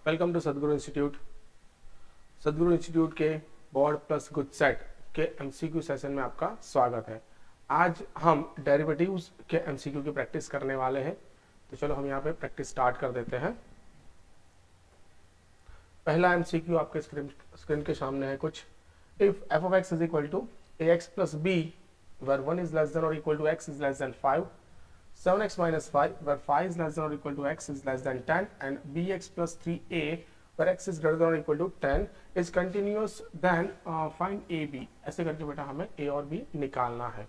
Welcome to सदगुरु institute. सदगुरु institute के बोर्ड प्लस गुड सेट के एमसीक्यू सेशन में आपका स्वागत है। आज हम डेरिवेटिव्स के एमसीक्यू की प्रैक्टिस करने वाले हैं, तो चलो हम यहाँ पे प्रैक्टिस स्टार्ट कर देते हैं। पहला एमसीक्यू आपके स्क्रीन के सामने है कुछ। If f of x is equal to a x plus b where 1 is less than और equal to x is less than 5, 7x minus 5 where 5 is less than or equal to x is less than 10, and bx plus 3a where x is greater than or equal to 10 is continuous, then find ab। ऐसे करके बेटा हमें a और b निकालना है।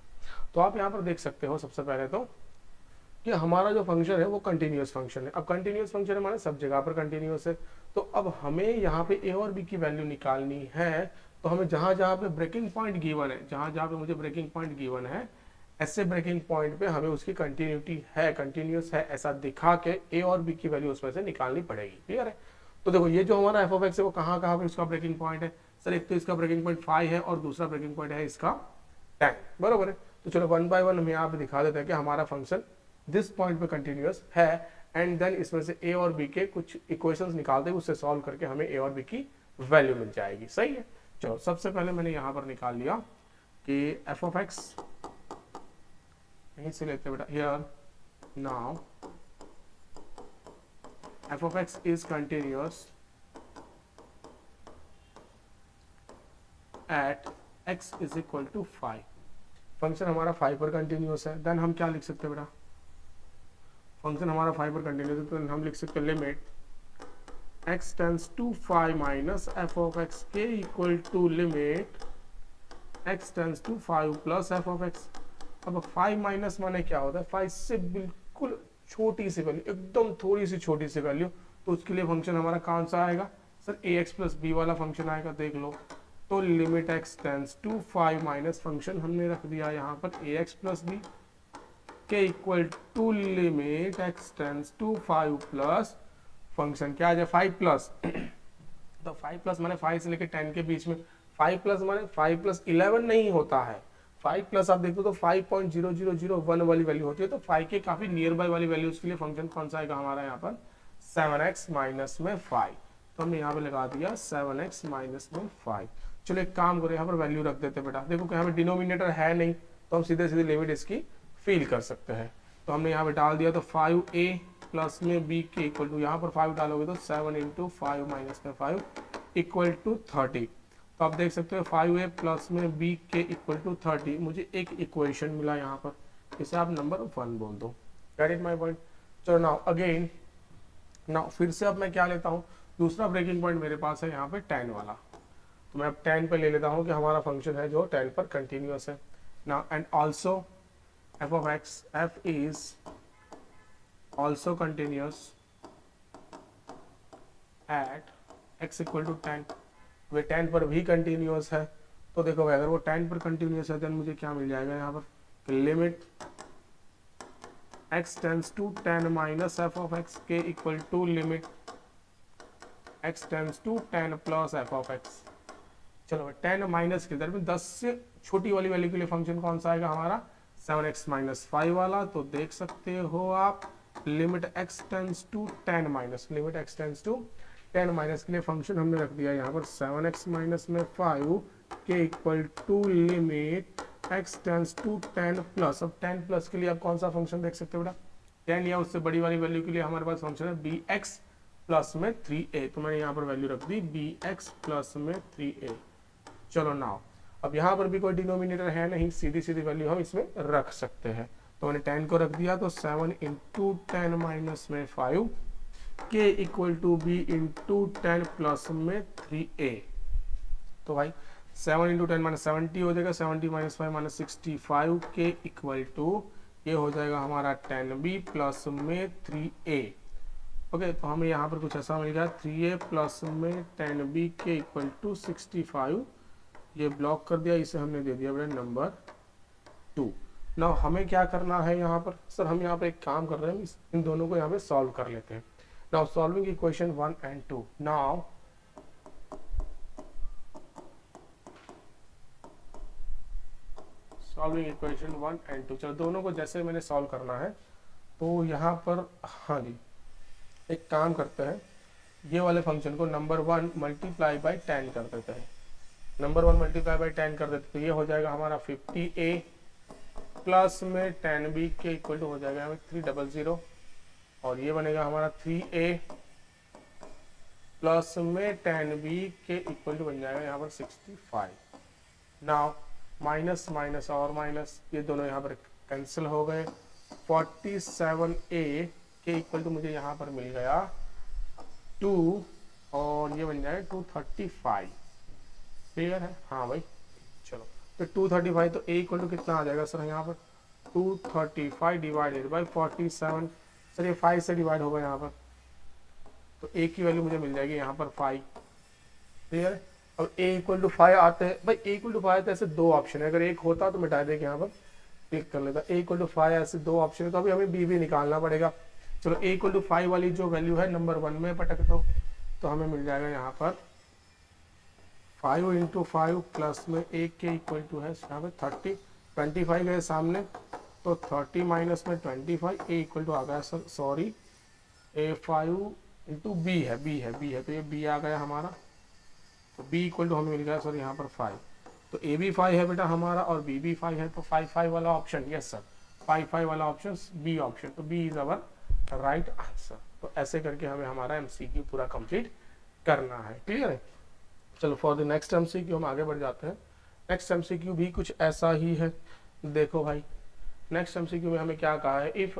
तो आप यहाँ पर देख सकते हो सबसे पहले तो कि हमारा जो फंक्शन है वो कंटिन्यूस फंक्शन है। अब कंटिन्यूस फंक्शन है माने सब जगह पर कंटिन्यूस है, तो अब हमें यहाँ पे a और b की वैल्यू निकालनी है। तो हमें जहां जहां पे ब्रेकिंग पॉइंट गिवन है, जहां जहां पे मुझे ब्रेकिंग पॉइंट गिवन है, ऐसे ब्रेकिंग पॉइंट पे हमें उसकी कंटिन्यूटी है, कंटिन्यूस है ऐसा दिखा के ए और बी की वैल्यू उसमें से निकालनी पड़ेगी। क्लियर है? तो देखो ये जो हमारा एफ ऑफ एक्स है वो कहाँ कहाँ पे इसका ब्रेकिंग पॉइंट है। सर एक तो इसका ब्रेकिंग पॉइंट 5 है और दूसरा ब्रेकिंग पॉइंट है इसका 10, बरोबर है। तो चलो वन बाय वन हम यहाँ पे दिखा देते हैं कि हमारा फंक्शन दिस पॉइंट पे कंटिन्यूस है, एंड देन इसमें से ए और बी के कुछ इक्वेशंस निकालते हैं, उससे सॉल्व करके हमें ए और बी की वैल्यू मिल जाएगी। सही है। चलो सबसे पहले मैंने यहाँ पर निकाल लिया कि एफ ऑफ एक्स यहीं से लेते बेटा। Here now f of x is continuous at x is equal to 5। Function हमारा 5 पर कंटिन्यूअस है। देन हम क्या लिख सकते हैं बेटा, फंक्शन हमारा 5 पर कंटिन्यूअस है तो हम लिख सकते हैं limit x tends to 5 minus f of x के equal to limit x tends to 5 plus f of x. अब 5 माइनस माने क्या होता है, 5 से बिल्कुल छोटी सी वैल्यू, एकदम थोड़ी सी छोटी सी वैल्यू, तो उसके लिए फंक्शन हमारा कौन सा आएगा sir, a x plus b वाला फंक्शन आएगा। देख लो तो limit x tends to 5 minus function हमने रख दिया यहाँ पर ए एक्स प्लस बी के equal to limit x tends to 5 plus function क्या आ जाए 5 प्लस तो 5 प्लस माने 5 से लेकर 10 के बीच में, 5 प्लस माने 5 प्लस 11 नहीं होता है, 5 प्लस आप देखो तो 5.0001 वाली वैल्यू होती है, तो 5 के काफी नियर बाय वाली वैल्यूज के लिए फंक्शन कौन सा आएगा हमारा यहाँ पर 7x माइनस में 5। तो हमने यहाँ पे लगा दिया 7x माइनस में 5। चलो एक काम करो यहाँ पर वैल्यू रख देते बेटा। देखो कि यहाँ पे डिनोमिनेटर है नहीं, तो हम सीधे सीधे लिमिट इसकी फील कर सकते हैं। तो हमने यहाँ पे डाल दिया, तो 5a प्लस में b के इक्वल टू, यहाँ पर 5 डालोगे तो 7 इंटू 5 माइनस में 5 इक्वल टू 30। तो आप देख सकते हो 5a प्लस में b के इक्वल टू 30। मुझे एक इक्वेशन मिला यहाँ पर, इसे आप नंबर 1 बोल दो। Gate it my point. चलो नाउ अगेन, नाउ फिर से अब मैं क्या लेता हूँ, दूसरा ब्रेकिंग पॉइंट मेरे पास है यहाँ पे 10 वाला, तो मैं अब 10 पे ले लेता हूँ कि हमारा फंक्शन है जो 10 पर कंटिन्यूअस है। Now and also f of x, f is also continuous at x equal to 10। वे 10 पर भी कंटिन्यूअस है, तो देखो अगर वो 10 पर कंटिन्यूअस है, देन मुझे क्या मिल जाएगा यहाँ पर, limit x tends to 10 minus f of x के equal to limit x tends to 10 plus f of x. चलो 10 माइनस के दर में 10 से छोटी वाली वैल्यू के लिए फंक्शन कौन सा आएगा हमारा 7x माइनस 5 वाला। तो देख सकते हो आप limit x tends to 10 minus, limit x tends to 10 minus के लिए फंक्शन हमने रख दिया यहाँ पर 7x माइनस में 5 के equal to limit x tends to 10 plus. अब 10 प्लस के लिए आप कौन सा फंक्शन देख सकते हो बेटा, 10 या उससे बड़ी वाली वैल्यू के लिए हमारे पास फंक्शन है bx प्लस में 3a। तो मैंने यहाँ पर वैल्यू रख दी bx प्लस में 3a। चलो नाउ अब यहाँ पर भी कोई डिनोमिनेटर है नहीं, सीधी सीधी वैल्यू हम इसमें रख सकते हैं। तो मैंने 10 को रख दिया, तो 7 इंटू 10 माइनस में 5 के equal to b into 10 plus में 3a। तो भाई 7 इंटू 10 माइनस 70 हो जाएगा, 70 माइनस 5 माइनस 65 के इक्वल टू ये हो जाएगा हमारा 10b प्लस में 3a। ओके, तो हमें यहाँ पर कुछ ऐसा मिल गया 3a प्लस में 10b के इक्वल टू 65। ये ब्लॉक कर दिया, इसे हमने दे दिया बेटा नंबर 2। नाउ हमें क्या करना है यहाँ पर, सर हम यहाँ पर एक काम कर रहे हैं, इन दोनों को यहाँ पे सॉल्व कर लेते हैं। Now solving equation 1 and 2। Now solving equation 1 and 2, चलो दोनों को जैसे मैंने सॉल्व करना है, तो यहाँ पर हाँ जी एक काम करते हैं, ये वाले फंक्शन को नंबर 1 मल्टीप्लाई बाई 10 कर देते हैं, नंबर 1 मल्टीप्लाई बाई 10 कर देते, तो ये हो जाएगा हमारा 50a प्लस में 10b के इक्वल टू हो जाएगा हमें 300, और ये बनेगा हमारा 3a प्लस में 10b के इक्वल टू बन जाएगा यहाँ पर 65। नाउ माइनस माइनस और माइनस, ये दोनों यहाँ पर कैंसिल हो गए। 47a के इक्वल टू मुझे यहाँ पर मिल गया 2, और ये बन जाएगा 235। क्लियर है? हाँ भाई, चलो तो 235, तो a इक्वल टू कितना आ जाएगा सर यहाँ पर 235 डिवाइडेड बाई 47। सर ये 5 से डिवाइड होगा यहाँ पर, तो a की वैल्यू मुझे मिल जाएगी यहाँ पर 5। क्लियर है? अब a इक्वल टू 5 आते हैं भाई, a इक्वल टू 5 तो ऐसे दो ऑप्शन है, अगर एक होता तो मिटा देंगे, यहाँ पर क्लिक कर लेता। a इक्वल टू 5 ऐसे दो ऑप्शन है, तो अभी हमें b भी निकालना पड़ेगा। चलो a इक्वल टू 5 वाली जो वैल्यू है नंबर 1 में पटक दो, तो हमें मिल जाएगा यहाँ पर 5 इंटू 5 प्लस में 1 के इक्वल टू है यहाँ पे 30, 25 गए सामने, तो 30 माइनस में 25, a इक्वल टू आ गया sir, sorry a 5 into b है, तो ये b आ गया हमारा, तो b इक्वल टू हमें मिल गया सर यहाँ पर 5। तो a भी 5 है बेटा हमारा, और b भी 5 है, तो 5 वाला ऑप्शन, यस सर 5 वाला ऑप्शन b ऑप्शन, तो b is our right answer. तो ऐसे करके हमें हमारा MCQ पूरा कंप्लीट करना है। क्लियर है? चलो फॉर द नेक्स्ट MCQ हम आगे बढ़ जाते हैं। नेक्स्ट MCQ भी कुछ ऐसा ही है। देखो भाई, नेक्स्ट MCQ में हमें क्या कहा है, if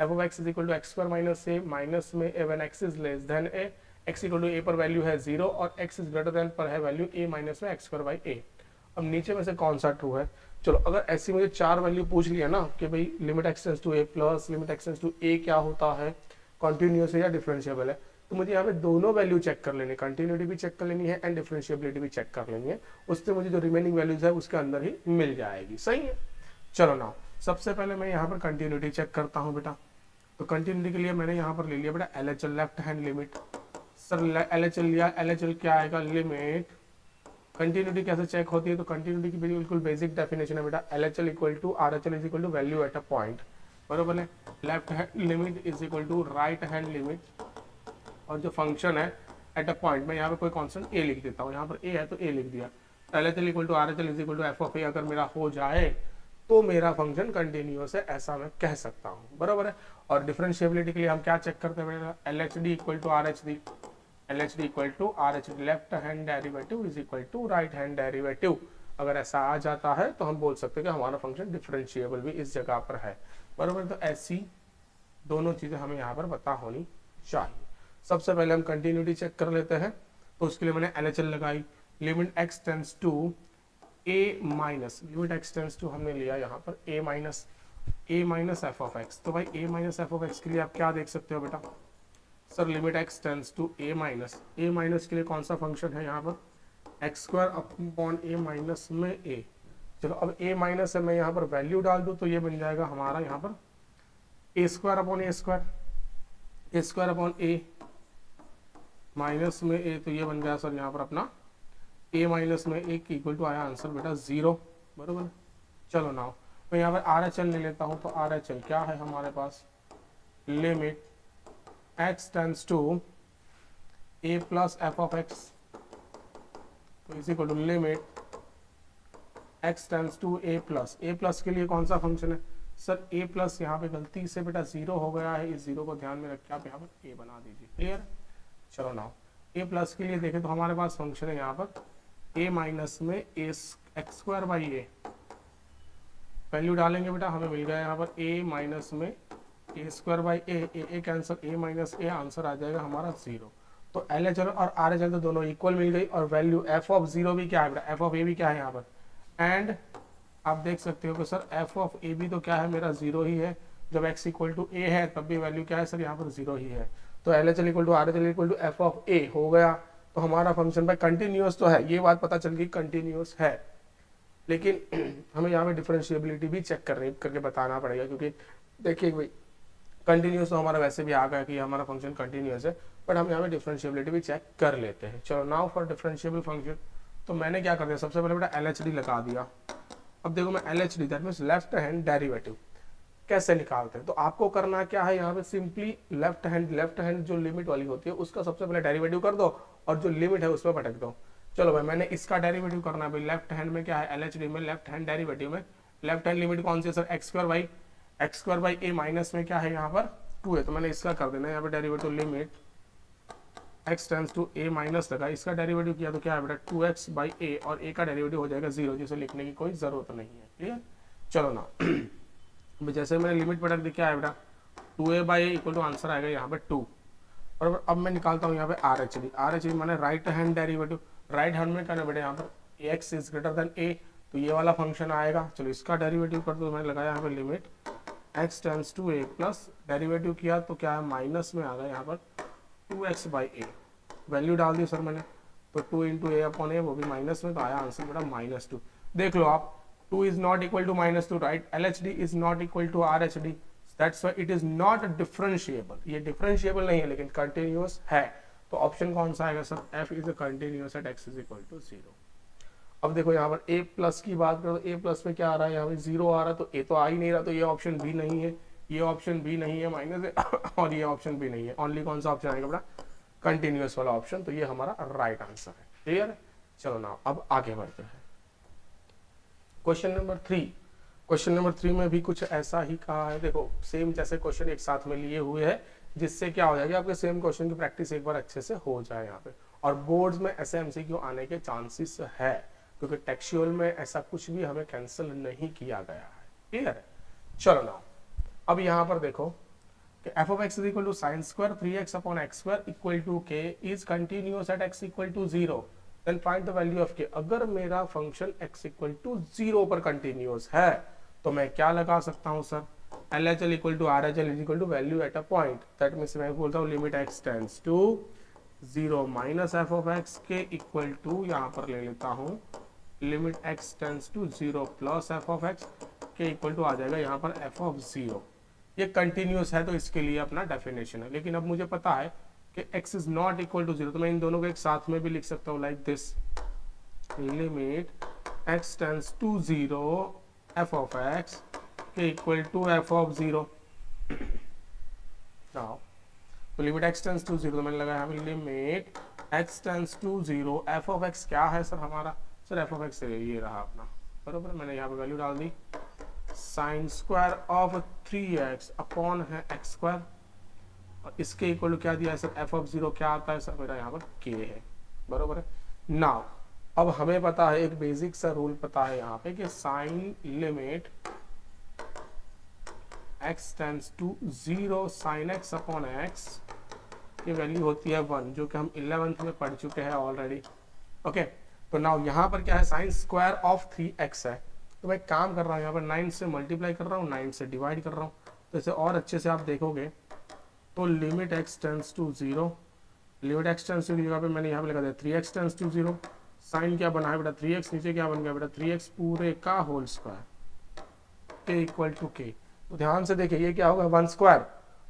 f of x is equal to x square minus a minus में a when x is less than a, x equal to a पर वैल्यू है 0 और x इज ग्रेटर देन पर है वैल्यू a माइनस में x square by a। अब नीचे में से कौन सा ट्रू है? चलो अगर ऐसी मुझे 4 वैल्यू पूछ लिया ना कि भाई limit x tends to a plus limit x tends to a क्या होता है, कॉन्टिन्यूस है या डिफरेंशिएबल है, तो मुझे यहाँ पे दोनों वैल्यू चेक कर लेनी है, कंटिन्यूटी भी चेक कर लेनी है एंड डिफरेंशिएबिलिटी भी चेक कर लेनी है, उससे मुझे जो रिमेनिंग वैल्यूज है उसके अंदर ही मिल जाएगी। सही है? चलो ना सबसे पहले मैं यहाँ पर कंटिन्यूटी चेक करता हूँ बेटा। तो कंटिन्यूटी के लिए मैंने यहाँ पर ले लिया बेटा LHL, left hand limit. Sir LHL लिया, LHL क्या आएगा, लिमिट। कंटिन्यूटी कैसे चेक होती है? तो कंटिन्यूटी की बिल्कुल बेसिक डेफिनेशन है बेटा, LHL equal to RHL is equal to value at a point, बरोबर है। Left hand limit is equal to right hand limit, और जो फंक्शन है एट अ पॉइंट, मैं यहाँ पे कोई कांस्टेंट a लिख देता हूँ, यहाँ पर a है तो a लिख दिया। LHL equal to RHL is equal to f of a अगर मेरा हो जाए तो मेरा फंक्शन कंटिन्यूअस है, ऐसा मैं कह सकता हूँ, बराबर है। और डिफरेंशिएबिलिटी के लिए हम क्या चेक करते हैं? LHD equal to RHD, LHD equal to RHD, left hand derivative is equal to right hand derivative. अगर ऐसा आ जाता है तो हम बोल सकते हैं कि हमारा फंक्शन डिफरेंशिएबल भी इस जगह पर है, बराबर। तो ऐसी दोनों चीजें हमें यहाँ पर पता होनी चाहिए। सबसे पहले हम कंटिन्यूटी चेक कर लेते हैं, तो उसके लिए मैंने LHL लगाई, limit x tends to a minus, limit x tends to हमने लिया यहाँ पर a minus f of x। तो भाई a minus f of x के लिए आप क्या देख सकते हो बेटा? Sir limit x tends to a minus के लिए कौन सा फंक्शन है यहाँ पर? X square upon a minus में a। चलो अब a माइनस है, मैं यहाँ पर वैल्यू डाल दूँ तो ये बन जाएगा हमारा यहाँ पर a square upon a square upon a minus में a, तो ये बन गया सर यहाँ पर अपना a माइनस में a की इक्वल टू आया आंसर बेटा 0, बरोबर। चलो नाउ मैं यहाँ पर RHL ले लेता हूँ, तो RHL क्या है हमारे पास? Limit x tends to a plus f of x, तो is equal to limit x tends to a plus के लिए कौन सा फंक्शन है? सर a प्लस यहाँ पे गलती से बेटा 0 हो गया है, इस 0 को ध्यान में रख के आप यहाँ पर a बना दीजिए। क्लियर? चलो नाउ a प्लस के लिए देखें तो हमारे पास फंक्शन है यहाँ पर a माइनस में x square by a। Value डालेंगे बेटा, हमें मिल गया यहाँ पर a माइनस में a square by a cancel, a minus a, answer आ जाएगा हमारा 0। तो LHL और RHL तो दोनों इक्वल मिल गई, और वैल्यू f ऑफ 0 भी क्या है बेटा? f ऑफ a भी क्या है यहाँ पर? एंड आप देख सकते हो कि सर f ऑफ a भी तो क्या है मेरा 0 ही है, जब x इक्वल टू a है तब भी वैल्यू क्या है सर यहाँ पर 0 ही है। तो LHL equal to RHL equal to f of a हो गया, तो हमारा फंक्शन भाई कंटिन्यूअस तो है, ये बात पता चल गई कंटिन्यूअस है, लेकिन हमें यहाँ पे डिफरेंशिएबिलिटी भी चेक करके बताना पड़ेगा, क्योंकि देखिए भाई कंटिन्यूअस तो हमारा वैसे भी आ गया कि हमारा फंक्शन कंटिन्यूअस है, बट हम यहाँ पे डिफरेंशिएबिलिटी भी चेक कर लेते हैं। चलो नाउ फॉर डिफरेंशिएबल फंक्शन, तो मैंने क्या कर दिया, सबसे पहले बेटा LHD लगा दिया। अब देखो मैं LHD that means left hand derivative, कैसे निकालते हैं। तो आपको करना क्या है, यहाँ पे सिंपली लेफ्ट हैंड जो लिमिट वाली होती है उसका सबसे पहले डेरिवेटिव कर दो और जो लिमिट है उस पर भटक दो। चलो भाई मैंने इसका डेरिवेटिव करना है भाई, लेफ्ट हैंड में क्या है LHD में लेफ्ट हैंड डेरिवेटिव में लेफ्ट हैंड लिमिट कौन सी है sir, x square by A minus में क्या है यहाँ पर 2 है, तो मैंने इसका कर देना है यहाँ पे derivative limit x tends to a minus लगा, इसका डेरिवेटिव किया तो क्या है बेटा 2x बाई ए और a का डेरिवेटिव हो जाएगा 0, जिसे लिखने की कोई जरूरत नहीं है। क्लियर, चलो ना जैसे मैंने लिमिट पटक दी क्या है बेटा 2a by a equal to answer आएगा यहाँ पे 2। और अब मैं निकालता हूँ यहाँ पे RHD माने right hand derivative, right hand में क्या बेटा यहाँ पर x is greater then a, तो ये वाला फंक्शन आएगा। चलो इसका डेरिवेटिव कर दो, मैंने लगाया यहाँ पे limit x tends to a plus derivative किया तो क्या है माइनस में आ गया यहाँ पर 2x बाई ए, वैल्यू डाल दी सर मैंने, तो 2 इंटू ए अपॉन ए वो भी माइनस में, तो आया आंसर बेटा -2। देख लो आप 2 is not equal to -2 right, LHD is not equal to RHD, that's why it is not differentiable. ये डिफरेंशिएबल नहीं है लेकिन कंटिन्यूअस है, तो ऑप्शन कौन सा आएगा sir, F is continuous at x is equal to 0। अब देखो यहाँ पर a प्लस की बात करो, a प्लस में क्या आ रहा है, यहाँ पे 0 आ रहा है, तो a तो आ ही नहीं रहा, तो ये ऑप्शन भी नहीं है, ये ऑप्शन भी नहीं है माइनस है और ये ऑप्शन भी नहीं है, ओनली कौन सा ऑप्शन आएगा बेटा कंटिन्यूअस वाला ऑप्शन, तो ये हमारा राइट आंसर है। क्लियर है, चलो ना अब आगे बढ़ते हैं। क्वेश्चन नंबर 3 में भी कुछ ऐसा ही कहा है, देखो सेम जैसे क्वेश्चन एक साथ में लिए हुए हैं, जिससे क्या हो जाएगा आपके सेम क्वेश्चन की प्रैक्टिस एक बार अच्छे से हो जाए यहाँ पे, और बोर्ड्स में ऐसे MCQ आने के चांसेस है, क्योंकि टेक्सचुअल में ऐसा कुछ भी हमें कैंसिल नहीं किया गया है। क्लियर है, चलो ना अब यहाँ पर देखो कि f of x is equal to sin square 3x upon x square equal to k is continuous at x equal to 0, then find the value of k। अगर मेरा फंक्शन x equal to 0 पर continuous है तो मैं क्या लगा सकता हूँ sir, LHL equal to RHL is equal to value at a point, that means मैं बोलता हूँ limit x tends to 0 minus f of x k equal to, यहाँ पर ले लेता हूँ limit x tends to 0 plus f of x k equal to आ जाएगा यहाँ पर f of 0। ये कंटिन्यूअस है तो इसके लिए अपना डेफिनेशन है, लेकिन अब मुझे पता है कि x is not equal to 0, तो मैं इन दोनों को एक साथ में भी लिख सकता हूँ like this, limit x tends to 0 f of x के इक्वल टू f of 0। तो लिमिट x टेंस टू 0, तो मैंने लगाया यहाँ पे limit x tends to 0 f of x क्या है सर हमारा, सर f of x ये रहा अपना, बरोबर, मैंने यहाँ पे वैल्यू डाल दी sine square of 3x upon है x स्क्वायर, और इसके इक्वल टू क्या दिया है सर f of 0 क्या आता है सर मेरा यहाँ पर k है, बरोबर है। नाउ अब हमें पता है एक बेसिक सा रूल पता है यहाँ पे कि sine limit x tends to 0 sine x upon x की वैल्यू होती है 1, जो कि हम 11th में पढ़ चुके हैं ऑलरेडी। ओके, तो नाउ यहाँ पर क्या है साइन स्क्वायर ऑफ 3x है, तो मैं काम कर रहा हूँ यहाँ पर 9 से मल्टीप्लाई कर रहा हूँ, 9 से डिवाइड कर रहा हूँ, तो इसे और अच्छे से आप देखोगे तो limit x tends to 0, limit x tends to 0 जगह पे मैंने यहाँ पे लिखा था 3x टेंस टू 0, साइन क्या बना है बेटा 3x, नीचे क्या बन गया बेटा 3x पूरे का होल स्क्वायर के इक्वल टू k। तो ध्यान से देखिए ये क्या होगा 1 स्क्वायर,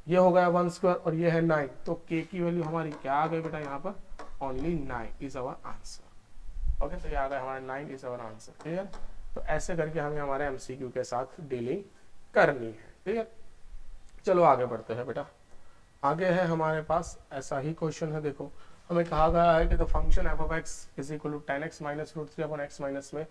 ये हो गया 1 स्क्वायर और ये है 9, तो k की वैल्यू हमारी क्या आ गई बेटा यहाँ पर only 9 is our answer. Okay, तो ये आ गया हमारा 9 इज आवर आंसर। क्लियर, तो ऐसे करके हमें हमारे MCQ के साथ डीलिंग करनी है। क्लियर, चलो आगे बढ़ते हैं बेटा। आगे है हमारे पास ऐसा ही क्वेश्चन है, देखो हमें कहा गया है कि the function f of x is equal to 10x minus root 3 upon x minus में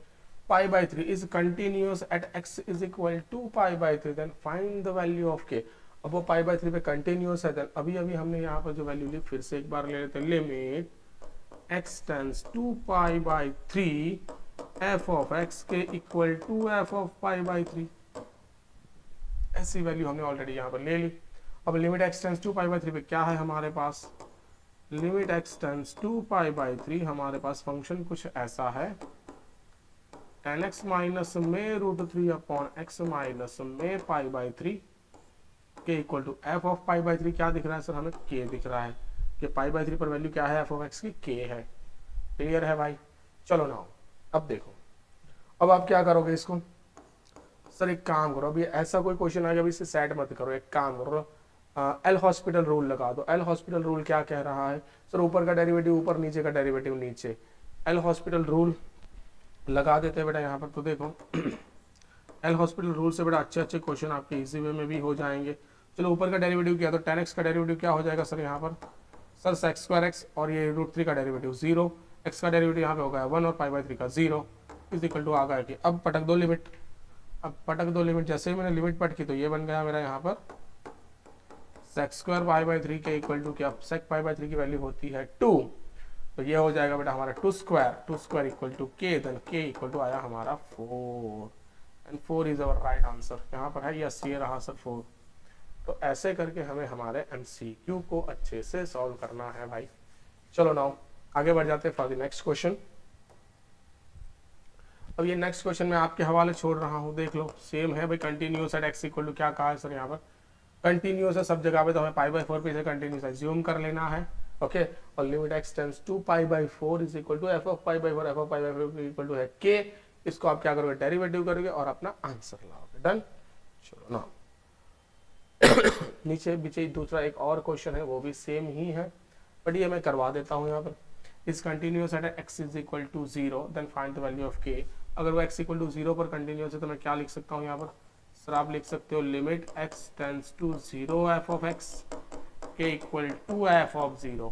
pi by 3 is continuous at x is equal to pi by 3, then find the value of k। अब वो पाई by 3 पे continuous है, then अभी हमने यहाँ पर जो वैल्यू ली फिर से एक बार ले लेते हैं, limit x tends to pi by 3 f of x के equal to f of pi by 3, ऐसी वैल्यू हमने ऑलरेडी यहाँ पर ले ली। अब limit x tends to pi by 3 पे क्या है हमारे पास, limit x tends to pi by 3 हमारे पास फंक्शन कुछ ऐसा है 10x माइनस में रूट 3 अपॉन x माइनस में पाई बाई 3 के equal to f of pi by 3 क्या दिख रहा है सर हमें k दिख रहा है, कि पाई बाई 3 पर वैल्यू क्या है f of x की k है। क्लियर है भाई, चलो ना अब देखो, अब आप क्या करोगे इसको, सर एक काम करो, अभी ऐसा कोई क्वेश्चन आएगा अभी इसे सेट मत करो, एक काम करो एल हॉस्पिटल रूल लगा दो। एल हॉस्पिटल रूल क्या कह रहा है सर, ऊपर का डेरिवेटिव ऊपर नीचे का डेरिवेटिव नीचे, एल हॉस्पिटल रूल लगा देते हैं बेटा यहाँ पर। तो देखो एल हॉस्पिटल रूल से बड़ा अच्छे अच्छे क्वेश्चन आपके इजी वे में भी हो जाएंगे। चलो ऊपर का डेरिवेटिव किया तो tan x का डेरिवेटिव क्या हो जाएगा सर यहाँ पर, सर सेक्स स्क्वायर एक्स और ये √3 का डेरिवेटिव 0, एक्स का डेरिवेटिव यहाँ पे हो गया 1 और π/3 का 0 इज इक्वल टू आ गया कि अब पटक दो लिमिट। अब पटक दो लिमिट, जैसे ही मैंने लिमिट पटकी तो ये बन गया मेरा यहाँ पर सेक्स स्क्वायर π/3 के इक्वल टू क्या, सेक π/3 की वैल्यू होती है 2, तो ये हो जाएगा बेटा हमारा 2 स्क्वायर इक्वल टू के, देन के इक्वल टू आया हमारा 4 and 4 is our right answer. यहाँ पर है यस, ये रहा सर 4। तो ऐसे करके हमें हमारे MCQ को अच्छे से सॉल्व करना है भाई। चलो नाउ आगे बढ़ जाते हैं फॉर द नेक्स्ट क्वेश्चन। अब ये नेक्स्ट क्वेश्चन मैं आपके हवाले छोड़ रहा हूँ, देख लो सेम है भाई, continuous at x equal to क्या कहा है सर यहाँ पर, कंटिन्यूअस है सब जगह पे, तो हमें π/4 पे से कंटिन्यूअस एज्यूम कर लेना है। ओके, और limit x tends to π/4 is equal to f of π/4, f of π/4 equal to है k। इसको आप क्या करोगे, डेरिवेटिव करोगे और अपना आंसर लाओगे। डन। चलो ना नीचे बीचे दूसरा एक और क्वेश्चन है, वो भी सेम ही है बट ये मैं करवा देता हूँ यहाँ पर। इस continuous at x is equal to 0 then find the value of k। अगर वो x इक्वल टू 0 पर कंटिन्यूअस है तो मैं क्या लिख सकता हूँ यहाँ पर, सर आप लिख सकते हो limit x tends to 0 f of x k equal to f of 0।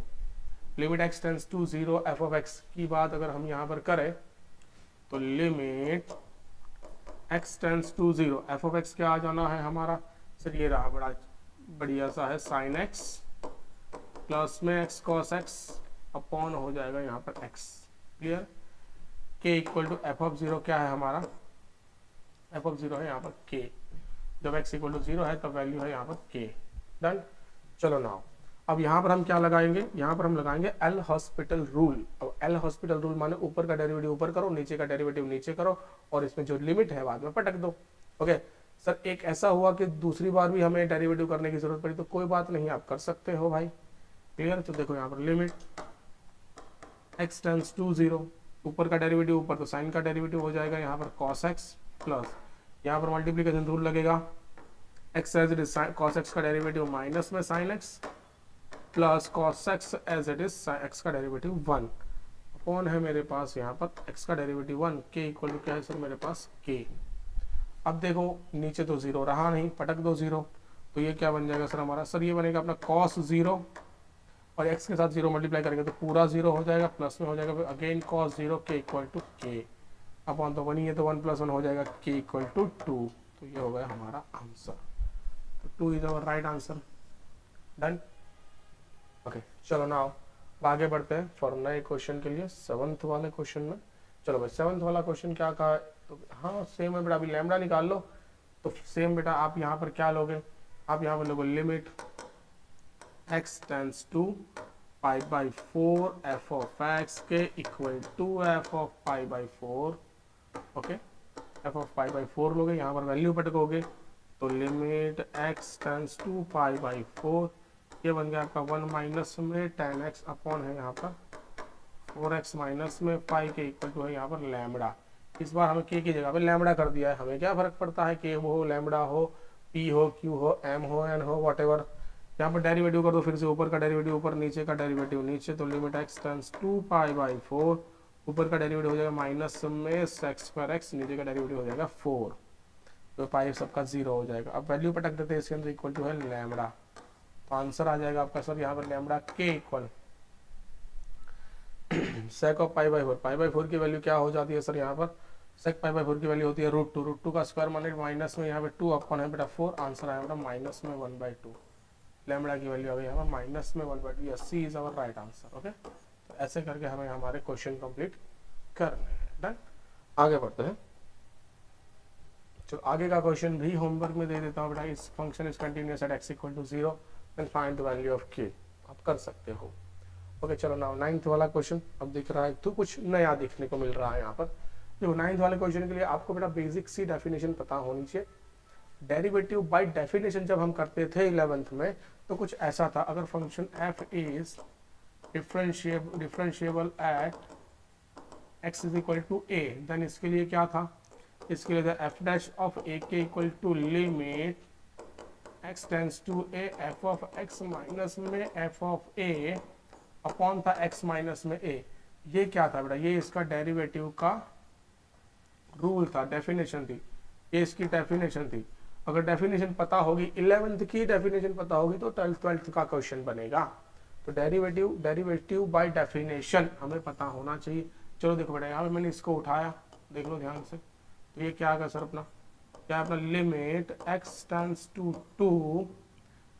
Limit x tends to 0 f of x की बात अगर हम यहाँ पर करें तो limit x tends to 0 f of x क्या आ जाना है हमारा, सर ये रहा बड़ा बढ़िया सा है sin x प्लस में x cos x अपॉन हो जाएगा यहाँ पर x। Clear. k equal to f of 0 क्या है हमारा, f ऑफ 0 है यहाँ पर k, जब x इक्वल टू 0 है तब वैल्यू है यहाँ पर k। डन। चलो नाउ अब यहाँ पर हम क्या लगाएंगे, यहाँ पर हम लगाएंगे एल हॉस्पिटल रूल। अब एल हॉस्पिटल रूल माने ऊपर का डेरिवेटिव ऊपर करो, नीचे का डेरिवेटिव नीचे करो और इसमें जो लिमिट है बाद में पटक दो। ओके सर, एक ऐसा हुआ कि दूसरी बार भी हमें डेरिवेटिव करने की जरूरत पड़ी तो कोई बात नहीं, आप कर सकते हो भाई। क्लियर। तो देखो यहाँ पर लिमिट x टेंड्स टू 0, ऊपर का डेरिवेटिव ऊपर तो साइन का डेरिवेटिव हो जाएगा यहाँ पर cos x प्लस यहाँ पर मल्टीप्लीकेशन रूल लगेगा, x as it is cos x का डेरिवेटिव माइनस में sin x plus cos x as it is x का डेरिवेटिव 1 अपॉन है मेरे पास यहाँ पर x का डेरिवेटिव 1, k इक्वल टू क्या है सर मेरे पास k। अब देखो नीचे तो 0 रहा नहीं, पटक दो 0, तो ये क्या बन जाएगा सर हमारा, सर ये बनेगा अपना cos 0 और x के साथ 0 मल्टीप्लाई करेंगे तो पूरा 0 हो जाएगा, प्लस में हो जाएगा again cos 0 k equal to k upon तो 1 ही है तो 1 + 1 हो जाएगा k इक्वल टू 2। तो ये हो गया हमारा आंसर। तो 2 is our right answer. Done. Okay चलो नाउ आगे बढ़ते हैं फॉर नए क्वेश्चन के लिए 7th वाले क्वेश्चन में। चलो भाई 7th वाला क्वेश्चन क्या कहा है, तो हाँ सेम है बेटा, अभी लैम्डा निकाल लो। तो सेम बेटा आप यहाँ पर क्या लोगे, आप यहाँ पर लोगे limit x tends to π/4 f of x के equal to f of π/4। Okay, f of π/4 लोगे, यहाँ पर वैल्यू पटकोगे तो लिमिट x टेंड्स टू π/4, ये बन गया आपका 1 माइनस में tan x अपॉन है यहाँ पर 4x माइनस में पाई के इक्वल टू है यहाँ पर लैम्बडा। इस बार हमें k की जगह पे लैम्बडा कर दिया है, हमें क्या फर्क पड़ता है, k हो लैम्बडा हो p हो q हो m हो n हो वॉटेवर। यहाँ पर डेरिवेटिव कर दो फिर से, ऊपर का डेरिवेटिव ऊपर नीचे का डेरिवेटिव नीचे, तो लिमिट x टेंड्स टू π/4, ऊपर का डेरिवेटिव हो जाएगा माइनस में sec² x, नीचे का डेरिवेटिव हो जाएगा 4, तो पाई सबका 0 हो जाएगा। अब वैल्यू पटक देते हैं इसके अंदर, इक्वल टू है लैम्बडा, तो आंसर आ जाएगा आपका सर यहाँ पर lambda k equal sec of π/4 की वैल्यू क्या हो जाती है सर यहाँ पर, sec π/4 की वैल्यू होती है √2 का स्क्वायर माने माइनस में यहाँ पे 2 अपॉन है बेटा 4, आंसर आया बेटा माइनस में 1/2। लैम्बडा की वैल्यू आ गई यहाँ पर माइनस में 1/2, yes C is our right answer. Okay, तो ऐसे करके हमें हमारे क्वेश्चन कंप्लीट करने हैं। डन। आगे बढ़ते हैं। चलो आगे का क्वेश्चन भी होमवर्क में दे देता हूँ बेटा, इस function is continuous at x equal to 0 then find the value of k, आप कर सकते हो। ओके चलो नाउ 9th वाला क्वेश्चन अब दिख रहा है, तो कुछ नया देखने को मिल रहा है यहाँ पर। देखो 9th वाले क्वेश्चन के लिए आपको बेटा बेसिक सी डेफिनेशन पता होनी चाहिए। डेरिवेटिव बाय डेफिनेशन जब हम करते थे 11th में तो कुछ ऐसा था, अगर function f is differentiable at x is equal to a, then इसके लिए क्या था, इसके लिए था f डैश ऑफ a के equal to limit x tends to a f of x minus में f ऑफ a अपॉन था x माइनस में a। ये क्या था बेटा, ये इसका डेरिवेटिव का रूल था, डेफिनेशन थी। ये इसकी डेफिनेशन थी। अगर डेफिनेशन पता होगी, 11th की डेफिनेशन पता होगी तो 12th का क्वेश्चन बनेगा। तो डेरिवेटिव बाय डेफिनेशन हमें पता होना चाहिए। चलो देखो बेटा, यहाँ पे मैंने इसको उठाया, देख लो ध्यान से। तो ये क्या आएगा सर अपना, क्या अपना limit x tends to 2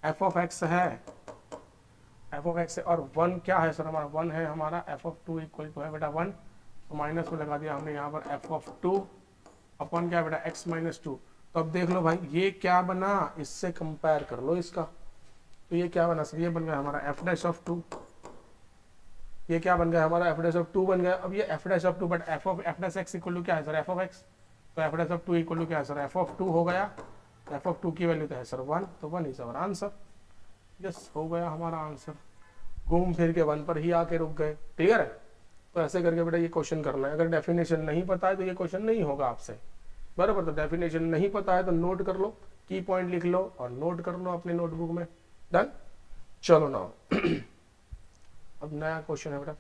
f of x है, एफ ऑफ एक्स है, और 1 क्या है सर हमारा, 1 है हमारा, एफ ऑफ 2 इक्वल टू है बेटा 1। तो माइनस में लगा दिया हमने यहाँ पर एफ ऑफ 2 अपन क्या बेटा x माइनस 2। तो अब देख लो भाई ये क्या बना, इससे कंपेयर कर लो इसका। तो ये क्या बना सर, ये बन गया हमारा एफ डैश ऑफ 2। ये क्या बन गया हमारा, एफ डैश ऑफ 2 बन गया। अब ये f dash of 2 but f of f dash x equal to क्या है सर, एफ ऑफ एक्स। तो f dash of 2 equal to क्या है सर, एफ ऑफ 2 हो गया। एफ ऑफ 2 की वैल्यू तो है सर 1, तो 1 इज अवर आंसर। यस, हो गया हमारा आंसर। घूम फिर के 1 पर ही आके रुक गए। क्लियर है। तो ऐसे करके बेटा ये क्वेश्चन करना है। अगर डेफिनेशन नहीं पता है तो ये क्वेश्चन नहीं होगा आपसे, बराबर। तो डेफिनेशन नहीं पता है तो नोट कर लो, की पॉइंट लिख लो और नोट कर लो अपने नोटबुक में। डन। चलो ना अब नया क्वेश्चन है बेटा,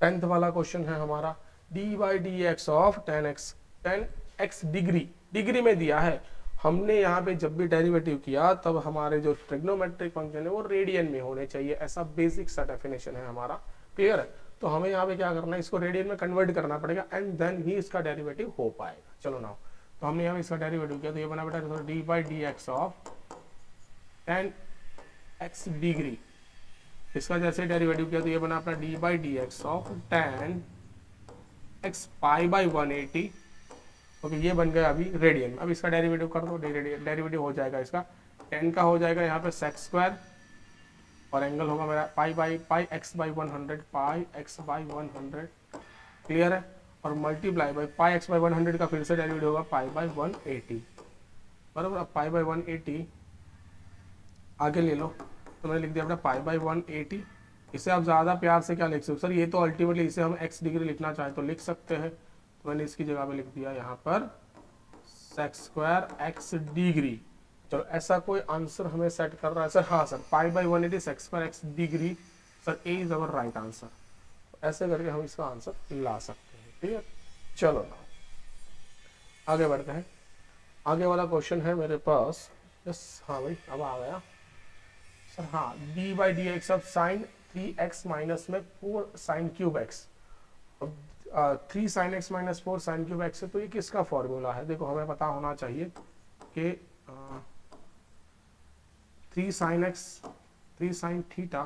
10th वाला क्वेश्चन है हमारा। D by D x of 10x degree में दिया है। हमने यहाँ पे जब भी डेरिवेटिव किया तब हमारे जो ट्रिग्नोमेट्रिक फंक्शन है वो रेडियन में होने चाहिए, ऐसा बेसिक सा डेफिनेशन है हमारा। क्लियर है। तो हमें यहाँ पे क्या करना है, इसको रेडियन में कन्वर्ट करना पड़ेगा एंड देन ही इसका डेरिवेटिव हो पाएगा। चलो ना, तो हमने यहाँ इसका डेरिवेटिव किया तो ये बना बेटा d by D x of 10x degree. इसका जैसे डेरिवेटिव किया तो ये बना अपना d by D x of 10x pi by 180। Okay, ये बन गया अभी रेडियन। अब इसका डेरिवेटिव कर दो, डेरिवेटिव हो जाएगा इसका 10 का हो जाएगा यहाँ पे सेक स्क्वायर, और एंगल होगा मेरा pi x by 100, pi x by 100। Clear है। और multiply by pi x by 100 का फिर से डेरिवेटिव होगा पाई बाई 180, बराबर। अब पाई बाई 180 आगे ले लो, तो मैंने लिख दिया अपना पाई बाई 180। इसे आप ज़्यादा प्यार से क्या लिख सकते हो सर, ये तो अल्टीमेटली इसे हम x डिग्री लिखना चाहें तो लिख सकते हैं। तो मैंने इसकी जगह पे लिख दिया यहाँ पर सेक स्क्वायर x डिग्री। चलो ऐसा कोई आंसर हमें सेट कर रहा है सर, हाँ sir, pi by 180 sec square x degree, sir A is our right answer. ऐसे करके हम इसका आंसर ला सकते हैं। ठीक है। चलो ना आगे बढ़ते हैं। आगे वाला क्वेश्चन है मेरे पास। यस, हाँ भाई अब आ गया सर। हाँ, D by D x of sign 3x minus में 4 साइन क्यूब एक्स। अब 3 sine x minus 4 sine cube x है, तो ये किसका फॉर्मूला है। देखो हमें पता होना चाहिए कि 3 sine x 3 sine theta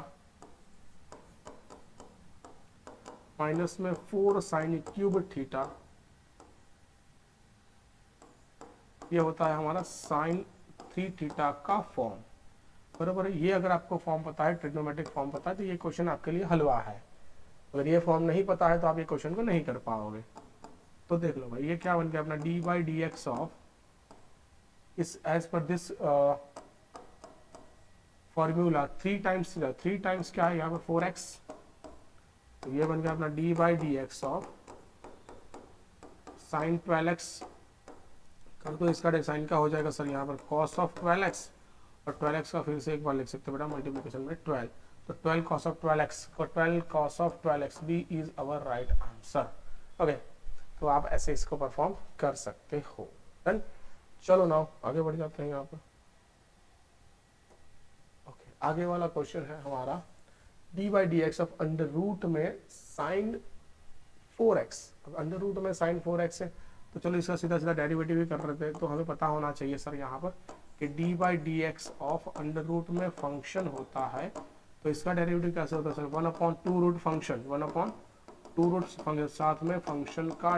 minus में 4 साइन क्यूब थीटा, ये होता है हमारा साइन 3 थीटा का फॉर्म, बराबर है। ये अगर आपको फॉर्म पता है, ट्रिग्नोमेट्रिक फॉर्म पता है, तो ये क्वेश्चन आपके लिए हलवा है। अगर ये फॉर्म नहीं पता है तो आप ये क्वेश्चन को नहीं कर पाओगे। तो देख लो भाई ये क्या बन गया अपना d by D x of इस as per this formula 3 times क्या है यहाँ पर 4x। तो ये बन गया अपना d by D x of sign 12x कर दो। इसका साइन का हो जाएगा सर यहाँ पर कॉस ऑफ 12x, और 12x का फिर से एक बार लिख सकते हैं बेटा मल्टीप्लिकेशन में 12। तो 12 cos of 12x, 12 cos of 12x D is our right answer. Okay, तो आप ऐसे इसको परफॉर्म कर सकते हो। डन। चलो नाउ आगे बढ़ जाते हैं यहाँ पर। ओके, आगे वाला क्वेश्चन है हमारा d by D x of under root में साइन 4x। अब अंडर रूट में साइन 4x है, तो चलो इसका सीधा सीधा डेरिवेटिव ही कर रहे थे। तो हमें पता होना चाहिए सर यहाँ पर कि d by D x of under root में फंक्शन होता है, तो इसका डेरिवेटिव कैसे होता है sir, 1/2 root function, 1/2 root function साथ में फंक्शन का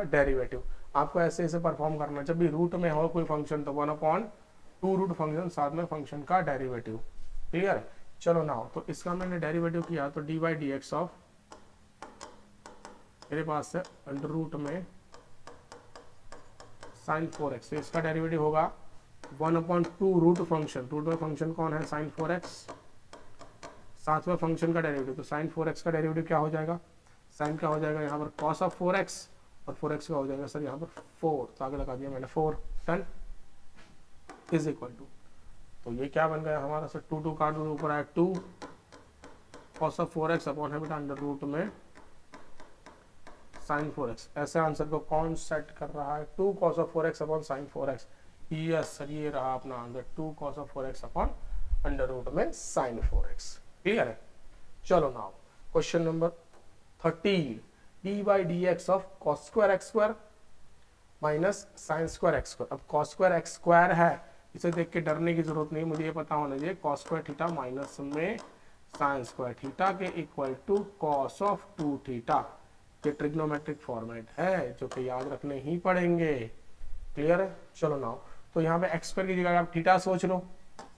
डेरिवेटिव, आपको ऐसे ऐसे परफॉर्म करना। जब भी रूट में हो कोई फंक्शन तो 1/2 रूट फंक्शन साथ में फंक्शन का डेरिवेटिव। क्लियर है। चलो नाउ, तो इसका मैंने डेरिवेटिव किया तो d by D x of मेरे पास है अंडर रूट में साइन 4x, तो इसका डेरिवेटिव होगा 1/2 रूट फंक्शन, रूट में फंक्शन कौन है साइन 4x, साथ में फंक्शन का डेरिवेटिव। तो साइन 4x का डेरिवेटिव क्या हो जाएगा, साइन का हो जाएगा यहाँ पर कॉस ऑफ 4x, और 4x का हो जाएगा सर यहाँ पर 4, तो आगे लगा दिया मैंने 4। डन। इज इक्वल टू, तो ये क्या बन गया हमारा सर, 2 काट दो, ऊपर आया 2 कॉस ऑफ 4x अपॉन है बेटा अंडर रूट में साइन 4x, ऐसे आंसर को कौन सेट कर रहा है? 2 cos of 4x upon sine 4x। Yes sir, ये रहा अपना answer, 2 cos of 4x upon under root में साइन 4x। क्लियर है? चलो now question number 13, d by D x of cos square x square minus sine square x square. अब cos square x square है, इसे देख के डरने की जरूरत नहीं, मुझे ये पता होना चाहिए कॉस स्क्वायर थीटा माइनस में साइन स्क्वायर थीटा के equal to cos of 2 theta. ये ट्रिग्नोमेट्रिक फॉर्मेट है जो कि याद रखने ही पड़ेंगे। क्लियर है? चलो नाउ, तो यहाँ पे एक्स स्क्वायर की जगह आप थीटा सोच लो,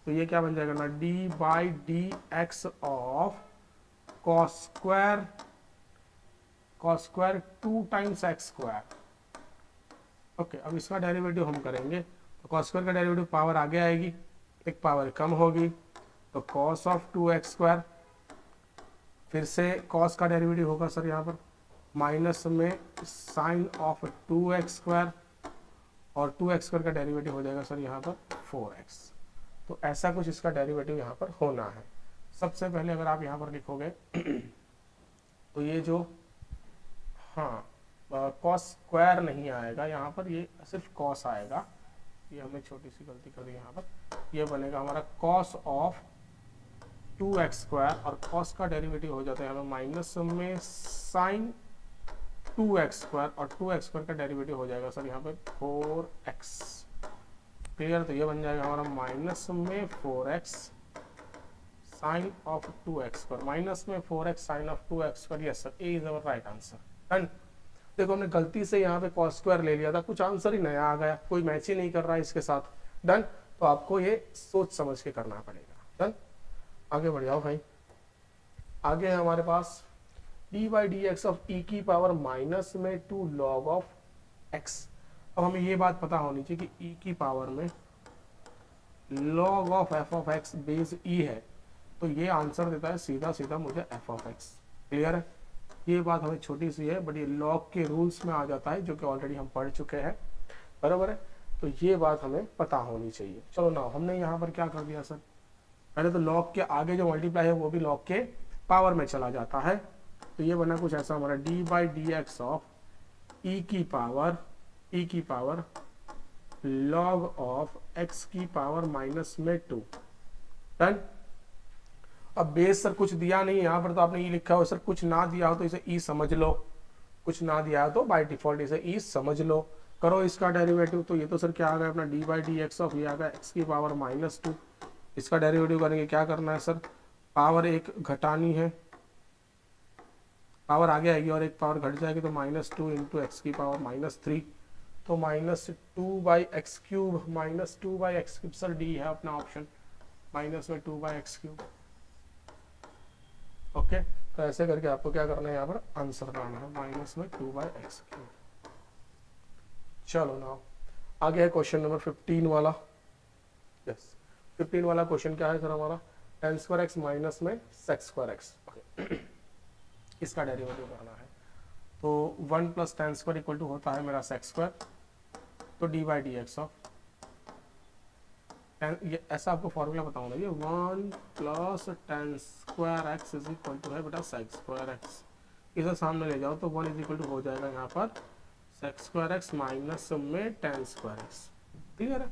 तो ये क्या बन जाएगा ना, D by D x of cos square 2 times x square. Okay, अब इसका डेरिवेटिव हम करेंगे, तो कॉस स्क्वायर का डेरिवेटिव पावर आगे आएगी, एक पावर कम होगी, तो कॉस ऑफ 2x स्क्वायर, फिर से कॉस का डेरिवेटिव होगा सर यहाँ पर माइनस में साइन ऑफ 2x स्क्वायर, और 2x स्क्वायर का डेरिवेटिव हो जाएगा सर यहाँ पर 4x। तो ऐसा कुछ इसका डेरिवेटिव यहाँ पर होना है। सबसे पहले अगर आप यहाँ पर लिखोगे तो ये जो, हाँ, कॉस स्क्वायर नहीं आएगा यहाँ पर, ये सिर्फ कॉस आएगा, ये हमने छोटी सी गलती कर दी यहाँ पर। ये बनेगा हमारा कॉस ऑफ 2x स्क्वायर, और कॉस का डेरिवेटिव हो जाता है यहाँ पर माइनस में साइन 2x स्क्वायर, और 2x स्क्वायर का डेरिवेटिव हो जाएगा सर यहाँ पे 4x। क्लियर? तो ये बन जाएगा हमारा माइनस में 4x sine of 2x square, minus में 4x sine of 2x square. Yes sir, A is our right answer. Done. देखो हमने गलती से यहाँ पे कॉस स्क्वायर ले लिया था, कुछ आंसर ही नया आ गया, कोई मैच ही नहीं कर रहा है इसके साथ। डन। तो आपको ये सोच समझ के करना पड़ेगा। डन। आगे बढ़ जाओ भाई। आगे है हमारे पास d by D x of e की पावर माइनस में 2 लॉग ऑफ एक्स। अब हमें ये बात पता होनी चाहिए कि ई की पावर में log of f of x base e है, तो ये आंसर देता है सीधा सीधा मुझे एफ ऑफ एक्स। क्लियर है? ये बात हमें छोटी सी है, बट ये लॉग के रूल्स में आ जाता है, जो कि ऑलरेडी हम पढ़ चुके हैं। बराबर है? तो ये बात हमें पता होनी चाहिए। चलो ना, हमने यहाँ पर क्या कर दिया सर, पहले तो लॉग के आगे जो मल्टीप्लाई है वो भी लॉग के पावर में चला जाता है। तो ये बना कुछ ऐसा हमारा d by D x of e की पावर लॉग ऑफ एक्स की पावर माइनस में 2। डन। अब बेस सर कुछ दिया नहीं है यहाँ पर, तो आपने ये लिखा हो। सर कुछ ना दिया हो तो इसे ई समझ लो, कुछ ना दिया हो तो बाय डिफॉल्ट इसे ई समझ लो। करो इसका डेरिवेटिव, तो ये तो सर क्या आ गया अपना d by D x of, ये आ गया एक्स की पावर माइनस 2। इसका डेरिवेटिव करेंगे, क्या करना है सर, पावर एक घटानी है, पावर आगे आएगी और एक पावर घट जाएगी, तो -2 इंटू एक्स की पावर -3, तो -2 by x cube, -2 by x cube. Sir D है अपना ऑप्शन, माइनस में 2 बाई एक्स क्यूब। ओके, तो ऐसे करके आपको क्या करना है, यहाँ पर आंसर लाना है माइनस में 2 बाई एक्स क्यूब। चलो ना आगे है क्वेश्चन नंबर 15 वाला। यस, 15 वाला क्वेश्चन क्या है सर हमारा, tan स्क्वायर एक्स माइनस में sec स्क्वायर एक्स। इसका डेरिवेटिव करना है, तो 1 plus tan square equal to होता है मेरा sec स्क्वायर, तो d by D x of, ये ऐसा आपको फॉर्मूला बताऊंगा, ये 1 plus tan square x is equal to है बेटा sec स्क्वायर एक्स। इसे सामने ले जाओ तो 1 इज इक्वल टू हो जाएगा यहाँ पर sec स्क्वायर एक्स माइनस में tan स्क्वायर एक्स। क्लियर है?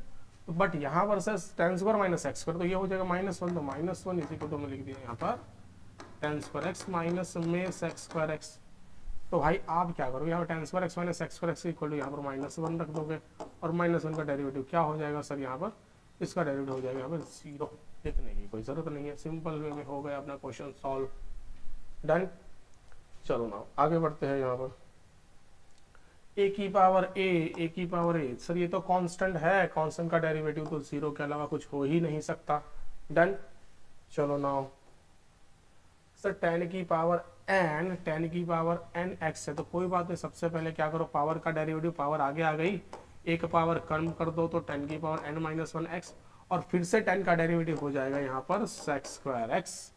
तो बट यहाँ पर से tan square minus x square, तो ये हो जाएगा -1, तो -1 इज इक्वल टू हमने लिख दिया यहाँ पर tan स्क्वायर एक्स माइनस में sec स्क्वायर एक्स। तो भाई आप क्या करोगे, यहाँ पर tan square x minus sec square x equal to यहाँ पर -1 रख दोगे, और -1 का डेरिवेटिव क्या हो जाएगा सर यहाँ पर, इसका डेरिवेटिव हो जाएगा यहाँ पर 0। लिखने की कोई जरूरत नहीं है, सिंपल वे में हो गया अपना क्वेश्चन सॉल्व। डन। चलो ना आगे बढ़ते हैं। यहाँ पर ए की पावर ए, सर ये तो कांस्टेंट है, कांस्टेंट का डेरिवेटिव तो 0 के अलावा कुछ हो ही नहीं सकता। डन। चलो नाउ सर tan की पावर n x है, तो कोई बात नहीं, सबसे पहले क्या करो, पावर का डेरिवेटिव, पावर आगे आ गई, एक पावर कम कर दो, तो tan की पावर n-1x, और फिर से tan का डेरिवेटिव हो जाएगा यहाँ पर sec स्क्वायर x।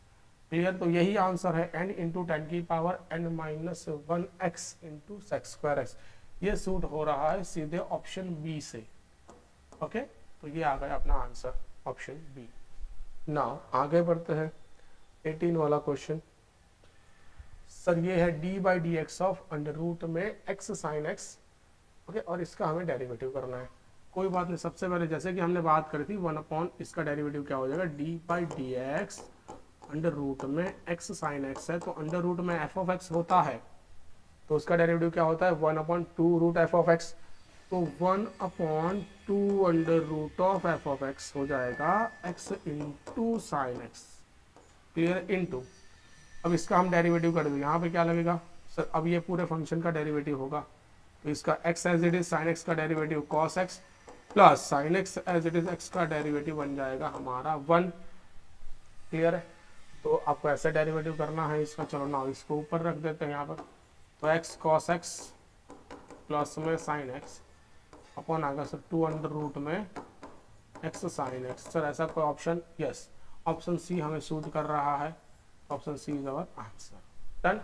क्लियर? तो यही आंसर है, n इंटू tan की power n-1x into sec square x। ये सूट हो रहा है सीधे ऑप्शन बी से। ओके, तो ये आ गया अपना आंसर ऑप्शन बी। नाउ आगे बढ़ते हैं 18 वाला क्वेश्चन। सर ये है d by D x of under root में एक्स साइन एक्स, ओके, और इसका हमें डेरिवेटिव करना है। कोई बात नहीं, सबसे पहले जैसे कि हमने बात करी थी 1 अपॉन इसका डेरिवेटिव क्या हो जाएगा, d by D x under root में एक्स साइन एक्स है, तो अंडर रूट में एफ ऑफ एक्स होता है तो उसका डेरिवेटिव क्या होता है 1 upon 2 root f of x, तो 1 upon 2 under root of f of x हो जाएगा x into sine x, clear, into, अब इसका हम डेरिवेटिव कर देंगे, यहाँ पे क्या लगेगा सर, अब ये पूरे फंक्शन का डेरिवेटिव होगा, तो इसका x as it is sine x का डेरिवेटिव cos x प्लस sine x as it is x का डेरिवेटिव बन जाएगा हमारा 1, क्लियर है। तो आपको ऐसे डेरिवेटिव करना है इसका, चलो ना इसको ऊपर रख देते हैं यहाँ पर, तो x cos x प्लस में साइन x अपॉन आएगा सर 2 अंडर रूट में x साइन x। सर ऐसा कोई ऑप्शन, यस, ऑप्शन सी हमें सूट कर रहा है, option C is our answer, done.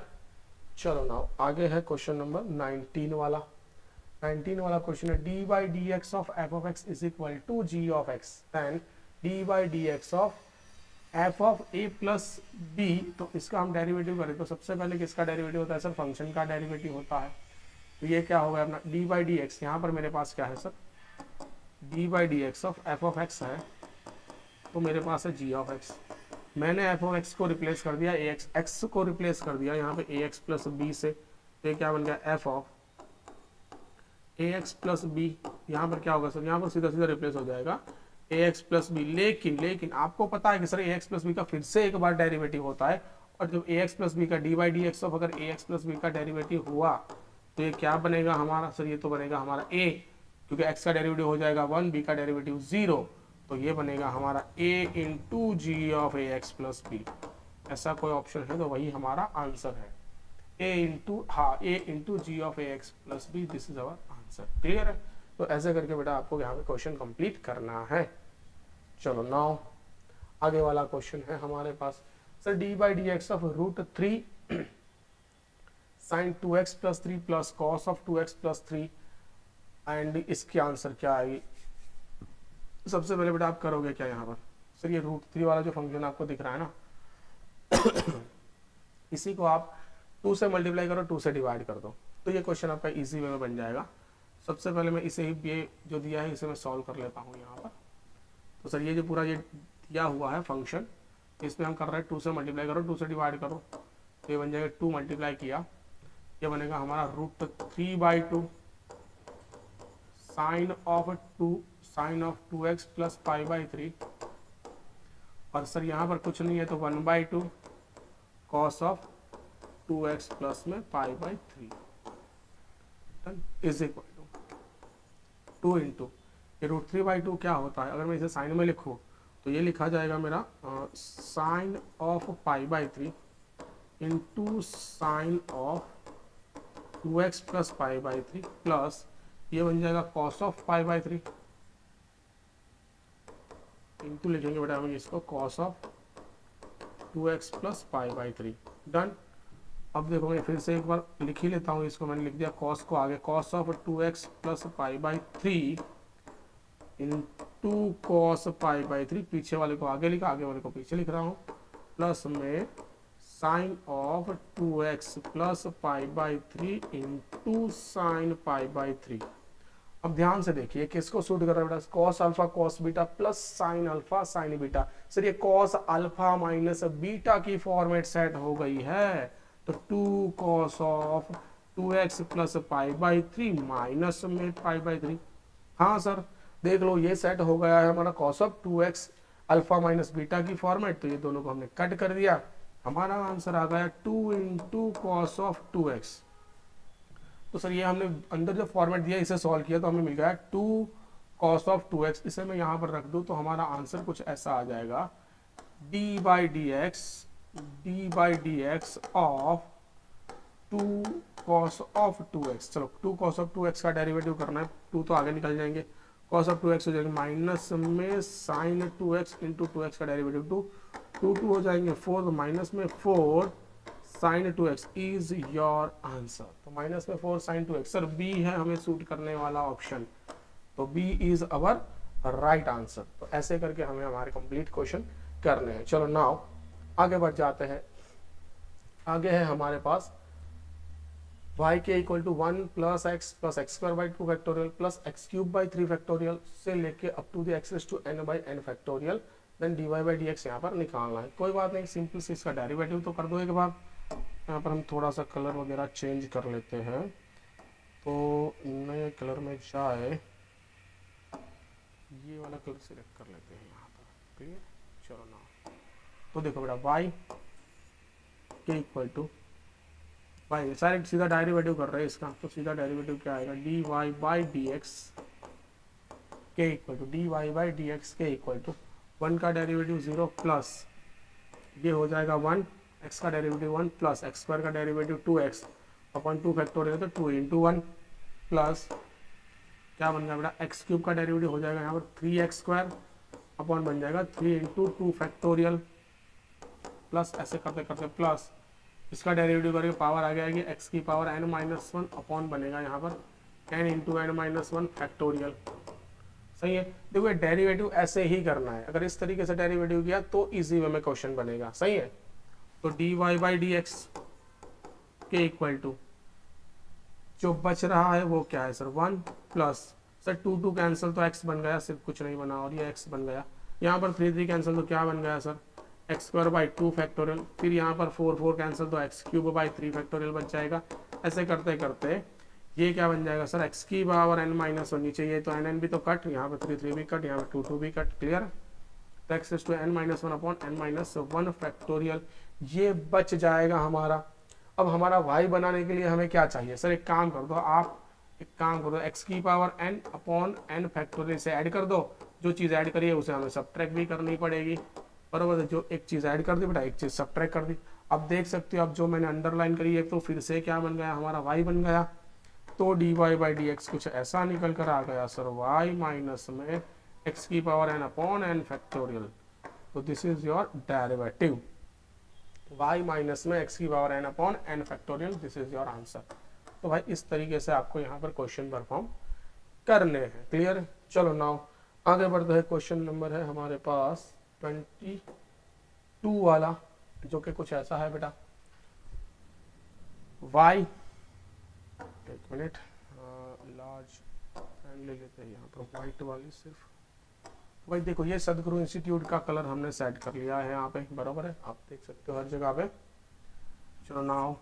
चलो नाउ आगे है क्वेश्चन नंबर 19 वाला। 19 वाला क्वेश्चन है d by D x of f of x is equal to g of x, then d by D x of f of a plus b, तो इसका हम derivative करें तो सबसे पहले किसका डेरिवेटिव होता है सर, फंक्शन का डेरिवेटिव होता है, तो ये क्या होगा अपना डी बाई डी एक्स, यहाँ पर मेरे पास क्या है sir, d by D x of f of x है, तो मेरे पास है जी ऑफ एक्स, मैंने एफ ऑफ एक्स को रिप्लेस कर दिया ए एक्स को रिप्लेस कर दिया यहाँ पे ए एक्स प्लस बी से, तो ये क्या बन गया f of a x plus b, यहाँ पर क्या होगा सर, यहाँ पर सीधा सीधा रिप्लेस हो जाएगा ए एक्स प्लस बी, लेकिन आपको पता है कि sir a x plus B का फिर से एक बार डेरिवेटिव होता है, और जब ए एक्स प्लस बी का D by D x of अगर ए एक्स प्लस बी का डेरिवेटिव हुआ तो ये क्या बनेगा हमारा सर, ये तो बनेगा हमारा ए, क्योंकि एक्स का डेरिवेटिव हो जाएगा 1, बी का डेरिवेटिव 0, तो ये बनेगा हमारा a into g of a x plus b, ऐसा कोई ऑप्शन है तो वही हमारा आंसर है, a into g of a x plus b, this is our answer, clear है। तो ऐसे करके बेटा आपको यहाँ पे क्वेश्चन कंप्लीट करना है। चलो नाउ आगे वाला क्वेश्चन है हमारे पास, sir d by D x of root 3 sine 2x plus 3 plus cos of 2x plus 3, and इसकी आंसर क्या आएगी। सबसे पहले बेटा आप करोगे क्या यहाँ पर, सर ये रूट 3 वाला जो फंक्शन आपको दिख रहा है ना इसी को आप 2 से मल्टीप्लाई करो, 2 से डिवाइड कर दो, तो ये क्वेश्चन आपका इजी वे में बन जाएगा। सबसे पहले मैं इसे ही ये जो दिया है इसे मैं सॉल्व कर लेता हूँ यहाँ पर, तो सर ये जो पूरा ये दिया हुआ है फंक्शन, इसमें हम कर रहे हैं 2 से मल्टीप्लाई करो, 2 से डिवाइड करो, तो ये बन जाएगा 2 मल्टीप्लाई किया, ये बनेगा हमारा root 3/2 sine of 2x plus pi by 3, और सर यहाँ पर कुछ नहीं है तो 1/2 कॉस ऑफ 2x प्लस में pi by 3 is equal to 2 into ये रूट 3/2 क्या होता है, अगर मैं इसे साइन में लिखूँ तो ये लिखा जाएगा मेरा sine of pi by 3 into sine of 2x plus pi by 3 plus ये बन जाएगा cos of pi by 3 into लिखेंगे बेटा हम इसको cos of 2x plus pi by 3, done. अब देखो मैं फिर से एक बार लिख ही लेता हूँ इसको, मैंने लिख दिया कॉस को आगे, cos of 2x plus pi by 3 into cos pi by 3, पीछे वाले को आगे लिखा, आगे वाले को पीछे लिख रहा हूँ, प्लस में sine of 2x plus pi by 3 into sine pi by 3। अब ध्यान से देखिए किसको सूट कर रहा है बेटा, cos alpha cos beta plus sine alpha sign beta, sir ये कॉस अल्फा माइनस बीटा की फॉर्मेट सेट हो गई है, तो 2 cos of 2x plus pi by 3 minus में पाई बाई 3, हाँ सर देख लो ये सेट हो गया है हमारा cos of 2x alpha minus beta की फॉर्मेट, तो ये दोनों को हमने कट कर दिया, हमारा आंसर आ गया 2 इंटू कॉस ऑफ 2x। तो सर ये हमने अंदर जो फॉर्मेट दिया इसे सॉल्व किया तो हमें मिल गया 2 कॉस ऑफ 2x, इसे मैं यहाँ पर रख दूँ तो हमारा आंसर कुछ ऐसा आ जाएगा d by D x of 2 cos of 2x। चलो 2 कॉस ऑफ 2x का डेरिवेटिव करना है, 2 तो आगे निकल जाएंगे, कॉस ऑफ 2x हो जाएगा माइनस में साइन 2x इंटू 2x का डेरिवेटिव 2 हो जाएंगे 4, तो माइनस में 4 sine 2x is your answer, तो माइनस में 4 साइन 2x, सर बी है हमें सूट करने वाला ऑप्शन, तो B is our right answer. तो ऐसे करके हमें हमारे कंप्लीट क्वेश्चन करने हैं। चलो नाउ आगे बढ़ जाते हैं आगे है हमारे पास y के equal to 1 plus x square by 2 factorial plus x cube by 3 factorial से लेके up to the x raise to n by n factorial, then dy by dx यहाँ पर निकालना है। कोई बात नहीं, सिंपल से इसका डेरिवेटिव तो कर दो एक बार। यहाँ पर हम थोड़ा सा कलर वगैरह चेंज कर लेते हैं, तो नए कलर में जाए, ये वाला कलर सिलेक्ट कर लेते हैं यहाँ पर। क्लियर, चलो ना, तो देखो बेटा y के इक्वल टू वाई, सारे सीधा डेरिवेटिव कर रहे हैं इसका, तो सीधा डेरिवेटिव क्या आएगा, d Y by D x के equal to d Y by D x के इक्वल टू 1 का डेरिवेटिव 0 प्लस ये हो जाएगा 1, x का डेरिवेटिव 1 प्लस एक्स स्क्वायर का डेरिवेटिव 2x अपॉन 2 फैक्टोरियल, तो 2 इंटू 1 प्लस क्या बन जाएगा बेटा, एक्स क्यूब का डेरिवेटिव हो जाएगा यहाँ पर 3x स्क्वायर अपॉन बन जाएगा 3 इंटू 2 फैक्टोरियल प्लस ऐसे करते करते प्लस इसका डेरिवेटिव करके पावर आ जाएगी x की पावर n-1 अपॉन बनेगा यहाँ पर n इंटू n-1 फैक्टोरियल। सही है, देखो ये डेरिवेटिव ऐसे ही करना है, अगर इस तरीके से डेरिवेटिव किया तो इजी वे में क्वेश्चन बनेगा। सही है, तो D Y by D x के इक्वल टू जो बच रहा है वो क्या है सर, 1 प्लस सर 2 कैंसिल तो x बन गया, सिर्फ कुछ नहीं बना और ये x बन गया, यहाँ पर 3 कैंसिल तो क्या बन गया sir, x square by 2 factorial, फिर यहाँ पर 4 कैंसिल तो एक्स क्यूब बाई 3 फैक्टोरियल बच जाएगा। ऐसे करते करते ये क्या बन जाएगा सर, एक्स की पावर n-1, नीचे ये तो n भी तो कट, यहाँ पर 3 भी कट, यहाँ पर 2 भी कट। क्लियर, तो x to n-1 upon n-1 factorial ये बच जाएगा हमारा। अब हमारा y बनाने के लिए हमें क्या चाहिए सर, एक काम कर दो आप, एक काम कर दो, x की power n upon n factorial से ऐड कर दो, जो चीज़ ऐड करी है उसे हमें सब्ट्रैक्ट भी करनी पड़ेगी, बराबर है। जो एक चीज़ ऐड कर दी बेटा, एक चीज़ सब्ट्रैक्ट कर दी। अब देख सकते हो, अब जो मैंने अंडरलाइन करी है तो फिर से क्या बन गया हमारा, y बन गया, तो D Y by D x कुछ ऐसा निकल कर आ गया सर, y माइनस में x की power n upon n factorial, तो this is your derivative, y minus में x की power n upon n factorial, this is your answer. तो भाई इस तरीके से आपको यहाँ पर क्वेश्चन परफॉर्म करने हैं। क्लियर, चलो नाउ आगे बढ़ते हैं। क्वेश्चन नंबर है हमारे पास 22 वाला, जो कि कुछ ऐसा है बेटा, y, एक मिनट, लार्ज पेन ले लेते हैं यहाँ पर, वाइट वाली सिर्फ। भाई देखो ये सदगुरु इंस्टीट्यूट का कलर हमने सेट कर लिया है यहाँ पे, बराबर है, आप देख सकते हो हर जगह पे। चलो now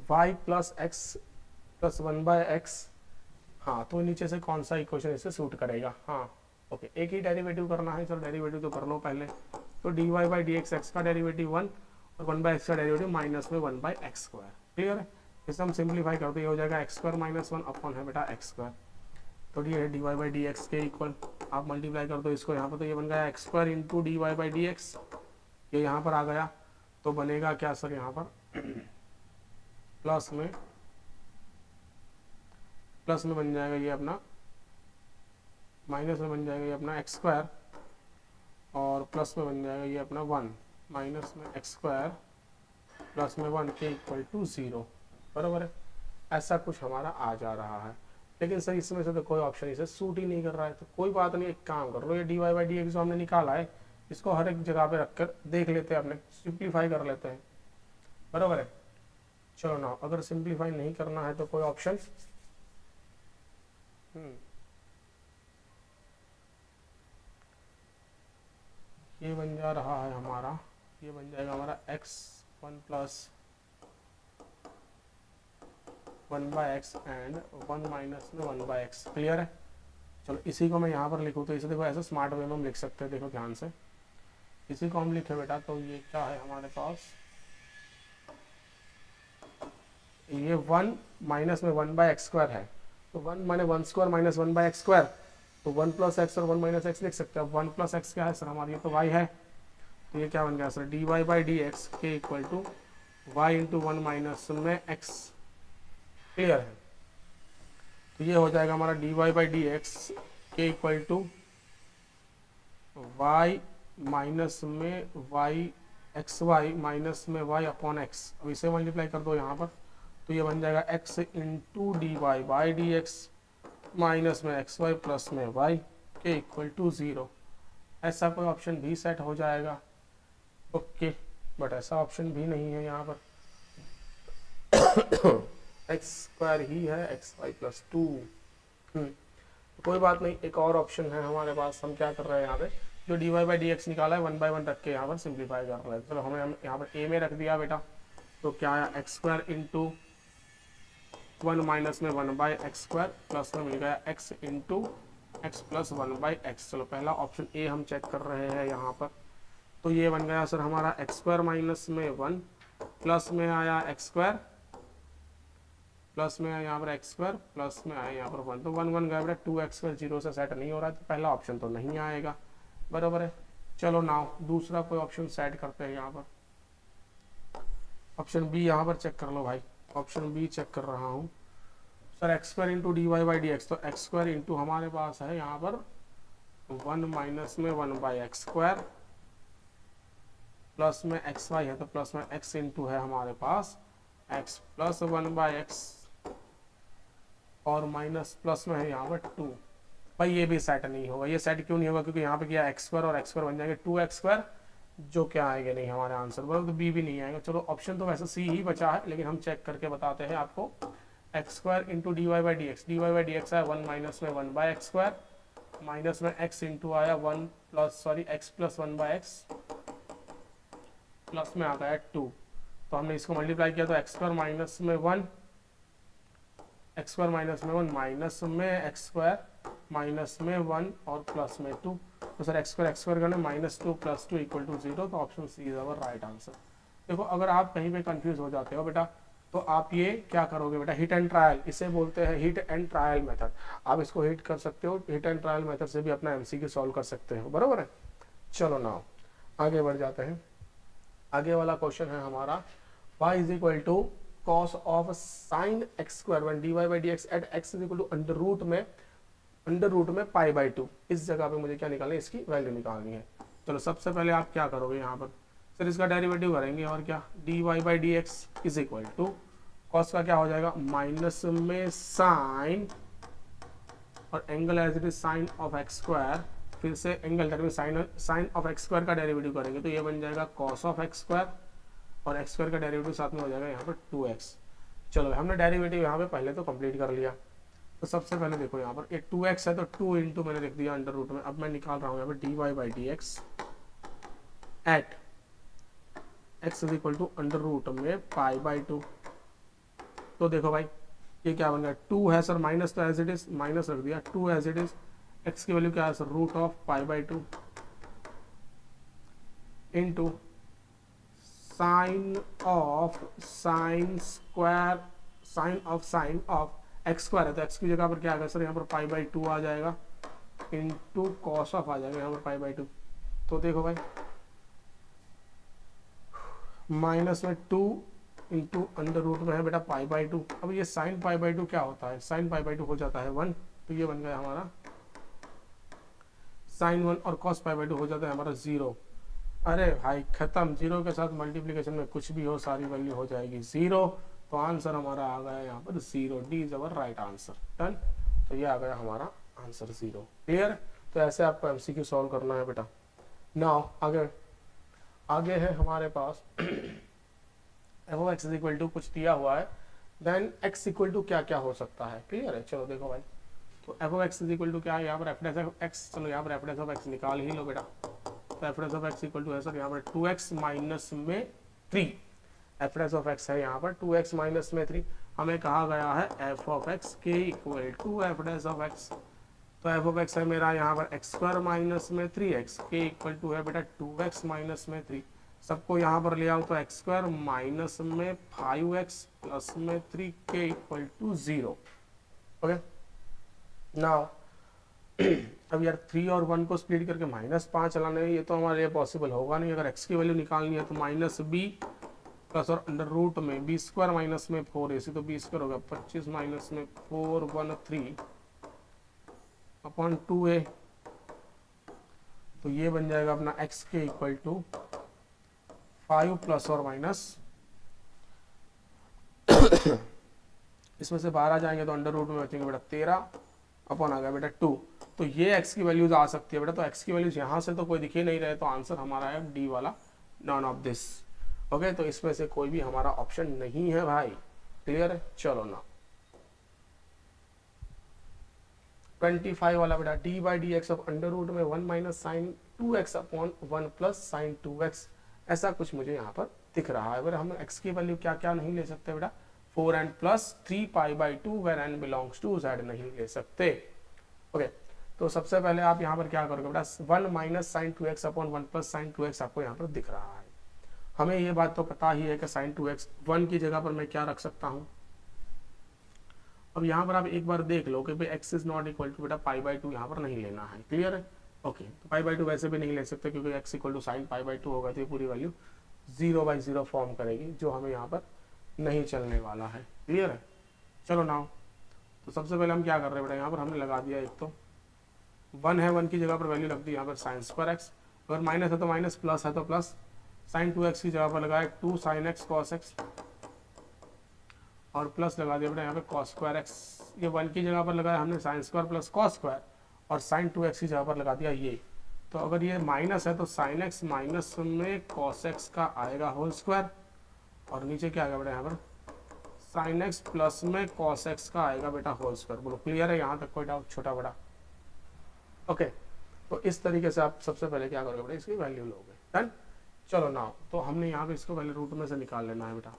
y plus x plus 1/x, हाँ तो नीचे से कौन सा इक्वेशन इसे सूट करेगा, हाँ ओके, एक ही डेरिवेटिव करना है सर, डेरिवेटिव तो कर लो पहले। तो D Y by D x, x का डेरिवेटिव 1 और 1/x का डेरिवेटिव माइनस में 1/x स्क्वायर। क्लियर है, इसे हम सिंप्लीफाई करते, ये हो जाएगा x स्क्वायर माइनस 1 अपॉन है बेटा x स्क्वायर, तो ये है d Y by D x के इक्वल, आप मल्टीप्लाई कर दो इसको यहाँ पर, तो ये बन गया x square into d Y by D x, ये यहाँ पर आ गया, तो बनेगा क्या सर यहाँ पर प्लस में बन जाएगा ये अपना, माइनस में बन जाएगा ये अपना एक्स स्क्वायर, और प्लस में बन जाएगा ये अपना 1 माइनस में एक्स स्क्वायर प्लस में 1 के इक्वल टू 0, बराबर है। ऐसा कुछ हमारा आ जा रहा है, लेकिन सर इसमें से तो कोई ऑप्शन इसे सूट ही नहीं कर रहा है, तो कोई बात नहीं, एक काम कर लो, ये d Y by D x जो हमने निकाला है इसको हर एक जगह पे रखकर देख लेते हैं, अपने सिंप्लीफाई कर लेते हैं, बराबर है। चलो ना, अगर सिंप्लीफाई नहीं करना है तो कोई ऑप्शन, ये बन जा रहा है हमारा, ये बन जाएगा हमारा x1 plus 1/x and 1 minus में 1/x। क्लियर है, चलो इसी को मैं यहाँ पर लिखूँ, तो इसे देखो ऐसे स्मार्ट वे में हम लिख सकते हैं, देखो ध्यान से, इसी को हम लिखे बेटा, तो ये क्या है हमारे पास, ये 1 माइनस में 1/x स्क्वायर है, तो 1 माने 1 स्क्वायर माइनस 1/x स्क्वायर, तो 1 प्लस एक्स और 1 माइनस एक्स लिख सकते हैं। अब 1 प्लस एक्स क्या है सर हमारी, ये तो y है, तो ये क्या बन गया sir, d Y by D x के equal to y into 1 minus में x। क्लियर है, तो ये हो जाएगा हमारा d Y by D x के इक्वल टू वाई माइनस में वाई एक्स वाई माइनस में वाई अपॉन एक्स, अब इसे मल्टीप्लाई कर दो यहाँ पर, तो ये बन जाएगा x into d Y by D x minus में एक्स वाई प्लस में वाई के इक्वल टू 0। ऐसा कोई ऑप्शन भी सेट हो जाएगा। ओके, बट ऐसा ऑप्शन भी नहीं है यहाँ पर। एक्स स्क्वायर ही है एक्स वाई प्लस टू। कोई बात नहीं, एक और ऑप्शन है हमारे पास। हम क्या कर रहे हैं यहाँ पे, जो d Y by D x निकाला है 1 बाई 1 रख के यहाँ पर सिंप्लीफाई कर रहे हैं। चलो हमने हम यहाँ पर ए में रख दिया बेटा, तो क्या आया एक्स स्क्वायर इंटू 1 माइनस में 1 बाई एक्स स्क्वायर प्लस में मिल गया x into x plus 1 by x. चलो पहला ऑप्शन ए हम चेक कर रहे हैं यहाँ पर, तो ये बन गया सर हमारा एक्स स्क्वायर माइनस में 1 प्लस में आया एक्स स्क्वायर प्लस में आया यहाँ पर एक्स स्क्वायर प्लस में आया यहाँ पर 1, तो 1 1 गया बेटा 2x स्क्वायर 0 से सेट नहीं हो रहा है, तो पहला ऑप्शन तो नहीं आएगा, बराबर है। चलो नाउ दूसरा कोई ऑप्शन सेट करते हैं यहाँ पर। ऑप्शन बी यहाँ पर चेक कर लो भाई, ऑप्शन बी चेक कर रहा हूँ sir. X square into d Y by D x, तो एक्स स्क्वायर इंटू हमारे पास है यहाँ पर 1 माइनस में 1 बाई एक्स स्क्वायर प्लस में एक्स वाई है, तो प्लस में एक्स इंटू है हमारे पास एक्स प्लस 1 बाई एक्स और माइनस प्लस में है यहाँ पर 2। भाई ये भी सेट नहीं होगा। ये सेट क्यों नहीं होगा, क्योंकि यहाँ पे क्या एक्स स्क्वायर और एक्स स्क्वायर बन जाएंगे 2x स्क्वायर, जो क्या आएगा नहीं हमारे आंसर पर, तो बी भी नहीं आएगा। चलो ऑप्शन तो वैसे सी ही बचा है, लेकिन हम चेक करके बताते हैं आपको। X square into d Y by D x आया 1 माइनस में 1 बाई एक्स स्क्वायर माइनस में एक्स इंटू आया 1 plus x plus 1 by x plus में आ गया 2, तो हमने इसको मल्टीप्लाई किया तो एक्स स्क्वायर माइनस में 1 एक्स स्क्वायर माइनस में 1 माइनस में एक्स स्क्वायर माइनस में 1 और प्लस में 2, तो सर एक्स स्क्वायर करना -2 + 2 = 0, तो option C is our right answer. देखो अगर आप कहीं पे कंफ्यूज हो जाते हो बेटा, तो आप ये क्या करोगे बेटा, हिट एंड ट्रायल, इसे बोलते हैं हिट एंड ट्रायल मेथड। आप इसको हिट कर सकते हो, हिट एंड ट्रायल मेथड से भी अपना एमसीक्यू सॉल्व कर सकते हो, बराबर है। चलो नाउ आगे बढ़ जाते हैं। आगे वाला क्वेश्चन है हमारा y = cos ऑफ sin x² when dy by dx at x = under root में π/2। इस जगह पे मुझे क्या निकालना है, इसकी वैल्यू निकालनी है। चलो सबसे पहले आप क्या करोगे यहाँ पर, सर इसका डेरिवेटिव करेंगे, और क्या dy by dx = cos का क्या हो जाएगा माइनस में साइन और angle as it is sine of x², फिर से angle that mean sine of x² का डेरिवेटिव करेंगे, तो ये बन जाएगा cos ऑफ x² और x² का डेरिवेटिव साथ में हो जाएगा यहाँ पर 2x। चलो हमने डेरिवेटिव यहाँ पे पहले तो कंप्लीट कर लिया। तो सबसे पहले देखो यहाँ पर ये 2x है, तो 2 इंटू मैंने लिख दिया अंडर रूट में। अब मैं निकाल रहा हूँ यहाँ पर dy by dx at x = under root में π/2। तो देखो भाई ये क्या बन गया, 2 है सर, माइनस तो एज इट इज माइनस रख दिया, 2 एज इट इज, x की वैल्यू क्या है sir root of π/2 into sine of x² है, तो x की जगह पर क्या आएगा सर यहाँ पर π/2 आ जाएगा इंटू कॉस ऑफ आ जाएगा यहाँ पर π/2। तो देखो भाई माइनस में 2 इंटू अंडर रूट में है बेटा π/2। अब ये साइन π/2 क्या होता है, साइन π/2 हो जाता है 1, तो ये बन गया हमारा साइन 1 और कॉस π/2 हो जाता है हमारा 0। अरे भाई खत्म, 0 के साथ मल्टीप्लिकेशन में कुछ भी हो सारी वैल्यू हो जाएगी 0, तो आंसर हमारा आ गया यहाँ पर 0। D is our right answer. Done, तो ये आ गया हमारा आंसर 0। क्लियर, तो ऐसे आपको एमसीक्यू सॉल्व करना है बेटा। नाउ आगे है हमारे पास f(x) = कुछ दिया हुआ है, देन x = क्या क्या हो सकता है। क्लियर है, चलो देखो भाई, तो f(x) = क्या है यहाँ पर f'(x), चलो यहाँ पर f'(x) निकाल ही लो बेटा। तो f'(x) = है सर यहाँ पर 2x माइनस में 3, f'(x) है यहाँ पर 2x माइनस में 3। हमें कहा गया है f(x) k = f'(x), तो f(x) है मेरा यहाँ पर x² माइनस में 3x, k = है बेटा 2x माइनस में 3। सबको यहाँ पर ले आओ, तो x² माइनस में 5x प्लस में 3, k = 0। ओके नाउ अब यार 3 और 1 को स्प्लिट करके -5 चलाना है, ये तो हमारे लिए पॉसिबल होगा नहीं। अगर x की वैल्यू निकालनी है तो -b प्लस और अंडर रूट में b² माइनस में 4 ऐसे, तो b² होगा 25 माइनस में 4 13 अपॉन 2a, तो ये बन जाएगा अपना x के = 5 प्लस और माइनस इसमें से बाहर आ जाएंगे तो अंडर रूट में बचेंगे बेटा 13 अपॉन आ गया बेटा 2। तो ये x की वैल्यूज आ सकती है बेटा, तो x की वैल्यूज यहाँ से तो कोई दिख ही नहीं रहे, तो आंसर हमारा है डी वाला, नॉन ऑफ दिस। ओके, तो इसमें से कोई भी हमारा ऑप्शन नहीं है भाई। क्लियर है? चलो ना 25 वाला बेटा, d by D x of under root में 1 minus sine 2x upon 1 plus sine 2x, ऐसा कुछ मुझे यहाँ पर दिख रहा है। अगर हम x की वैल्यू क्या क्या नहीं ले सकते बेटा, 4n plus 3 pi by 2 where n belongs to z नहीं ले सकते। ओके, तो सबसे पहले आप यहाँ पर क्या करोगे बेटा, 1 minus sine 2x upon 1 plus sine 2x आपको यहाँ पर दिख रहा है। हमें ये बात तो पता ही है कि साइन 2x 1 की जगह पर मैं क्या रख सकता हूँ। अब यहाँ पर आप एक बार देख लो कि भाई x is not equal to बेटा पाई बाई 2 यहाँ पर नहीं लेना है। क्लियर है? ओके, तो पाई बाई 2 वैसे भी नहीं ले सकते क्योंकि x equal to sine pi by 2 होगा तो ये पूरी वैल्यू 0/0 फॉर्म करेगी, जो हमें यहाँ पर नहीं चलने वाला है। क्लियर है? चलो नाउ, तो सबसे पहले हम क्या कर रहे हैं बेटा, यहाँ पर हमने लगा दिया, एक तो 1 है, 1 की जगह पर वैल्यू लग दी यहाँ पर साइन स्क्वायर एक्स, अगर माइनस है तो माइनस, प्लस है तो प्लस, साइन 2x की जगह पर लगाए 2 साइन एक्स कॉस एक्स, और प्लस लगा दिया बेटा यहाँ पे कॉस स्क्वायर एक्स। ये 1 की जगह पर लगाया हमने sine square plus cos square, और साइन 2x की जगह पर लगा दिया ये। तो अगर ये माइनस है तो साइन एक्स माइनस में कॉस एक्स का आएगा होल स्क्वायर, और नीचे क्या आएगा बेटा यहाँ पर साइन एक्स प्लस में कॉस एक्स का आएगा बेटा होल स्क्वायर। बोलो क्लियर है? यहाँ तक कोई डाउट छोटा बड़ा? ओके, तो इस तरीके से आप सबसे पहले क्या करोगे बेटा, इसकी वैल्यू लोगे। डन? चलो नाउ, तो हमने यहाँ पे इसको पहले रूट में से निकाल लेना है बेटा।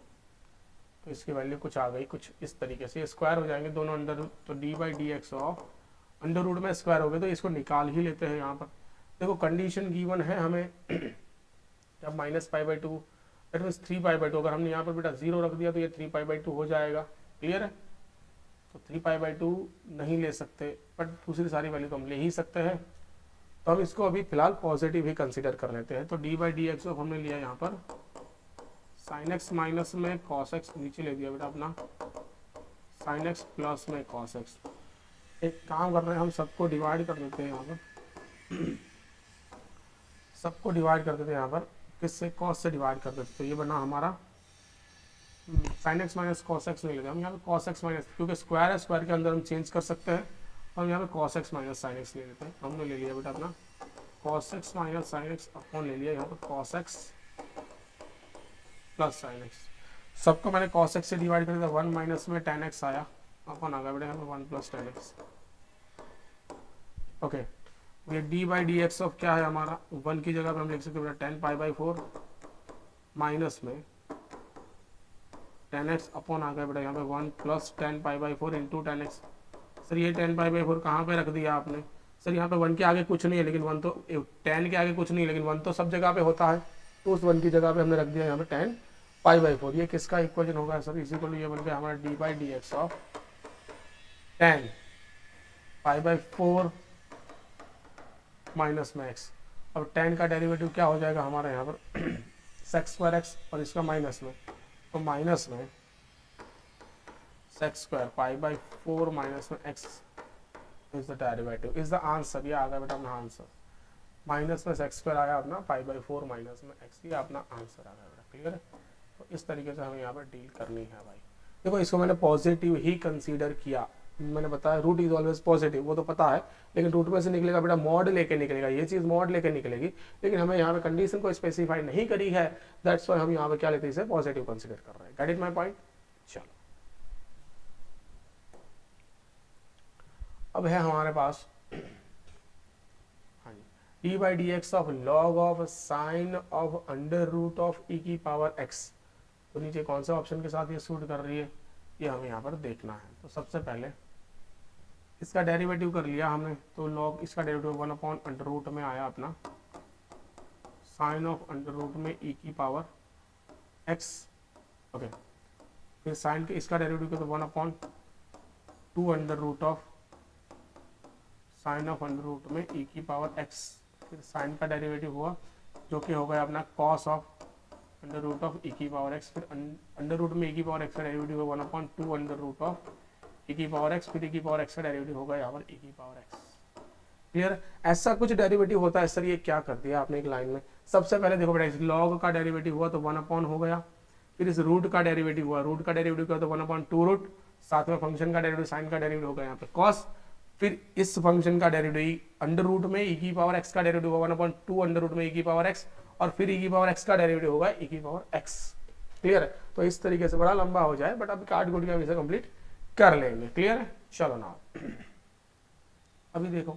तो इसकी वैल्यू कुछ आ गई, कुछ इस तरीके से, स्क्वायर हो जाएंगे दोनों अंडर रूट, तो d by D x of under root में स्क्वायर हो गए, तो इसको निकाल ही लेते हैं। यहाँ पर देखो कंडीशन गिवन है हमें जब minus pi by 2 that means 3 pi by 2, अगर हमने यहाँ पर बेटा 0 रख दिया तो ये 3 पाई बाई 2 हो जाएगा। क्लियर है? तो 3 पाई बाई 2 नहीं ले सकते, बट दूसरी सारी वैल्यू तो हम ले ही सकते हैं। तो हम इसको अभी फिलहाल पॉजिटिव ही कंसिडर कर लेते हैं। तो d by D x of हमने लिया यहाँ पर साइन एक्स माइनस में कॉस एक्स, नीचे ले दिया बेटा अपना साइन एक्स प्लस में कॉस एक्स। एक काम कर रहे हैं हम, सबको डिवाइड कर देते हैं यहाँ पर सबको डिवाइड कर देते हैं यहाँ पर, किससे? कॉस से डिवाइड कर देते। तो ये बना हमारा sine x minus cos x नहीं लेते हम यहाँ पे कॉस एक्स माइनस, क्योंकि स्क्वायर है, स्क्वायर के अंदर हम चेंज कर सकते हैं। हम यहाँ पे cos x minus sine x ले लेते हैं। हमने ले लिया बेटा अपना cos x minus sine x upon ले लिया यहाँ पर cos x plus sine x. सबको मैंने cos x से डिवाइड कर दिया, 1 माइनस में tan x आया, अपन आ गया बेटा यहाँ पर 1 प्लस tan x। ओके, ये d by D x of क्या है हमारा, 1 की जगह पर हम लिख सकते हैं बेटा 10 पाई बाई 4 माइनस में tan x अपॉन आ गया बेटा यहाँ पे 1 plus 10 pi by 4 into tan x। Sir ये 10 पाई बाई 4 कहाँ पे रख दिया आपने? सर यहाँ पे 1 के आगे कुछ नहीं है, लेकिन 1 तो 10 के आगे कुछ नहीं, लेकिन 1 तो सब जगह पे होता है, तो उस 1 की जगह पे हमने रख दिया यहाँ पे 10 पाई बाई 4। ये किसका इक्वेशन होगा सर? इसी को ये बन गया हमारा d by D x of 10 pi by 4 minus में एक्स। अब 10 का डेरिवेटिव क्या हो जाएगा हमारा यहाँ पर सेक्स स्क्वायर एक्स, और इसका माइनस में, तो माइनस में sec square pi by 4 minus में x is the derivative, is the answer. ये आ गया बेटा अपना आंसर, माइनस में सेक्स स्क्वायर आया अपना पाई बाई 4 माइनस में एक्स, ये अपना आंसर आ गया बेटा। क्लियर है? तो इस तरीके से हमें यहाँ पर डील करनी है भाई। देखो इसको मैंने पॉजिटिव ही कंसीडर किया, मैंने बताया रूट इज ऑलवेज पॉजिटिव, वो तो पता है, लेकिन रूट में से निकलेगा बेटा मॉड लेके निकलेगा, ये चीज़ मॉड लेके निकलेगी, लेकिन हमें यहाँ पे कंडीशन को स्पेसिफाई नहीं करी है, दैट्स व्हाई हम यहाँ पे क्या लेते हैं, इसे पॉजिटिव कंसीडर कर रहे हैं। Get it my point? चलो अब है हमारे पास हाँ जी, d by D x of log of sine of under root of e की पावर एक्स। तो नीचे कौन से ऑप्शन के साथ ये सूट कर रही है, ये हमें यहाँ पर देखना है। तो सबसे पहले इसका डेरिवेटिव कर लिया हमने, तो लॉग इसका डेरिवेटिव 1 अपॉन अंडर रूट में आया अपना साइन ऑफ अंडर रूट में ई की पावर एक्स। ओके, फिर साइन के इसका डेरिवेटिव तो 1 upon 2 under root of sine of under root में ई की पावर एक्स। फिर साइन का डेरिवेटिव हुआ जो कि हो गया अपना cos of under root of e की पावर एक्स। फिर अंडर रूट में ई की पावर एक्स का डेरिवेटिव हुआ 1 upon 2 under root of e की पावर एक्स। फिर ई की पावर एक्स का डेरिवेटिव होगा यहाँ पर ई की पावर एक्स। क्लियर? ऐसा कुछ डेरिवेटिव होता है सर, ये क्या कर दिया आपने एक लाइन में। सबसे पहले देखो बेटा, इस लॉग का डेरिवेटिव हुआ तो 1 अपॉन हो गया, फिर इस रूट का डेरिवेटिव हुआ, रूट का डेरिवेटिव किया तो 1 अपॉन 2 रूट, साथ में फंक्शन का डेरिवेटिव साइन का डेरिवेटिव होगा यहाँ पे कॉस। फिर इस फंक्शन का डेरिवेटिव अंडर रूट में ई की पावर एक्स का डेरिवेटिव हुआ 1 अपॉन 2 अंडर रूट में ई की पावर एक्स, और फिर e की पावर x का डेरिवेटिव होगा e की पावर x। क्लियर है? तो इस तरीके से बड़ा लंबा हो जाए, बट अभी काट कुट के हम इसे कंप्लीट कर लेंगे। क्लियर है? चलो ना अभी देखो,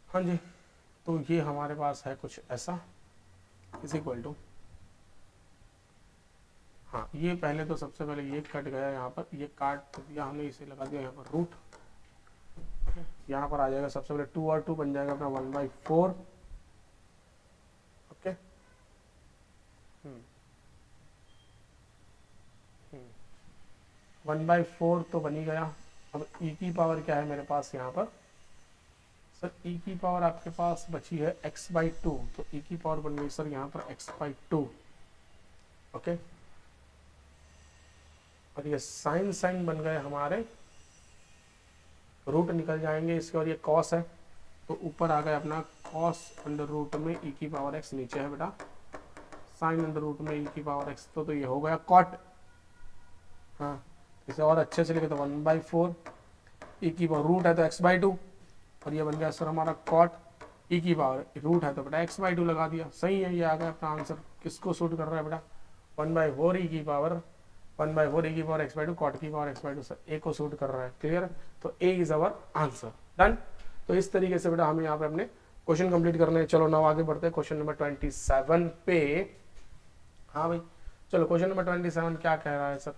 हाँ जी, तो ये हमारे पास है कुछ ऐसा इज इक्वल टू, हाँ ये पहले तो सबसे पहले ये कट गया, यहाँ पर ये काट दिया हमने, इसे लगा दिया यहाँ पर रूट, यहाँ पर आ जाएगा सबसे पहले 2 और 2 बन जाएगा अपना 1/4। ओके, 1/4 तो बन ही गया। अब e की पावर क्या है मेरे पास यहाँ पर सर, e की पावर आपके पास बची है x/2, तो e की पावर बन गई सर यहाँ पर x/2। ओके, और ये साइन साइन बन गए हमारे, रूट निकल जाएंगे इसके, और ये कॉस है तो ऊपर आ गया अपना कॉस अंडर रूट में e की पावर x, नीचे है बेटा साइन अंडर रूट में e की पावर x, तो ये हो गया कॉट। हाँ, इसे और अच्छे से लिखे तो 1/4 e की पावर, रूट है तो x/2, और ये बन गया सर हमारा कॉट e की पावर, रूट है तो बेटा x/2 लगा दिया। सही है, ये आ गया अपना आंसर। किसको सूट कर रहा है बेटा? 1/4 e की पावर, 1/4 e की पावर x/2 कॉट की पावर x/2, सर ए को सूट कर रहा है। क्लियर? तो ए इज अवर आंसर। डन। तो इस तरीके से बेटा हमें यहाँ पे अपने क्वेश्चन कंप्लीट करने हैं। चलो नाउ आगे बढ़ते हैं क्वेश्चन नंबर 27 पे। हाँ भाई, चलो क्वेश्चन नंबर 27 क्या कह रहा है सर?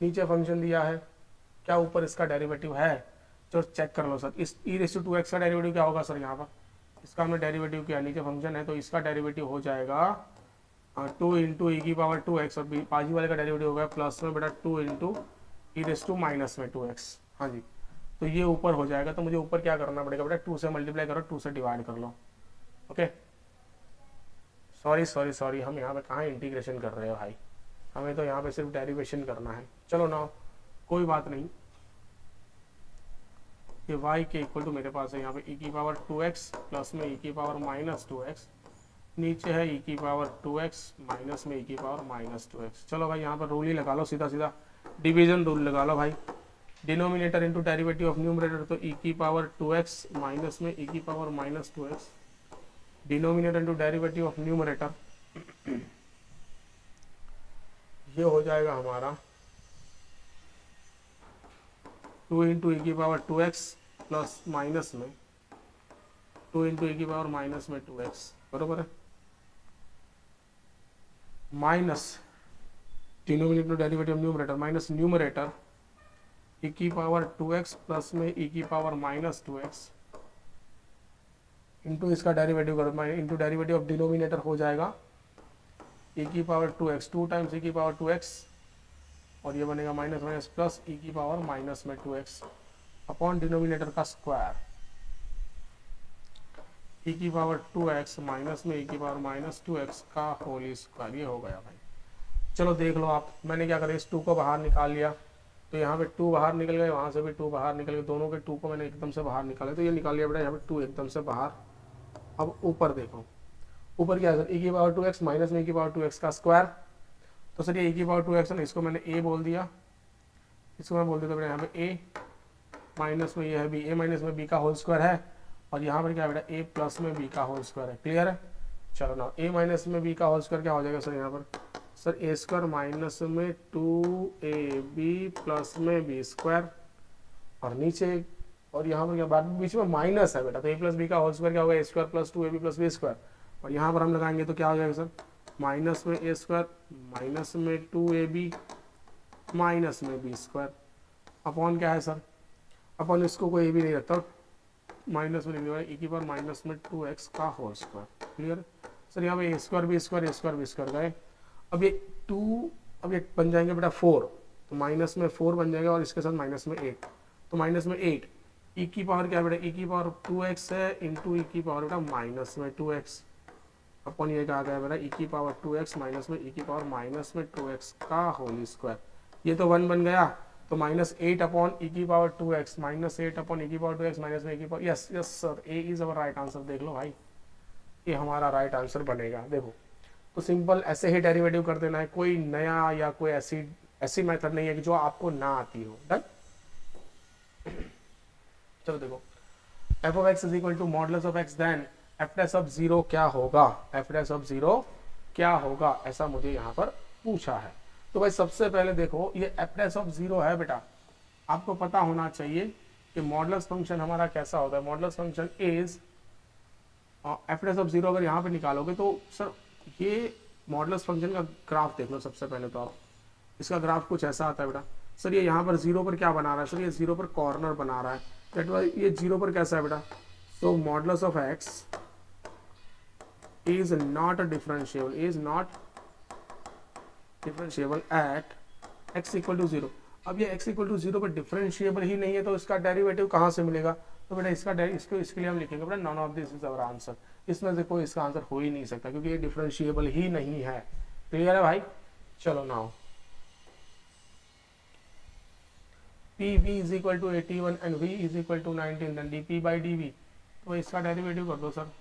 नीचे फंक्शन दिया है, क्या ऊपर इसका डेरिवेटिव है? चलो चेक कर लो सर। इस e⁻² का डेरिवेटिव क्या होगा सर? यहाँ पर इसका हमने डेरिवेटिव किया, नीचे फंक्शन है तो इसका डेरिवेटिव हो जाएगा 2 इंटू e की पावर 2x, और बाजू वाले का डेरिवेटिव होगा प्लस में बेटा 2 इंटू e⁻²2x। हाँ जी, तो ये ऊपर हो जाएगा, तो मुझे ऊपर क्या करना पड़ेगा बेटा? 2 से मल्टीप्लाई करो, 2 से डिवाइड कर लो। ओके, सॉरी, हम यहाँ पे कहाँ इंटीग्रेशन कर रहे हो भाई, हमें तो यहाँ पे सिर्फ डेरिवेशन करना है। चलो ना, कोई बात नहीं, ये y के इक्वल टू मेरे पास है यहाँ पे e की पावर 2x प्लस में e की पावर -2x, नीचे है e की पावर 2x माइनस में e की पावर -2x। चलो भाई यहाँ पर रूल ही लगा लो, सीधा सीधा डिवीजन रूल लगा लो भाई। Denominator into derivative of numerator, तो e की पावर 2x माइनस में e की power -2x, denominator into derivative of numerator, ये हो जाएगा हमारा 2 इंटू ई की पावर 2x प्लस माइनस में 2 इंटू ई की पावर माइनस में 2x, बरोबर है, minus denominator derivative of numerator minus numerator e की पावर 2x प्लस में e की पावर -2x इंटू इसका डेरिवेटिव करो, इंटू डेरिवेटिव ऑफ डिनोमिनेटर हो जाएगा e की पावर 2x, 2 टाइम्स e की पावर 2x, और ये बनेगा माइनस माइनस प्लस e की पावर माइनस में 2x अपॉन डिनोमिनेटर का स्क्वायर, e की पावर 2x माइनस में e की पावर -2x का होल स्क्वायर। ये हो गया भाई। चलो देख लो आप, मैंने क्या करा, इस 2 को बाहर निकाल लिया, तो यहाँ पे 2 बाहर निकल गए, वहाँ से भी 2 बाहर निकल गए, दोनों के 2 को मैंने एकदम से बाहर निकाला, तो ये निकाल लिया बेटा यहाँ पे 2 एकदम से बाहर। अब ऊपर देखो, ऊपर क्या है सर? e की पावर 2x माइनस में e की पावर 2x का स्क्वायर, तो सर ये e की पावर 2x है, इसको मैंने a बोल दिया, इसको मैं बोल देता बेटा यहाँ पे a माइनस में ये है b, a माइनस में b का होल स्क्वायर है, और यहाँ पर क्या है बेटा? a प्लस में b का होल स्क्वायर है। क्लियर है? चलो ना, a माइनस में b का होल स्क्वायर क्या हो जाएगा सर यहाँ पर? सर a स्क्वायर माइनस में 2ab प्लस में b स्क्वायर, और नीचे, और यहाँ पर क्या बाद बीच में माइनस है बेटा, तो a प्लस बी का होल स्क्वायर क्या होगा? a square plus 2ab plus b square, और यहाँ पर हम लगाएंगे तो क्या हो जाएगा सर? माइनस में a स्क्वायर माइनस में 2ab माइनस में b स्क्वायर अपॉन क्या है सर? अपॉन इसको कोई भी नहीं रखता, माइनस में लिखने वाला e की पावर माइनस में 2x का होल स्क्वायर। Clear sir? यहाँ पे a स्क्वायर b स्क्वायर गए, अब ये 2, अब ये बन जाएंगे बेटा 4, तो माइनस में 4 बन जाएगा, और इसके साथ माइनस में 8, तो माइनस में 8, e की पावर क्या बेटा? e की पावर 2x है इंटू e की पावर बेटा माइनस में 2x अपन, ये क्या आ गया बेटा? e की पावर 2x माइनस में e की पावर माइनस में 2x का होल स्क्वायर, ये तो 1 बन गया, तो -8 अपॉन e की पावर 2x -8 अपॉन e की पावर 2x माइनस में e की power, yes yes sir, A is our right answer. देख लो भाई, ये हमारा राइट आंसर बनेगा। देखो, तो सिंपल ऐसे ही डेरिवेटिव कर देना है, कोई नया या कोई ऐसी मेथड नहीं है कि जो आपको ना आती हो। डन। चलो देखो, f of x is equal to modulus of x, then f dash of zero क्या होगा, एफ डैश ऑफ जीरो क्या होगा, ऐसा मुझे यहाँ पर पूछा है। तो भाई सबसे पहले देखो ये एफ डैश ऑफ जीरो है बेटा, आपको पता होना चाहिए कि मॉडुलस फंक्शन हमारा कैसा होता है। Modulus function is F dash of zero, अगर यहाँ पे निकालोगे तो सर ये मॉडुलस फंक्शन का ग्राफ देख लो सबसे पहले। तो आप इसका ग्राफ कुछ ऐसा आता है बेटा, सर ये यहाँ पर जीरो पर क्या बना रहा है, सर ये जीरो पर कॉर्नर बना रहा है, दैट वाई ये जीरो पर कैसा है बेटा, so modulus of x is not a differentiable, is not differentiable at x equal to 0। अब ये x equal to 0 पर डिफरेंशिएबल ही नहीं है तो इसका डेरिवेटिव कहाँ से मिलेगा, तो बेटा इसके लिए हम लिखेंगे बेटा none of this is our answer, इसमें से कोई इसका आंसर हो ही नहीं सकता क्योंकि ये डिफरेंशिएबल ही नहीं है। क्लियर है भाई, चलो now p v is equal to 81 and v is equal to 19, then d p by d v, तो इसका डेरिवेटिव कर दो sir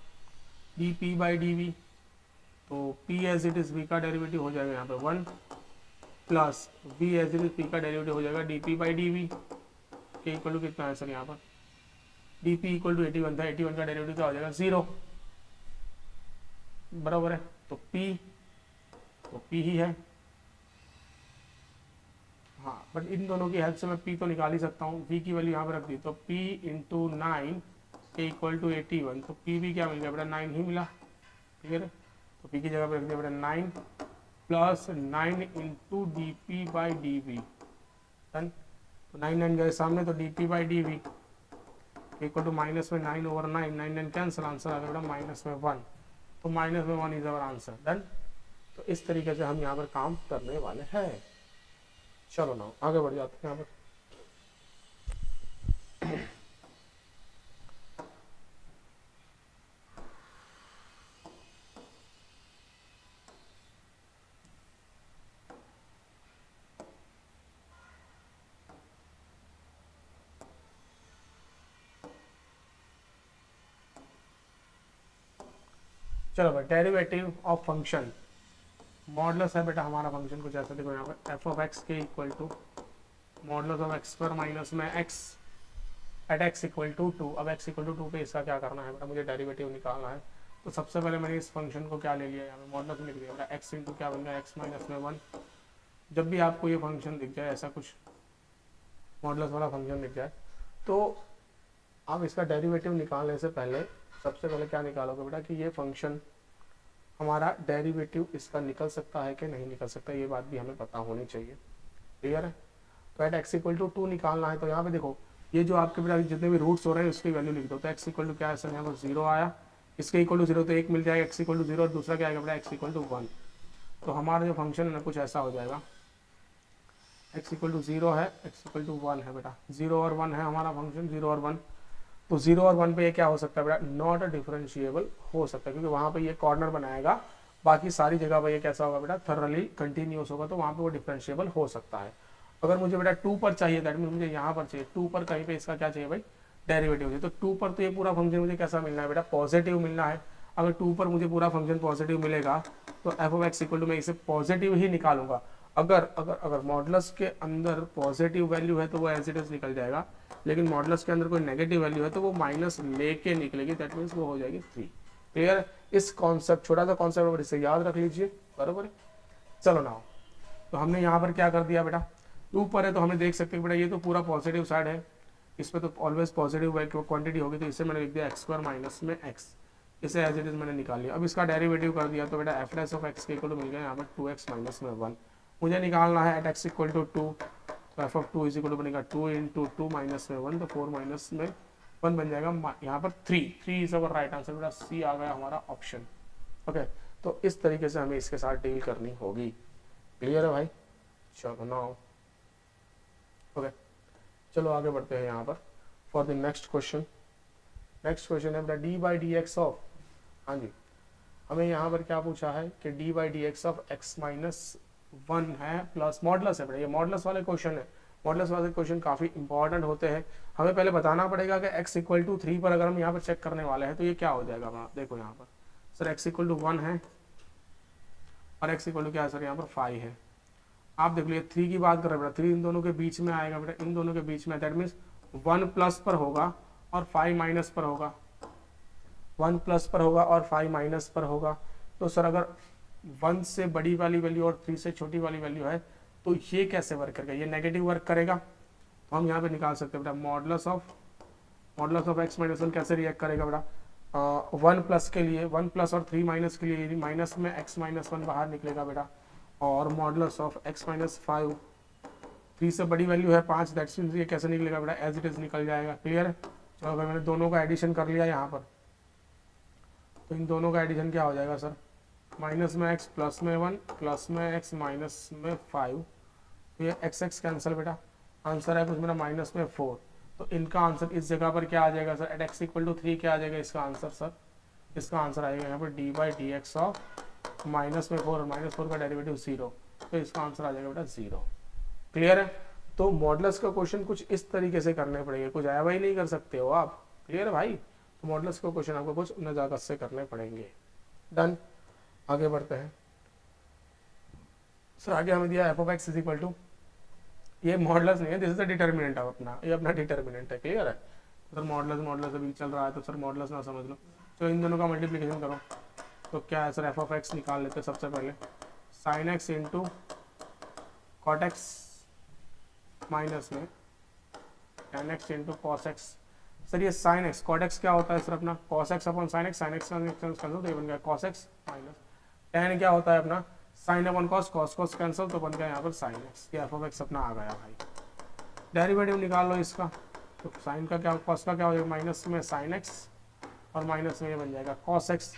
d p by d v, तो p as it is v का डेरिवेटिव हो जाएगा यहाँ पे 1 plus v as it is p का डेरिवेटिव हो जाएगा d p by d v के इक्वल टू कितना है सर यहाँ पर डी पी इक्वल टू 81 था, 81 का डेरिवेटिव क्या हो जाएगा 0, बराबर है। तो p ही है, हाँ बट इन दोनों की हेल्प से मैं p तो निकाल ही सकता हूँ, v की वैल्यू यहाँ पर रख दी, तो p इंटू 9 के इक्वल टू 81, तो p भी क्या मिल गया बेटा 9 ही मिला। ठीक है, तो p की जगह पर रख दिया बेटा 9 plus 9 into d p by d v, done. तो 9 गए सामने, तो d p by d v equal to minus में 9 ओवर 9, 9 कैंसिल, आंसर आ गया बेटा माइनस में 1, तो माइनस में 1 इज अवर आंसर, डन। तो इस तरीके से हम यहाँ पर काम करने वाले हैं। चलो ना आगे बढ़ जाते हैं यहाँ पर। चलो भाई डेरिवेटिव ऑफ फंक्शन, मॉडुलस है बेटा हमारा फंक्शन कुछ ऐसा, देखो यहाँ पर एफ ऑफ एक्स के equal to modulus of x पर माइनस में x at x equal to 2। अब एक्स इक्वल टू 2 पे इसका क्या करना है बेटा, मुझे डेरिवेटिव निकालना है। तो सबसे पहले मैंने इस फंक्शन को क्या ले लिया, यहाँ पे मॉडुलस लिख दिया बेटा एक्स इंटू क्या बन गया एक्स माइनस में 1। जब भी आपको ये फंक्शन दिख जाए ऐसा कुछ मॉडुलस वाला फंक्शन दिख जाए, तो आप इसका डेरिवेटिव निकालने से पहले सबसे पहले क्या निकालोगे बेटा कि ये फंक्शन हमारा डेरिवेटिव इसका निकल सकता है कि नहीं निकल सकता, ये बात भी हमें पता होनी चाहिए। क्लियर है, तो एट एक्स इक्वल टू 2 निकालना है। तो यहाँ पे देखो ये जो आपके बेटा जितने भी रूट्स हो रहे हैं उसकी वैल्यू लिख दो। तो एक्स इक्वल टू क्या है सर, यहाँ पर 0 आया, इसके इक्वल टू 0 तो 1 मिल जाएगा एक्स इक्वल टू 0, और दूसरा क्या आएगा बेटा एक्स इक्वल टू 1। तो हमारा जो फंक्शन है ना कुछ ऐसा हो जाएगा, एक्स इक्वल टू 0 है, एक्स इक्वल टू 1 है बेटा, 0 और 1 है हमारा फंक्शन, 0 और 1। तो 0 और 1 पे ये क्या हो सकता है बेटा, नॉट डिफरेंशिएबल हो सकता है, क्योंकि वहाँ पे ये कॉर्नर बनाएगा, बाकी सारी जगह पर ये कैसा होगा बेटा थर्रली कंटिन्यूस होगा, तो वहाँ पे वो डिफरेंशिएबल हो सकता है। अगर मुझे बेटा 2 पर चाहिए, दैट मीन मुझे यहाँ पर चाहिए 2 पर, कहीं पे इसका क्या चाहिए भाई डेरिवेटिव चाहिए। तो 2 पर तो ये पूरा फंक्शन मुझे कैसा मिलना है बेटा, पॉजिटिव मिलना है। अगर 2 पर मुझे पूरा फंक्शन पॉजिटिव मिलेगा तो f of x equal to मैं इसे पॉजिटिव ही निकालूंगा। अगर अगर अगर मॉडुलस के अंदर पॉजिटिव वैल्यू है तो वो एज इट इज निकल जाएगा, लेकिन मॉडुलस के अंदर कोई नेगेटिव वैल्यू है तो वो माइनस लेके निकलेगी, दैट मीन्स वो हो जाएगी 3। क्लियर, इस कॉन्सेप्ट छोटा सा कॉन्सेप्ट इसे याद रख लीजिए, बराबर है। चलो ना, तो हमने यहाँ पर क्या कर दिया बेटा, 2 पर है तो हमें देख सकते हैं बेटा ये तो पूरा पॉजिटिव साइड है, इस पर तो ऑलवेज पॉजिटिव क्वांटिटी होगी, तो इसे मैंने लिख दिया एक्स स्क्वायर माइनस में एक्स, इसे एज इट इज मैंने निकाल लिया। अब इसका डेरिवेटिव कर दिया तो बेटा एफ डैश ऑफ एक्स के इक्वल टू मिल गया यहाँ पर 2x माइनस में 1। मुझे निकालना है एट एक्स इक्वल टू 2, तो f of 2 is equal to बनेगा 2 इंटू 2 माइनस में 1, तो 4 माइनस में 1 बन जाएगा यहाँ पर 3 इज अवर राइट आंसर बेटा, सी आ गया हमारा ऑप्शन। ओके, तो इस तरीके से हमें इसके साथ डील करनी होगी। क्लियर है भाई, चलो नाउ ओके, चलो आगे बढ़ते हैं यहाँ पर for the next question. Next question है बेटा d by D x of, हाँ जी हमें यहाँ पर क्या पूछा है कि d by D x of x minus 1 है प्लस मॉडुलस है बेटा, ये मॉडुलस वाले क्वेश्चन है। मॉडुलस वाले क्वेश्चन काफी इंपॉर्टेंट होते हैं, हमें पहले बताना पड़ेगा कि x इक्वल टू 3 पर अगर हम यहाँ पर चेक करने वाले हैं तो ये क्या हो जाएगा। आप देखो यहाँ पर सर x इक्वल टू 1 है और x इक्वल टू क्या है सर यहाँ पर 5 है। आप देख लीजिए 3 की बात कर रहे हैं बेटा, 3 इन दोनों के बीच में आएगा बेटा, इन दोनों के बीच में, दैट मीन्स 1 प्लस पर होगा और 5 माइनस पर होगा। 1 प्लस पर होगा और 5 माइनस पर होगा। तो सर अगर 1 से बड़ी वाली वैल्यू और 3 से छोटी वाली वैल्यू है तो ये कैसे वर्क करेगा, ये नेगेटिव वर्क करेगा। तो हम यहाँ पे निकाल सकते हैं बेटा मॉडुलस ऑफ एक्स माइनस 1 कैसे रिएक्ट करेगा बेटा, 1 प्लस के लिए 1 प्लस और 3 माइनस के लिए माइनस में x माइनस 1 बाहर निकलेगा बेटा, और मॉडुलस ऑफ x माइनस 5 3 से बड़ी वैल्यू है 5, दैट्स मीन्स ये कैसे निकलेगा बेटा, एज इट इज निकल जाएगा। क्लियर है। चलो अगर मैंने दोनों का एडिशन कर लिया यहाँ पर, तो इन दोनों का एडिशन क्या हो जाएगा सर, माइनस में x प्लस में 1 प्लस में x माइनस में 5, तो ये x कैंसिल बेटा, आंसर है कुछ मेरा माइनस में 4। तो इनका आंसर इस जगह पर क्या आ जाएगा sir, at x equal to 3 क्या आ जाएगा इसका आंसर सर, इसका आंसर आएगा यहाँ पर d by D x of minus में 4 और माइनस 4 का डेरिवेटिव 0, तो इसका आंसर आ जाएगा बेटा 0। क्लियर है। तो मॉडुलस का क्वेश्चन कुछ इस तरीके से करने पड़ेंगे, कुछ आया वही नहीं कर सकते हो आप। क्लियर है भाई। तो मॉडुलस का क्वेश्चन आपको कुछ नजाकत से करने पड़ेंगे। डन। आगे बढ़ते हैं सर। आगे हमें दिया f of x is equal to, ये मॉडुलस नहीं है, this is the determinant of अपना, ये अपना डिटर्मिनेंट है। क्लियर है। सर मॉडुलस अभी चल रहा है तो सर मॉडुलस ना समझ लो, तो इन दोनों का मल्टीप्लिकेशन करो तो क्या है सर, एफ ऑफ एक्स निकाल लेते हैं सबसे पहले, sine x into cot x minus में tan x into cos x. Sir ये साइन एक्स कॉट एक्स क्या होता है सर अपना, cos x upon sine x cancel तो ये बन गया कॉस एक्स माइनस टेन क्या होता है अपना sine upon cos, cos cancel तो बन गया यहाँ पर साइन एक्स। ये एफ ऑफ एक्स अपना आ गया भाई। डेरिवेटिव निकाल लो इसका, तो साइन का क्या कॉस का क्या हो जाएगा माइनस में साइन एक्स और माइनस में ये बन जाएगा कॉस एक्स।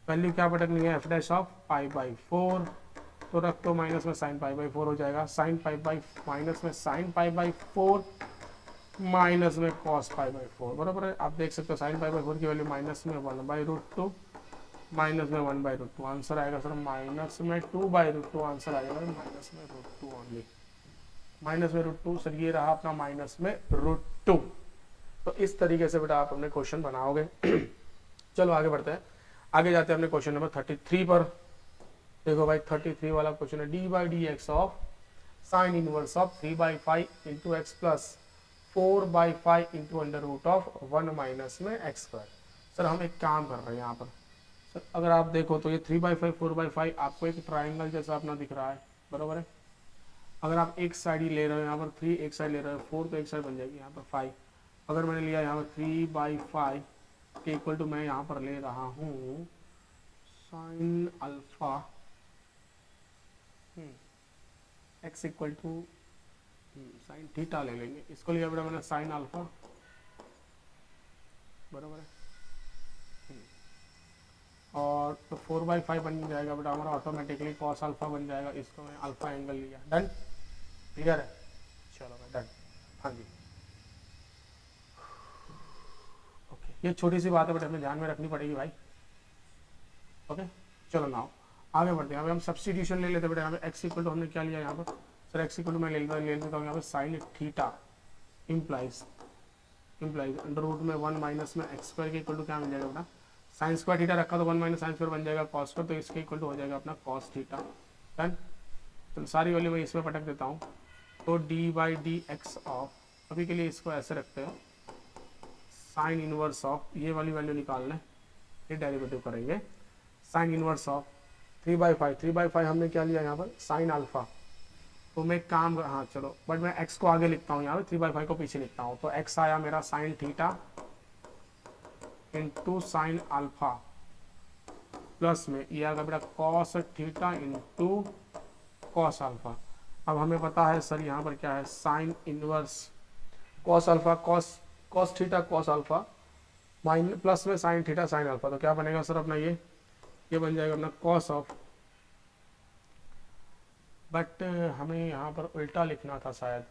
वैल्यू क्या पटकनी है, F dash of pi by 4, तो रख दो माइनस में साइन पाई बाई 4 हो जाएगा, साइन पाई बाई माइनस में साइन पाई बाई 4 माइनस में कॉस पाई बाई 4, बराबर है। आप देख सकते हो साइन पाई बाई 4 की वैल्यू माइनस में 1/√2 माइनस में 1/√2, आंसर आएगा सर माइनस में 2/√2, आंसर आएगा माइनस में √2 ओनली, माइनस में √2। सर ये रहा अपना माइनस में √2। तो इस तरीके से बेटा आप अपने क्वेश्चन बनाओगे। चलो आगे बढ़ते हैं, आगे जाते हैं अपने क्वेश्चन नंबर 33 पर। देखो भाई 33 वाला क्वेश्चन है, d by D x of sine inverse of 3/5 into x plus 4/5 into under root of 1 minus में एक्स स्क्वायर। सर हम एक काम कर रहे हैं यहाँ पर, सर अगर आप देखो तो ये 3/5 4/5 आपको एक ट्राइंगल जैसा अपना दिख रहा है, बराबर है। अगर आप एक साइड ही ले रहे हो यहाँ पर 3, एक साइड ले रहे हो 4, तो एक साइड बन जाएगी यहाँ पर 5। अगर मैंने लिया यहाँ पर 3/5 के इक्वल टू मैं यहाँ पर ले रहा हूँ sine alpha x equal to sine theta ले लेंगे, इसको लिया बेटा मैंने साइन अल्फा, बराबर है। और तो 4/5 बन जाएगा बेटा हमारा ऑटोमेटिकली कॉस अल्फा बन जाएगा, इसको मैं अल्फा एंगल लिया। डन। क्लियर है। चलो भाई डन। हाँ जी ओके, ये छोटी सी बात है बेटा हमें ध्यान में रखनी पड़ेगी भाई। ओके चलो नाउ आगे बढ़ते हैं। हम सब्सटीट्यूशन ले लेते हैं बेटा, हमें एक्स इक्वल टू हमने क्या लिया यहाँ पर, सर एक्स इक्वल टू मैं ले लेता हूँ यहाँ पर sine theta implies under root में 1 माइनस में एक्स स्क्वायर के इक्वल टू क्या मिल जाएगा अपना साइन स्क्वायर थीटा रखा तो 1 माइनस साइन स्क्वायर बन जाएगा कॉस स्क्वायर, तो इसके इक्वल टू हो जाएगा अपना कॉस थीटा। डन। तो सारी वैल्यू मैं इसमें पटक देता हूँ, तो d by D x of, अभी के लिए इसको ऐसे रखते हैं, साइन इनवर्स ऑफ, ये वाली वैल्यू निकालना है, ये डेरिवेटिव करेंगे, साइन इनवर्स ऑफ 3/5 हमने क्या लिया यहाँ पर साइन अल्फा, तो मैं काम हाँ चलो बट मैं x को आगे लिखता हूँ यहाँ पे, 3/5 को पीछे लिखता हूँ, तो x आया मेरा sine theta into sine alpha plus में ये आएगा बेटा cos theta into cos alpha. अब हमें पता है सर यहाँ पर क्या है sine inverse cos alpha cos theta cos alpha mine plus में साइन थीटा साइन अल्फा, तो क्या बनेगा सर अपना ये बन जाएगा अपना कॉस ऑफ, बट हमें यहाँ पर उल्टा लिखना था, शायद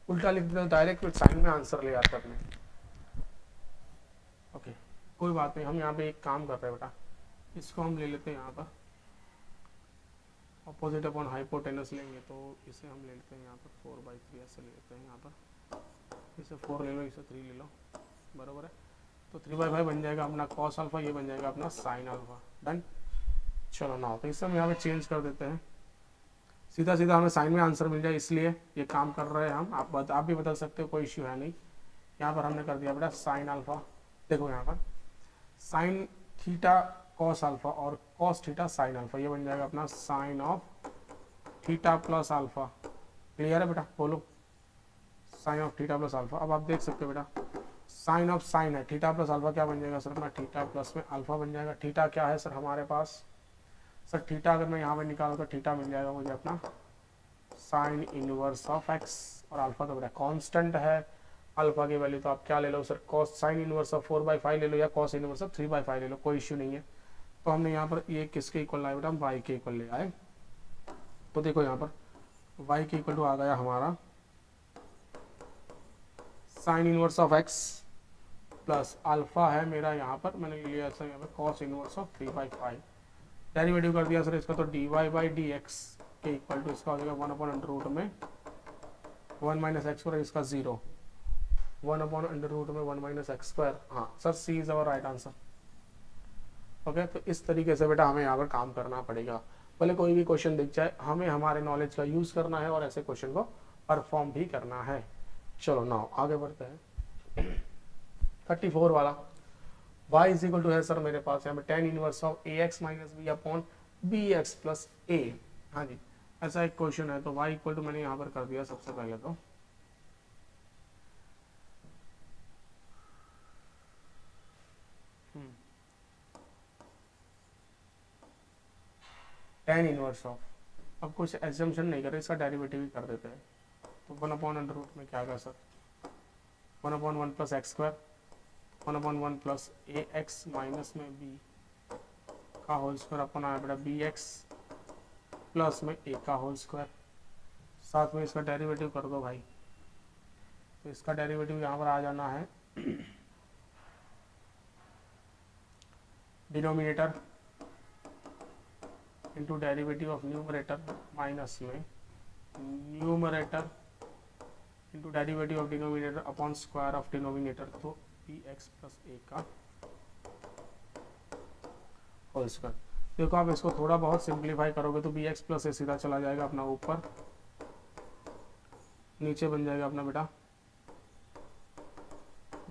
उल्टा लिख देते तो डायरेक्ट साइन में आंसर ले आते अपने। ओके कोई बात नहीं, हम यहाँ पे एक काम कर रहे हैं बेटा, इसको हम ले लेते हैं यहाँ पर अपोजिट अपॉन हाइपोटेनस लेंगे, तो इसे हम ले लेते हैं यहाँ पर 4/3 ऐसे ले लेते हैं यहाँ पर, इसे 4 ले लो इसे 3 ले लो, बराबर है। तो 3/5 बन जाएगा अपना कॉस अल्फा, ये बन जाएगा अपना साइन अल्फा। डन। चलो ना तो इसे हम यहाँ पे चेंज कर देते हैं, सीधा सीधा हमें साइन में आंसर मिल जाए, इसलिए ये काम कर रहे हैं हम। आप भी बदल सकते हो, कोई इश्यू है नहीं। यहाँ पर हमने कर दिया बेटा साइन अल्फा, देखो यहाँ पर साइन थीटा कॉस अल्फा और कॉस थीटा साइन अल्फा, ये बन जाएगा अपना sine of theta plus alpha. Clear है बेटा, बोलो sine of theta plus alpha. अब आप देख सकते हो बेटा साइन ऑफ साइन है, थीटा प्लस अल्फा क्या बन जाएगा सर अपना थीटा प्लस में अल्फा बन जाएगा। थीटा क्या है सर हमारे पास, सर थीटा अगर मैं यहाँ पे निकालूँ तो थीटा मिल जाएगा मुझे अपना साइन इनवर्स ऑफ एक्स, और अल्फा तो बेटा कांस्टेंट है, अल्फा की वैल्यू तो आप क्या ले लो sir cos sine inverse of 4/5 ले लो या कॉस इनवर्स ऑफ 3/5 ले लो, कोई इश्यू नहीं है। तो हमने यहाँ पर ये किसके इक्वल लाए बेटा, हम वाई के इक्वल ले आए। तो देखो यहाँ पर वाई के इक्वल टू आ गया हमारा sign inverse of x plus alpha है मेरा यहाँ पर, मैंने लिया सर यहाँ पर कॉस इनवर्स ऑफ 3/5, डेरिवेटिव कर दिया सर इसका, तो dy बाई डी एक्स के इक्वल टू इसका हो जाएगा 1/√में 1 माइनस एक्स स्क्वायर, इसका 0 1/√में 1 माइनस एक्स स्क्वायर। हाँ sir C is our right answer. Okay, तो इस तरीके से बेटा हमें यहाँ पर काम करना पड़ेगा, भले कोई भी क्वेश्चन दिख जाए हमें हमारे नॉलेज का यूज करना है और ऐसे क्वेश्चन को परफॉर्म भी करना है। चलो नाउ आगे बढ़ते हैं 34 वाला। y इज इक्वल टू है सर मेरे पास यहाँ पे tan inverse of a x minus b upon b x plus a. हाँ जी, ऐसा एक क्वेश्चन है, तो y इक्वल टू मैंने यहाँ पर कर दिया सबसे पहले तो tan इनवर्स ऑफ, अब कुछ एजम्पशन नहीं कर रहे, इसका डेरिवेटिव ही कर देते हैं। तो 1/√में क्या आएगा sir 1/1 plus x square 1/1 plus a x minus में बी का होल स्क्वायर अपन आया बेटा बी एक्स प्लस में ए का होल स्क्वायर, साथ में इसका डेरिवेटिव कर दो भाई। तो इसका डेरिवेटिव यहाँ पर आ जाना है denominator into derivative of numerator minus में numerator into derivative of denominator upon square of denominator, तो बी एक्स प्लस ए का होल स्क्वायर। देखो आप इसको थोड़ा बहुत सिंप्लीफाई करोगे तो बी एक्स प्लस ए सीधा चला जाएगा अपना ऊपर, नीचे बन जाएगा अपना बेटा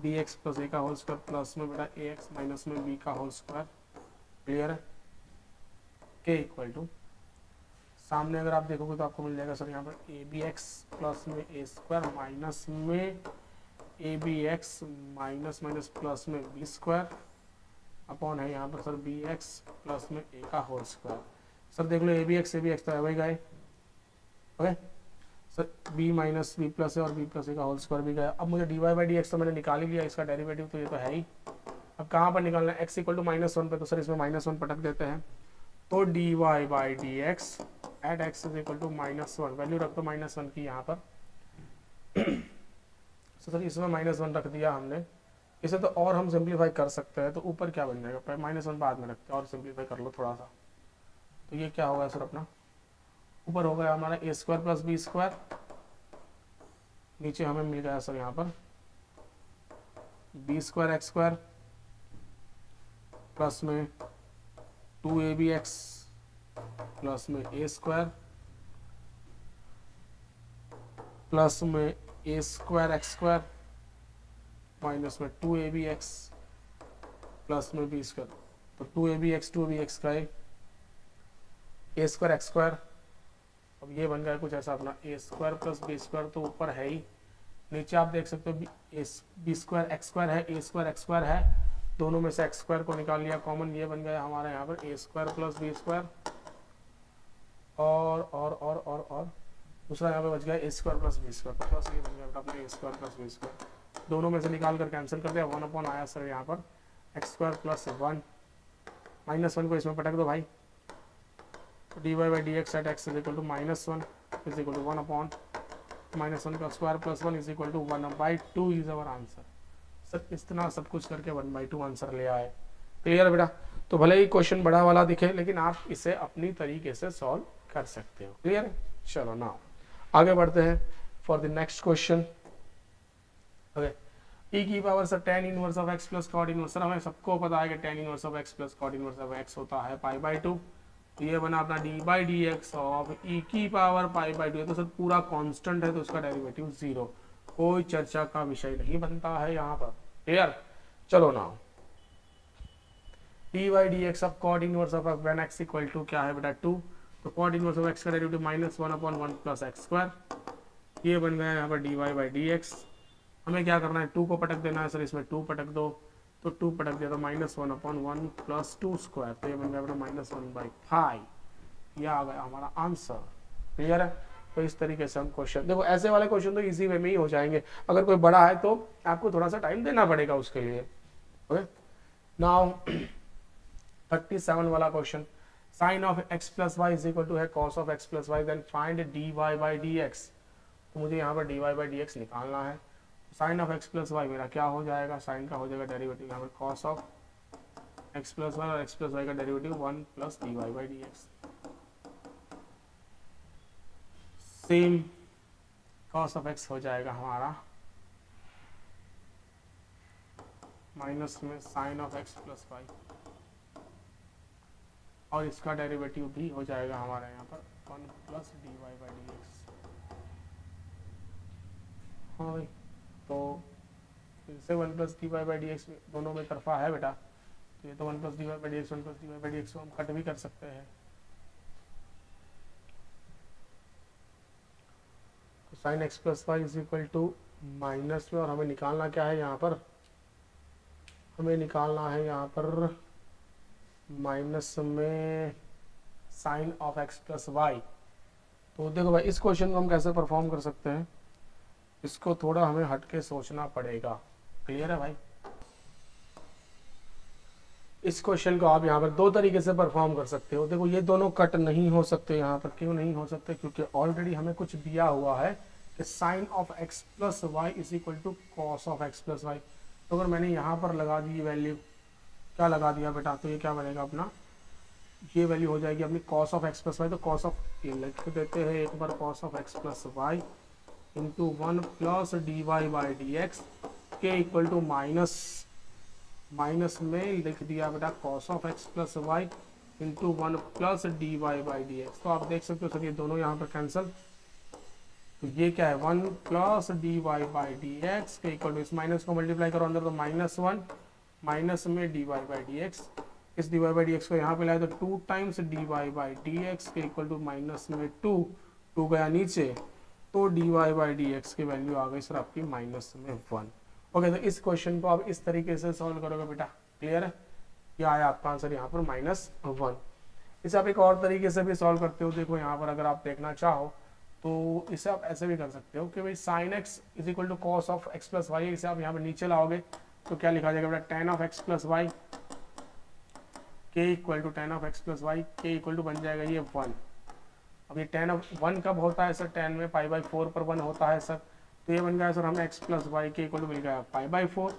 बी एक्स प्लस ए का होल स्क्वायर प्लस में बेटा ए एक्स माइनस में बी का होल स्क्वायर। क्लियर है, के इक्वल टू सामने अगर आप देखोगे तो आपको मिल जाएगा सर यहाँ पर ए बी एक्स प्लस में ए स्क्वायर माइनस में a b x minus minus plus में बी स्क्वायर अपॉन है यहाँ पर सर बी एक्स प्लस में ए का होल स्क्वायर। सर देख लो ए बी एक्स तो है वही गए, okay sir b minus b plus है और बी प्लस ए का होल स्क्वायर भी गया। अब मुझे d Y by D x तो मैंने निकाल ही लिया, इसका डेरिवेटिव तो ये तो है ही। अब कहाँ पर निकालना है, एक्स इक्वल टू -1 पे, तो सर इसमें -1 पटक देते हैं, तो D Y by D x at x is equal to -1, value रख दो -1 की यहाँ पर सर इसमें -1 रख दिया हमने, इसे तो और हम सिंप्लीफाई कर सकते हैं, तो ऊपर क्या बन जाएगा -1 बाद में रखते हैं और सिंप्लीफाई कर लो थोड़ा सा, तो ये क्या होगा सर अपना ऊपर हो गया हमारा a square plus b square, नीचे हमें मिल गया सर यहाँ पर b square x square plus में 2abx प्लस में ए स्क्वायर प्लस में a square x square minus में 2abx प्लस में बी स्क्वायर, तो 2abx का ए स्क्वायर एक्स स्क्वायर, अब ये बन गया कुछ ऐसा अपना ए स्क्वायर प्लस बी स्क्वायर, तो ऊपर है ही, नीचे आप देख सकते हो बी स्क्वायर एक्स स्क्वायर है, ए स्क्वायर एक्स स्क्वायर है, दोनों में से एक्स स्क्वायर को निकाल लिया कॉमन, ये बन गया हमारे यहाँ पर ए स्क्वायर प्लस बी स्क्वायर और दूसरा यहाँ पे बच गया ए स्क्वायर प्लस बी स्क्वायर, तो प्लस ये बन गया अपने ए स्क्वायर प्लस बी स्क्वायर, दोनों में से निकाल कर कैंसिल कर दिया, 1 अपॉन आया सर यहाँ पर एक्स स्क्वायर प्लस 1 -1 को इसमें पटक दो भाई, तो D Y by D x at x is equal to -1 is equal to 1 upon -1 का square plus 1 is equal to 1/2 is our answer. Sir इतना सब कुछ करके 1/2 आंसर ले आए। क्लियर बेटा, तो भले ही क्वेश्चन बड़ा वाला दिखे लेकिन आप इसे अपनी तरीके से सॉल्व कर सकते हो। क्लियर है, चलो नाउ आगे बढ़ते हैं for the next question. Okay, e की power sir tan inverse of x plus cot inverse, sir हमें सबको पता है कि tan inverse of x plus cot inverse of x होता है π/2, तो ये बना अपना d by D x of e की पावर π/2, तो सर पूरा कांस्टेंट है तो उसका डेरिवेटिव 0, कोई चर्चा का विषय नहीं बनता है यहाँ पर। क्लियर, चलो now d y d x of cot inverse of one x equal to क्या है बेटा 2, तो कॉट इनवर्स ऑफ एक्स का derivative minus 1/1 plus x square, ये बन गया यहाँ पर d Y by D x. हमें क्या करना है, 2 को पटक देना है सर, इसमें 2 पटक दो, तो 2 पटक दिया तो -1/1 प्लस 2 स्क्वायर, तो ये बन गया बेटा -1/5, यह आ गया हमारा आंसर। क्लियर है? तो इस तरीके से हम क्वेश्चन, देखो ऐसे वाले क्वेश्चन तो इजी वे में ही हो जाएंगे, अगर कोई बड़ा है तो आपको थोड़ा सा टाइम देना पड़ेगा उसके लिए। ओके, नाउ 37 वाला question, sine of x plus y is equal to है cos of x plus y, then find dy by dx। तो मुझे यहाँ पर dy बाई dx निकालना है। Sine of x plus y मेरा क्या हो जाएगा, साइन का हो जाएगा डेरिवेटिव यहाँ पर cos of x plus y, और x प्लस वाई का derivative 1 plus dy by dx। Same cos of x हो जाएगा हमारा माइनस में sine of x plus y, और इसका डेरिवेटिव भी हो जाएगा हमारा यहाँ पर 1 प्लस dy बाई dx। हाँ भाई, तो फिर से 1 प्लस dy बाई dx दोनों में तरफा है बेटा, तो ये तो 1 plus dy by dx 1 plus dy by dx को हम कट भी कर सकते हैं। तो sine x plus y is equal to minus में, और हमें निकालना क्या है यहाँ पर, हमें निकालना है यहाँ पर माइनस में sine of x plus y. तो देखो भाई, इस क्वेश्चन को हम कैसे परफॉर्म कर सकते हैं, इसको थोड़ा हमें हटके सोचना पड़ेगा। क्लियर है भाई? इस क्वेश्चन को आप यहाँ पर दो तरीके से परफॉर्म कर सकते हो। देखो ये दोनों कट नहीं हो सकते यहाँ पर, क्यों नहीं हो सकते, क्योंकि ऑलरेडी हमें कुछ दिया हुआ है कि sine of x plus y is equal to cos of x plus y. तो अगर मैंने यहाँ पर लगा दी वैल्यू, क्या लगा दिया बेटा, तो ये क्या बनेगा अपना, ये वैल्यू हो जाएगी अपनी cos of x plus y. तो कॉस ऑफ, ये लिख देते हैं एक बार, cos of x plus y into 1 plus d Y by D x के इक्वल टू माइनस में लिख दिया बेटा cos of x plus y into 1 plus d Y by D x. तो आप देख सकते हो सर ये दोनों यहाँ पर कैंसिल, तो ये क्या है 1 plus d Y by D x के इक्वल टू, इस माइनस को मल्टीप्लाई करो अंदर, तो -1 माइनस में d Y by D x, इस d Y by D x को यहाँ पे लाए तो 2 times d Y by D x के इक्वल टू माइनस में 2 गया नीचे, तो डी वाई बाई डी एक्स की वैल्यू आ गई सर आपकी -1। ओके, तो इस क्वेश्चन को आप इस तरीके से सॉल्व करोगे बेटा। क्लियर है? क्या आया आपका आंसर यहाँ पर -1। इसे आप एक और तरीके से भी सॉल्व करते हो। देखो यहाँ पर अगर आप देखना चाहो तो इसे आप ऐसे भी कर सकते हो कि भाई sine x is equal to cos of x plus y, इसे आप यहाँ पर नीचे लाओगे तो क्या लिखा जाएगा बेटा, tan of x plus y के equal to tan of x plus y के इक्वल टू बन जाएगा ये 1। अब ये टेन ऑफ 1 कब होता है सर, 10 में π/4 पर 1 होता है सर, तो ये बन गया सर हमें x प्लस वाई के इक्वल टू मिल गया π/4।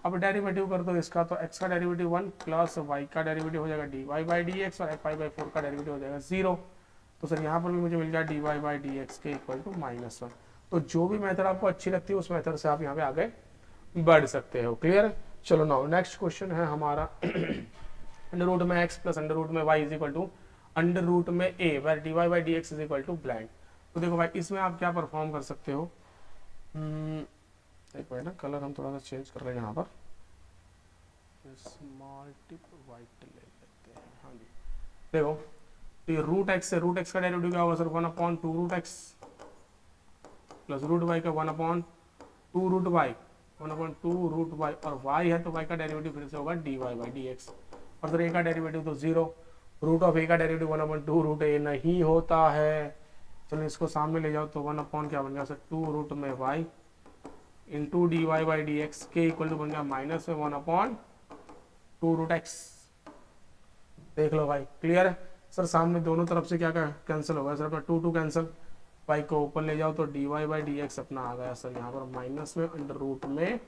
अब डेरिवेटिव कर दो इसका, तो x का डेरिवेटिव 1 प्लस y का डेरिवेटिव हो जाएगा dy बाई डी एक्स, और π/4 का डेरिवेटिव हो जाएगा 0। तो सर यहाँ पर भी मुझे मिल गया dy बाई डी एक्स के इक्वल टू -1। तो जो भी मेथड आपको अच्छी लगती है उस मेथड से आप यहाँ पे आगे बढ़ सकते हो। क्लियर? चलो नाउ नेक्स्ट क्वेश्चन है हमारा अंडर रूट में x प्लस अंडर रूट में y is equal to under root में a, where dy by D x is equal to blank. तो देखो भाई इसमें आप क्या परफॉर्म कर सकते हो, एक मिनट ना, कलर हम थोड़ा सा चेंज कर रहे हैं यहाँ पर, स्मॉल टिप वाइट ले लेते हैं। हाँ जी, देखो तो ये रूट एक्स से रूट एक्स का डेरिवेटिव क्या होगा sir, 1/2 root x plus root y का 1/2 रूट वाई, 1/2 रूट वाई, और वाई है तो वाई का डेरिवेटिव फिर से होगा d Y by D x, और सर ए का डेरिवेटिव तो 0, रूट ऑफ ए का डेरिवेटिव 1/2 रूट ए नहीं होता है। चलो इसको सामने ले जाओ तो 1 क्या बन गया सर 2 रूट में y into d Y by D x के इक्वल टू बन गया माइनस में 1/2 रूट एक्स। देख लो भाई, क्लियर है सर? सामने दोनों तरफ से क्या कैंसिल होगा सर, अपना 2 कैंसिल, वाई को ऊपर ले जाओ तो D Y by D x अपना आ गया सर यहाँ पर माइनस में अंडर रूट में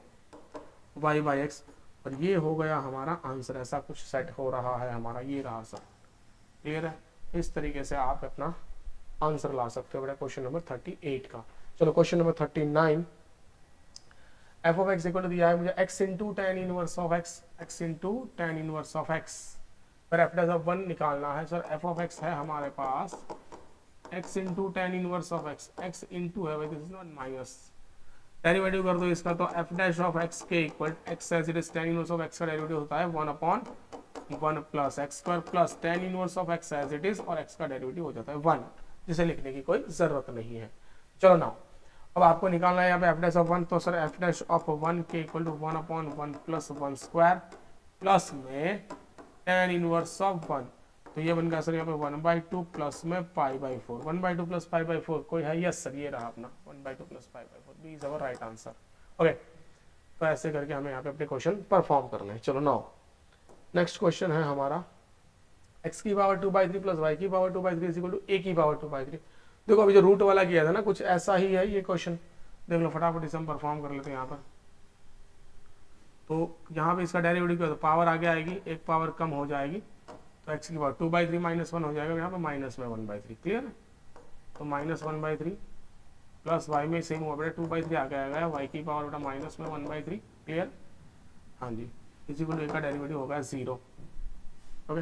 वाई बाई एक्स, और ये हो गया हमारा आंसर। ऐसा कुछ सेट हो रहा है हमारा, ये रहा सर। क्लियर है? इस तरीके से आप अपना आंसर ला सकते हो बेटा क्वेश्चन नंबर 38 का। चलो question number 39, f of x equal to दिया है मुझे x into tan inverse of x into tan inverse of x, फिर एफ डैश ऑफ 1 निकालना है सर। एफ ऑफ x है हमारे पास x into tan inverse of x into है, this is not minus, derivative कर दो इसका, तो एफ डैश ऑफ x के equal x as it is tan inverse of x का डेरिवेटिव होता है 1/2 1 plus x square plus tan inverse of x as it is, और एक्स का डेरिवेटिव हो जाता है 1, जिसे लिखने की कोई जरूरत नहीं है। चलो नाउ अब आपको निकालना है यहाँ पे एफ डैश ऑफ 1, तो सर एफ डैश ऑफ 1 के equal to 1/1 plus 1 square plus में टेन इनवर्स ऑफ 1, तो ये बन गया सर यहाँ पे 1/2 प्लस में π/4, 1/2 प्लस π/4 कोई है? यस सर, ये रहा अपना 1/2 plus π/4, b is our right answer. Okay, तो ऐसे करके हमें यहाँ पे अपने क्वेश्चन परफॉर्म करने हैं। चलो नाउ नेक्स्ट क्वेश्चन है हमारा x की पावर 2/3 प्लस y की power 2/3 is equal to a की पावर 2/3। देखो अभी जो रूट वाला किया था ना, कुछ ऐसा ही है ये क्वेश्चन, देख लो फटाफट इसे हम परफॉर्म कर लेते हैं यहाँ पर। तो यहाँ पे इसका डेरिवेटिव क्या होता है, पावर आगे आएगी, एक पावर कम हो जाएगी, तो x की पावर 2/3 -1 हो जाएगा, यहाँ पे माइनस में 1/3, क्लियर है? तो -1/3 प्लस y में सेम हुआ बेटा 2/3 आगे आएगा, y की पावर बेटा माइनस में 1/3, क्लियर? हाँ जी, इसी को का डेरिवेटिव होगा 0। ओके,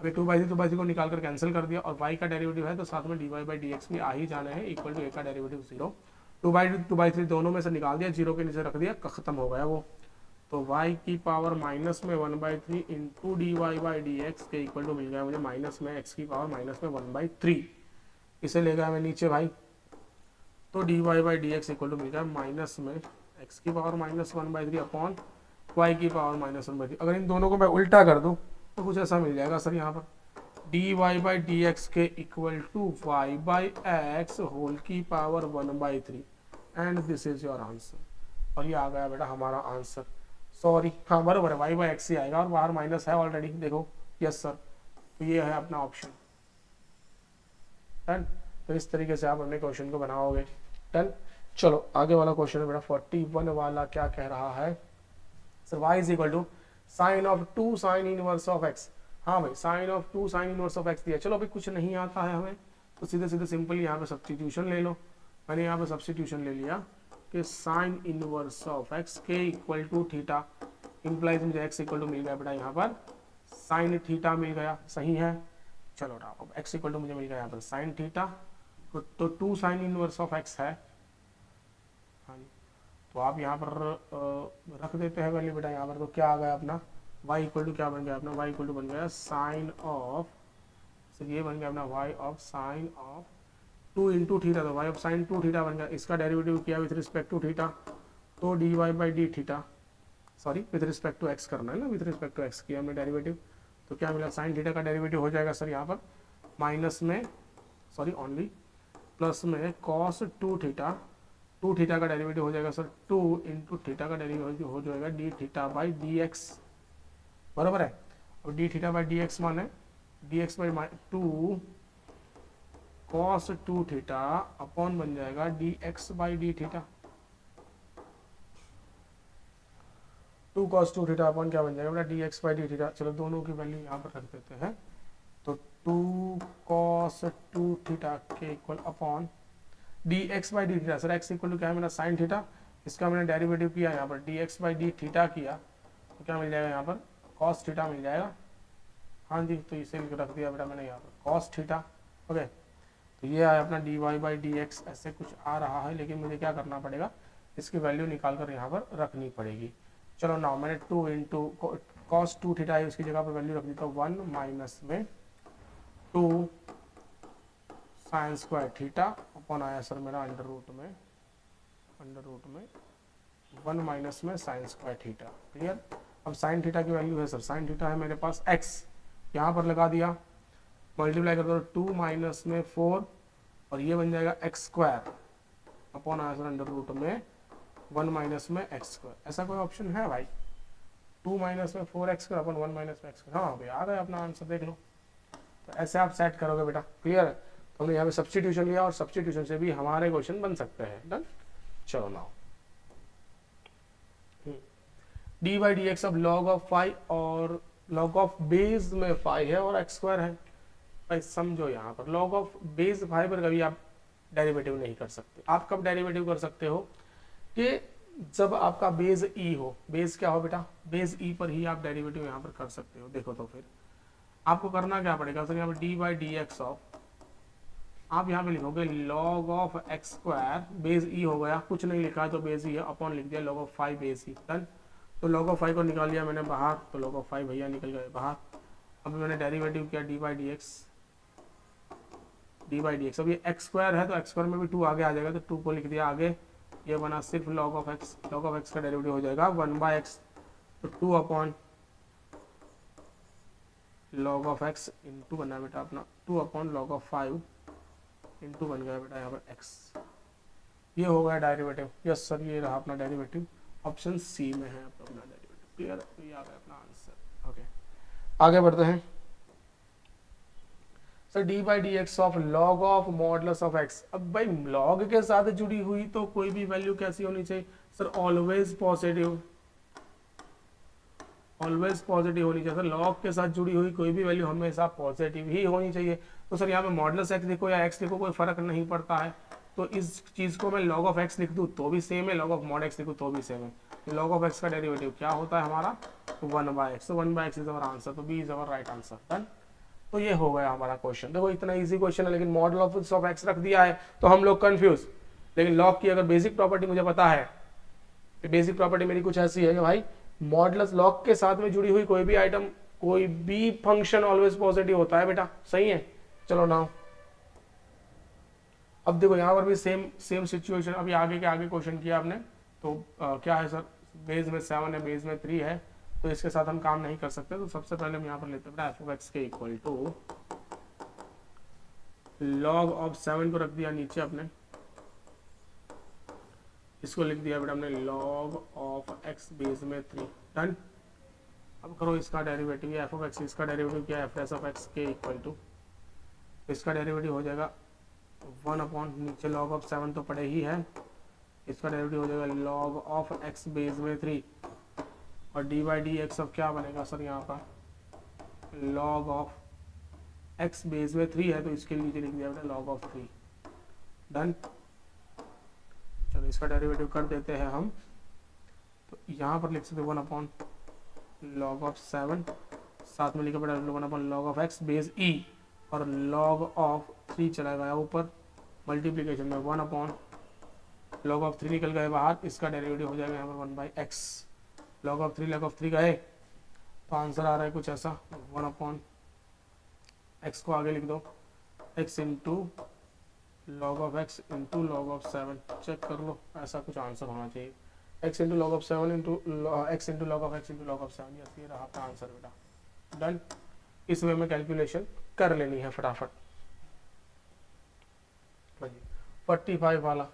अभी 2/3 को निकाल कर कैंसिल कर दिया, और y का डेरिवेटिव है तो साथ में dy/dx भी आ ही जाना है, इक्वल टू a का डेरिवेटिव 0। 2/3 दोनों में से निकाल दिया, 0 के नीचे रख दिया, खत्म हो गया वो। तो y की पावर माइनस में 1/3 इंटू dy/dx के इक्वल टू मिल गया मुझे माइनस में x की पावर माइनस में 1/3, इसे ले गया मैं नीचे भाई, तो dy/dx इक्वल टू मिल गया माइनस में x की पावर माइनस 1/3 अपॉन y की पावर माइनस 1/3। अगर इन दोनों को मैं उल्टा कर दूं तो कुछ ऐसा मिल जाएगा सर यहाँ पर, dy/dx के इक्वल टू y/x होल की power 1/3, and this is your answer. और ये आ गया बेटा हमारा आंसर। सॉरी, हाँ बराबर है, y/x ही आएगा, और बाहर माइनस है ऑलरेडी, देखो, यस सर, तो ये है अपना ऑप्शन। डन, तो इस तरीके से आप अपने क्वेश्चन को बनाओगे। डन, चलो आगे वाला क्वेश्चन है बेटा 41 वाला, क्या कह रहा है sir, y is equal to sine of 2 sine inverse of x। हाँ भाई, sine of 2 sine inverse of x दिया। चलो अभी कुछ नहीं आता है हमें, तो सीधे सीधे सिंपली यहाँ पे सब्स्टिट्यूशन ले लो। मैंने यहाँ पे सब्स्टिट्यूशन ले लिया कि साइन इनवर्स ऑफ x के इक्वल टू थीटा, इंप्लाइज मुझे x इक्वल टू मिल गया बेटा यहाँ पर साइन थीटा मिल गया, सही है। चलो अब x इक्वल टू मुझे मिल गया यहाँ पर साइन थीटा, तो 2 साइन इनवर्स ऑफ x है। हाँ जी, तो आप यहाँ पर रख देते हैं वैल्यू बेटा यहाँ पर, तो क्या आ गया अपना y इक्वल टू, क्या बन गया अपना y इक्वल टू बन गया साइन ऑफ, सर ये बन गया अपना y of sine of 2 into theta, तो y ऑफ साइन 2 थीटा बन गया। इसका डेरिवेटिव किया विथ रिस्पेक्ट टू थीटा, तो dy/d theta, sorry with respect to x करना है ना, विथ रिस्पेक्ट टू x किया हमने डेरिवेटिव, तो क्या मिला साइन थीटा का डेरिवेटिव हो जाएगा सर यहाँ पर माइनस में, सॉरी ओनली प्लस में कॉस 2 थीटा, 2 थीटा का डेरिवेटिव हो जाएगा सर 2 इंटू थीटा का डेरिवेटिव हो जाएगा d theta by D x, बराबर है। और d theta by D x माने d x by 2 cos 2 theta upon बन जाएगा d x by d theta, 2 cos 2 theta upon क्या बन जाएगा बेटा d x by d theta. चलो दोनों की वैल्यू यहाँ पर रख देते हैं, तो 2 cos 2 थीटा के इक्वल upon d x by d theta, sir x equal to क्या है मेरा साइन थीटा, इसका मैंने डेरिवेटिव किया यहाँ पर D x by d theta किया, तो क्या मिल जाएगा यहाँ पर cos थीटा मिल जाएगा। हाँ जी, तो इसे रख दिया बेटा मैंने यहाँ पर cos थीटा। ओके, तो ये आया अपना d Y by D x, ऐसे कुछ आ रहा है, लेकिन मुझे क्या करना पड़ेगा, इसकी वैल्यू निकाल कर यहाँ पर रखनी पड़ेगी। चलो नाउ मैंने 2 इंटू कॉस 2 थीटा है, उसकी जगह पर वैल्यू रख देता हूँ 1 माइनस में 2 साइन स्क्वायर थीटा अपॉन आया सर मेरा अंडर रूट में 1 माइनस में साइन स्क्वायर थीटा, क्लियर। अब साइन थीटा की वैल्यू है सर, साइन थीटा है मेरे पास x, यहाँ पर लगा दिया, मल्टीप्लाई कर दो 2 माइनस में 4, और ये बन जाएगा एक्स स्क्वायर अपॉन आया सर अंडर रूट में 1 माइनस में एक्स स्क्वायर। ऐसा कोई ऑप्शन है भाई, 2 माइनस में 4x स्क्वायर अपन 1 माइनस में एक्स स्क्वायर। हाँ भाई आ गया अपना आंसर, देख लो। तो ऐसे आप सेट करोगे बेटा, क्लियर है। तो हमने यहाँ पे सब्स्टिट्यूशन लिया, और सब्स्टिट्यूशन से भी हमारे क्वेश्चन बन सकते हैं। डन, चलो now D by D x, अब लॉग ऑफ 5 और लॉग ऑफ बेस में 5 है और एक्स स्क्वायर है। भाई समझो यहाँ पर लॉग ऑफ बेस 5 पर कभी आप डेरिवेटिव नहीं कर सकते। आप कब डेरिवेटिव कर सकते हो कि जब आपका बेस ई हो। बेस क्या हो बेटा, बेस ई पर ही आप डेरिवेटिव यहाँ पर कर सकते हो। देखो तो फिर आपको करना क्या पड़ेगा सर, यहाँ पर d by D x of, आप यहाँ पे लिखोगे log of x square, base e हो गया, कुछ नहीं लिखा है तो बेस ई है, अपॉन लिख दिया log of 5 base E. Done, तो log ऑफ 5 को निकाल लिया मैंने बाहर, तो log ऑफ 5 भैया निकल गए बाहर। अब मैंने डेरिवेटिव किया डी बाई डी एक्स, अब ये एक्स स्क्वायर है तो एक्स स्क्वायर में भी 2 आगे आ जाएगा, तो 2 को लिख दिया आगे, ये बना सिर्फ log ऑफ एक्स का डेरिवेटिव हो जाएगा 1 बाई एक्स, तो 2 upon log of x into बना है बेटा अपना 2 अपॉन log ऑफ 5 इंटू बन गया बेटा यहाँ पर x। ये हो गया डेरिवेटिव। यस सर, ये रहा अपना डेरिवेटिव, ऑप्शन सी में है अपना डेरिवेटिव। क्लियर है, तो ये आ गया अपना आंसर। ओके, आगे बढ़ते हैं। Sir d by D x of log of modulus of x. अब भाई लॉग के साथ जुड़ी हुई तो कोई भी वैल्यू कैसी होनी चाहिए sir? Always positive, always positive होनी चाहिए सर। लॉग के साथ जुड़ी हुई कोई भी वैल्यू हमेशा पॉजिटिव ही होनी चाहिए। तो सर यहाँ पे मॉडुलस एक्स लिखो या एक्स लिखो कोई फर्क नहीं पड़ता है। तो इस चीज को मैं log ऑफ एक्स लिख दूँ तो भी सेम है, log ऑफ मॉड एक्स लिखूँ तो भी सेम है। log ऑफ एक्स का डेरिवेटिव क्या होता है हमारा? 1 बाई एक्स। तो 1 by x is our answer, तो B is our right answer. Done. तो ये हो गया हमारा क्वेश्चन। देखो इतना इजी क्वेश्चन है, लेकिन मॉडल ऑफ एक्स रख दिया है तो हम लोग कंफ्यूज। लेकिन लॉग की अगर बेसिक प्रॉपर्टी मुझे पता है, तो बेसिक प्रॉपर्टी मेरी कुछ ऐसी है कि भाई मॉडुलस लॉग के साथ में जुड़ी हुई कोई भी आइटम, कोई भी फंक्शन ऑलवेज पॉजिटिव होता है बेटा। सही है, चलो नाउ अब देखो यहाँ पर भी सेम सिचुएशन। अभी आगे के आगे क्वेश्चन किया आपने तो क्या है सर? बेस में 7 है, बेस में 3 है, तो इसके साथ हम काम नहीं कर सकते। तो सबसे पहले हम यहाँ पर लेते हैं एफ ऑफ एक्स के इक्वल टू लॉग ऑफ 7 को रख दिया नीचे अपने, इसको लिख दिया बेटा हमने लॉग ऑफ एक्स बेस में 3। डन। अब करो इसका डेरिवेटिव, एफ ऑफ एक्स, इसका डेरिवेटिव क्या है? एफ एस ऑफ एक्स के इक्वल टू, इसका डेरिवेटिव हो जाएगा 1 अपॉन नीचे log ऑफ 7 तो पड़े ही है, इसका डेरिवेटिव हो जाएगा log ऑफ x बेस में 3, और डी बाई डी एक्स अब क्या बनेगा सर? यहाँ पर log ऑफ x बेस में 3 है तो इसके नीचे लिख दिया बेटा log ऑफ 3। डन। चलो इसका डेरिवेटिव कर देते हैं हम, तो यहाँ पर लिख सकते 1 अपॉन log ऑफ 7, साथ में लिखा बेटा 1 upon log of x base e, और log ऑफ 3 चला गया ऊपर, मल्टीप्लीकेशन में 1 अपॉन log ऑफ 3 निकल गए बाहर, इसका डेरिवेटिव हो जाएगा यहाँ पर 1 by x. log of 3 log of 3 गए तो आंसर आ रहा है कुछ ऐसा, 1 अपॉन एक्स को आगे लिख दो, x into log of x into log of 7, check कर लो, ऐसा कुछ आंसर होना चाहिए। x into log of 7 into x into log of x into log of 7, ये रहा आपका आंसर बेटा। डन। इस वे में कैलकुलेशन कर लेनी है फटाफट। 45 वाला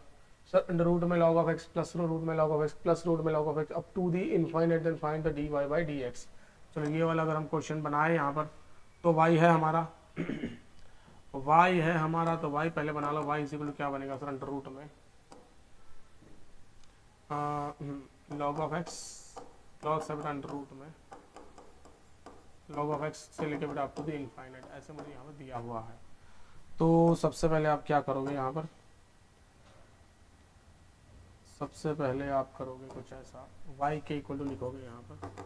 सर, अंडर रूट में log of x plus root में log of x plus root में log of x up to the infinite then find the dy by dx। चलो ये वाला अगर हम क्वेश्चन बनाए यहाँ पर, तो y है हमारा y है हमारा, तो y पहले बना लो। y इज इक्वल टू क्या बनेगा सर? अंडर रूट में log ऑफ x प्लस बेटा अंडर रूट में log ऑफ x से लेके बेटा अप टू दी इनफाइनाइट, ऐसे मुझे यहाँ पर दिया हुआ है। तो सबसे पहले आप क्या करोगे यहाँ पर? सबसे पहले आप करोगे कुछ ऐसा, y के इक्वल टू लिखोगे यहाँ पर,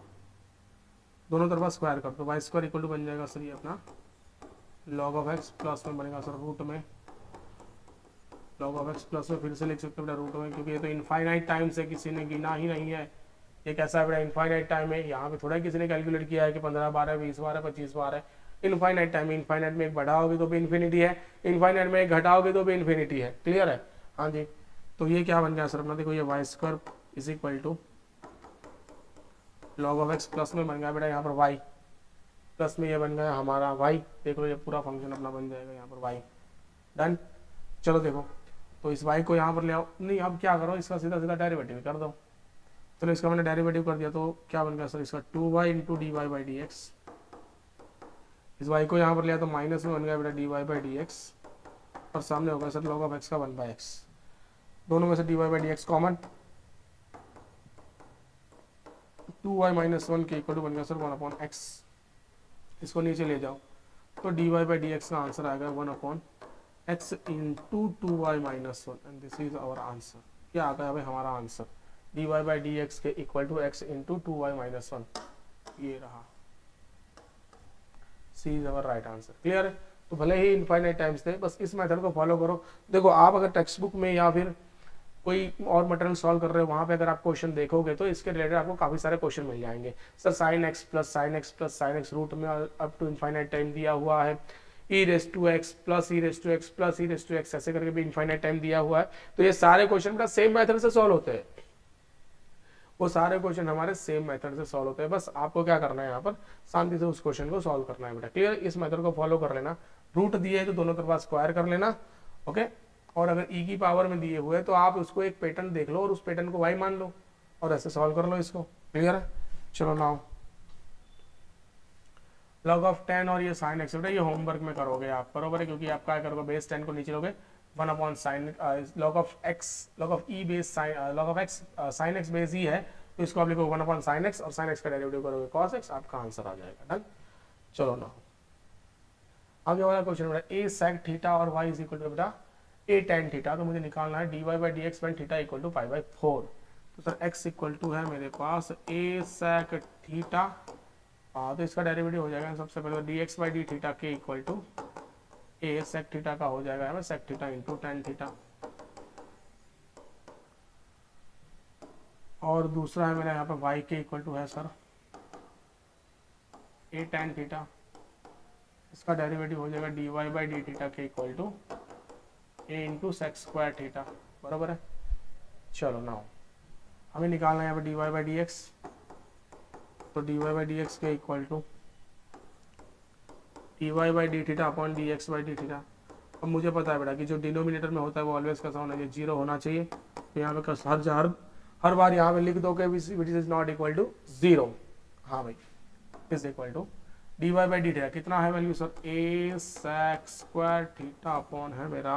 दोनों तरफ स्क्वायर कर दो, वाई स्क्वायर इक्वल टू बन जाएगा सर ये अपना log ऑफ x प्लस में बनेगा सर रूट में log ऑफ x प्लस में, फिर से लिख सकते हो बेटा रूट में, क्योंकि ये तो इनफाइनाइट टाइम से किसी ने गिना ही नहीं है। ये कैसा है बेटा? इनफाइनाइट टाइम है। यहाँ पे थोड़ा किसी ने कैलकुलेट किया है कि 15 बार है, 20 बार है, 25 बार है। इनफाइनाइट टाइम है। इनफाइनाइट में एक बढ़ाओगे तो भी इन्फिनिटी है, इनफाइनाइट में एक घटाओगे तो भी इन्फिनिटी है। क्लियर है? हाँ जी। तो ये क्या बन गया सर अपना? देखो ये y square is equal to log of x plus में बन गया बेटा यहाँ पर वाई, प्लस में ये बन गया हमारा वाई। देख लो ये पूरा फंक्शन अपना बन जाएगा यहाँ पर वाई। डन। चलो देखो, तो इस वाई को यहाँ पर ले आओ। नहीं, अब क्या करो, इसका सीधा सीधा डेरिवेटिव कर दो। चलो इसका मैंने डेरिवेटिव कर दिया तो क्या बन गया सर? इसका 2y into d Y by D x. इस y को यहाँ पर लिया तो माइनस में बन गया बेटा d Y by D x, और सामने होगा सर log ऑफ x का 1 बाई एक्स। दोनों में से d Y by D x common, 2y minus 1 के इक्वल टू बन गया सर 1 अपॉन एक्स। इसको नीचे ले जाओ तो D Y by D x का आंसर आएगा 1 upon x into 2y minus 1, and this is our answer. क्या आ गया भाई हमारा answer? D Y by D x के equal to x into 2y minus 1, ये रहा। C is our right answer. Clear है? तो भले ही इनफाइनाइट टाइम्स थे, बस इस मेथड को फॉलो करो। देखो आप अगर टेक्स्ट बुक में या फिर कोई और मटेरियल सॉल्व कर रहे हो वहाँ पे अगर आप क्वेश्चन देखोगे तो इसके रिलेटेड आपको काफ़ी सारे क्वेश्चन मिल जाएंगे। Sir sine x plus sine x plus sine x root में अप टू इनफाइनाइट टाइम दिया हुआ है, e raise to x plus e raise to x plus e raise to x ऐसे करके भी इनफाइनाइट टाइम दिया हुआ है। तो ये सारे क्वेश्चन का सेम मेथड से सॉल्व होते हैं, वो सारे क्वेश्चन हमारे सेम मेथड से सॉल्व होते हैं। बस आपको क्या करना है यहाँ पर शांति से उस क्वेश्चन को सॉल्व करना है बेटा। क्लियर, इस मेथड को फॉलो कर लेना। रूट दिए है तो दोनों तरफ स्क्वायर कर लेना, ओके। और अगर ई की पावर में दिए हुए तो आप उसको एक पैटर्न देख लो और उस पैटर्न को वाई मान लो और ऐसे सॉल्व कर लो इसको। क्लियर है, चलो नाउ लॉग ऑफ 10 और ये साइन एक्स बेटा ये होमवर्क में करोगे आप, बरोबर है, क्योंकि आप क्या करोगे बेस 10 को नीचे लोगे 1 upon sine log of x, log of e base sine log of x sine x base e है तो इसको आप लिखो 1 अपॉन साइन एक्स और साइन एक्स का डेरिवेटिव करोगे कॉस एक्स, आपका आंसर आ जाएगा। डन, चलो ना आगे वाला क्वेश्चन बेटा ए सेक थीटा और वाई इज इक्वल टू बेटा ए टेन थीटा, तो मुझे निकालना है d Y by D x pen theta equal to 5/4। तो सर एक्स इक्वल टू है मेरे पास ए सेक थीटा, तो इसका डेरिवेटिव हो जाएगा सबसे पहले d x by d theta के equal to a sec theta का हो जाएगा हमें sec theta into tan theta, और दूसरा है मेरा यहाँ पे वाई के इक्वल टू है सर ए टेन थीटा, इसका डेरिवेटिव हो जाएगा d Y by d theta के equal to a into sec square theta, बराबर है। चलो नाउ हमें निकालना है यहाँ पे d Y by D x, तो D Y by D x के equal to d Y by d theta upon d x by d theta. अब मुझे पता है बेटा कि जो डिनोमिनेटर में होता है वो ऑलवेज कैसा होना चाहिए, जीरो होना चाहिए। तो यहाँ पे हर बार यहाँ पे लिख दो कि which is not equal to zero, हाँ भाई is equal to d Y by d theta कितना है value sir a sec square theta upon है मेरा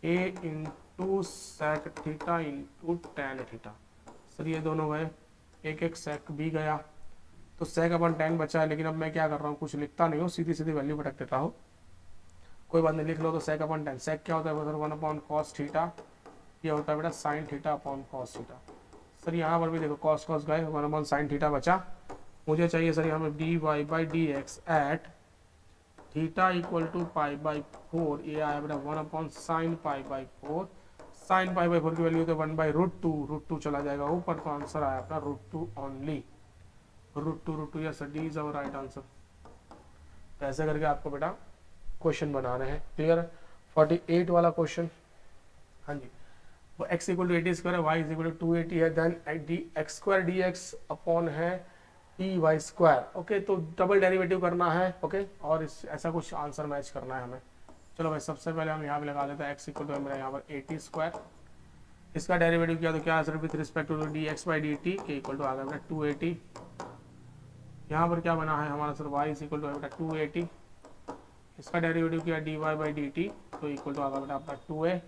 a into sec theta into tan theta. Sir ये दोनों गए, एक एक सेक भी गया तो सेक अपन 10 बचा है, लेकिन अब मैं क्या कर रहा हूँ कुछ लिखता नहीं हूँ, सीधी सीधी वैल्यू भटक देता हूँ। कोई बात नहीं, लिख लो। तो सेक अपन 10, सेक क्या होता है सर 1 अपॉन कॉस थीटा, ये होता है बेटा sine theta upon cos theta. Sir यहाँ पर भी देखो कॉस कॉस गए, 1 अपॉन साइन थीटा बचा। मुझे चाहिए सर यहाँ पर d Y by D x at theta equal to π/4, ये आया बेटा 1 अपॉन साइन π/4, साइन π/4 की वैल्यू तो 1/√2, √2 चला जाएगा ऊपर, तो आंसर आया अपना √2 only, √2 yes d is our right answer. तो ऐसे करके आपको बेटा क्वेश्चन बनाने हैं। क्लियर है, 48 वाला क्वेश्चन, हाँ जी, वो x इक्वल टू 80 स्क्वायर है, y इज इक्वल टू 280 है, then d x square d x upon है डी वाई स्क्वायर। ओके, तो डबल डेरिवेटिव करना है, ओके, और इस ऐसा कुछ आंसर मैच करना है हमें। चलो भाई सबसे पहले हम यहाँ पे लगा देते हैं x इक्वल टू मेरा यहाँ पर 80 स्क्वायर, इसका डेरिवेटिव किया तो क्या है sir with respect to d x by d t के इक्वल टू आ गया बेटा 280। यहाँ पर क्या बना है हमारा sir y is equal to बेटा 280, इसका डेरिवेटिव किया d Y by d t तो इक्वल टू आ गया बेटा अपना 2a।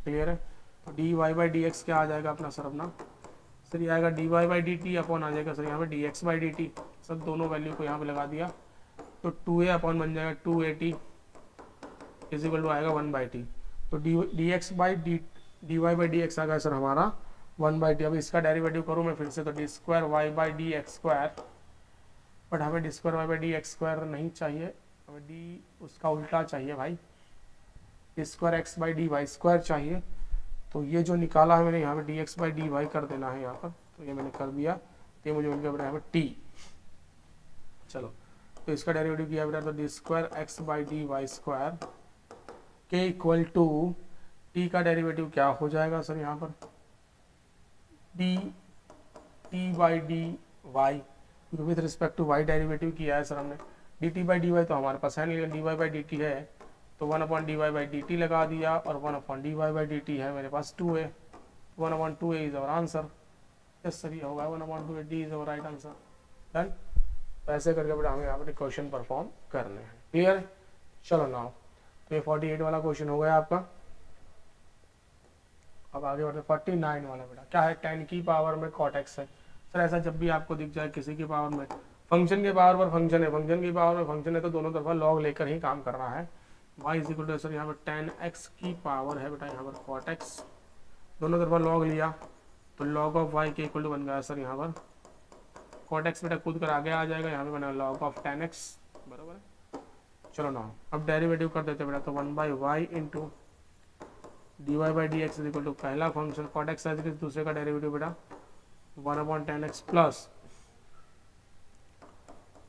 क्लियर है, तो D Y by D x क्या आ जाएगा अपना सर अपना सर ये आएगा d Y by d T upon आ जाएगा सर यहाँ पे d x by d T, sir दोनों वैल्यू को यहाँ पे लगा दिया तो 2a अपॉन बन जाएगा 280 इज इक्वल टू आएगा 1/t। तो d x by d Y by D x आ गया सर हमारा 1/t। अब इसका डेरिवेटिव करूँ मैं फिर से, तो d square y by D x square, but हमें d square y by D x square नहीं चाहिए, हमें डी उसका उल्टा चाहिए भाई, d square x by d y square चाहिए। तो ये जो निकाला है मैंने यहाँ पे d x by d y कर देना है यहाँ पर, तो ये मैंने कर दिया, तो ये मुझे मिल गया बेटा यहाँ पर टी। चलो तो इसका डेरिवेटिव किया बेटा, तो d square x by d y square के इक्वल टू टी का डेरिवेटिव क्या हो जाएगा सर यहाँ पर d t by d y, with respect to y derivative किया है सर हमने, d t by d y तो हमारे पास है नहीं, d Y by d t है तो 1 upon d Y by d t लगा दिया, और 1 upon d Y by d t है मेरे पास 2a, 1 upon 2a is our answer. Yes sir ये होगा 1 upon 2a, D is our right answer. Done, तो ऐसे करके बेटा हमें यहाँ पर क्वेश्चन परफॉर्म करने हैं। क्लियर, चलो नाउ तो ये 48 वाला क्वेश्चन हो गया आपका। अब आगे बढ़ते 49 वाला बेटा क्या है, 10 की पावर में cot x है। सर ऐसा जब भी आपको दिख जाए किसी की पावर में, फंक्शन के पावर पर फंक्शन है, फंक्शन की पावर में फंक्शन है, तो दोनों तरफा लॉग लेकर ही काम करना है। y is equal to sir यहाँ पर 10x की पावर है बेटा यहाँ पर cot x, दोनों तरफा लॉग लिया तो log ऑफ y के इक्वल टू बन गया सर यहाँ पर cot x बेटा कूद कर आगे आ जाएगा, यहाँ पे बना log ऑफ 10x, बराबर है। चलो ना अब डेरिवेटिव कर देते बेटा, तो 1/y into d Y by D x is equal to पहला function cot x as it is, दूसरे का डेरिवेटिव बेटा 1/10x प्लस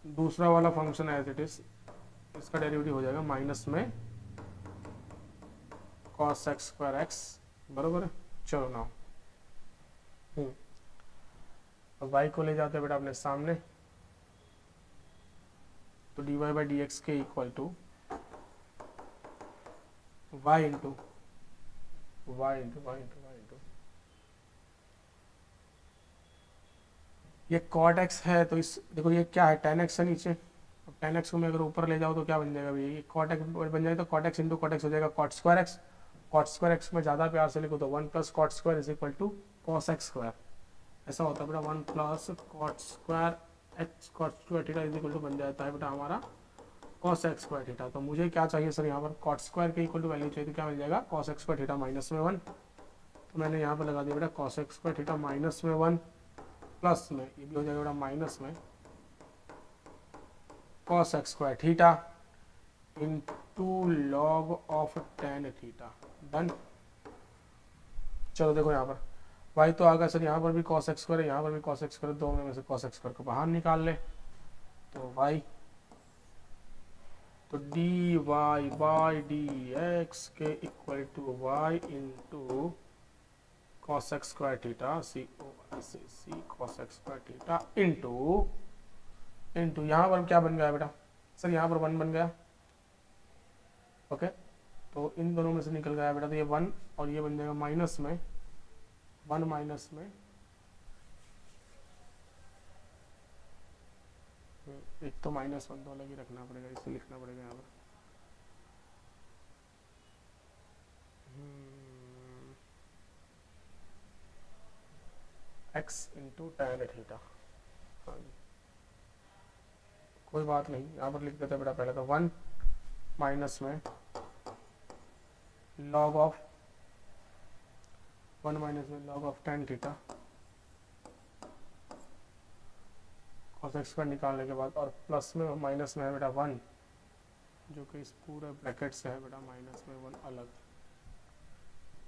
दूसरा वाला फंक्शन एज इट इज, इसका डेरिवेटिव हो जाएगा माइनस में cos x स्क्वायर एक्स, बरोबर है। चलो नाउ अब y को ले जाते हैं बेटा अपने सामने, तो D Y by D x के equal to y into y into y into y into, ये cot x है तो इस देखो ये क्या है tan x है नीचे, अब tan x को मैं अगर ऊपर ले जाऊँ तो क्या बन जाएगा भैया, ये cot x बन जाएगा तो cot x into cot x हो जाएगा cot square x, cot square x में ज़्यादा प्यार से लिखो तो 1 plus cot square is equal to cos x square, ऐसा होता है बेटा 1 plus cot square x cot square theta is equal to बन जाता है बेटा हमारा cos x स्क्वायर थीटा। तो मुझे क्या चाहिए सर यहाँ पर cot स्क्वायर के इक्वल टू वैल्यू चाहिए, तो क्या मिल जाएगा cos x square theta minus में 1, तो मैंने यहाँ पर लगा दिया बेटा cos x square theta minus में 1 प्लस में ये भी हो जाएगा बेटा माइनस में cos x square theta into log of tan theta, done. चलो देखो यहाँ पर y तो आ गया सर, यहाँ पर भी cos x स्क्वायर है, यहाँ पर भी cos x स्क्वायर, दोनों में से cos x स्क्वायर को बाहर निकाल ले तो y, तो D Y by D x के equal to y into cos x square theta c cos x square theta into यहाँ पर क्या बन गया बेटा सर, यहाँ पर 1 बन गया, ओके तो इन दोनों में से निकल गया बेटा, तो ये 1 और ये बन जाएगा माइनस में 1 माइनस में एक तो -1 तो अलग ही रखना पड़ेगा, इसे लिखना पड़ेगा यहाँ पर x इंटू tan थीटा, हाँ जी कोई बात नहीं, यहाँ पर लिख देते बेटा पहले तो 1 माइनस में log ऑफ 1 माइनस में log of tan theta cos x square निकालने के बाद, और प्लस में माइनस में है बेटा 1 जो कि इस पूरे ब्रैकेट से है बेटा माइनस में 1 अलग,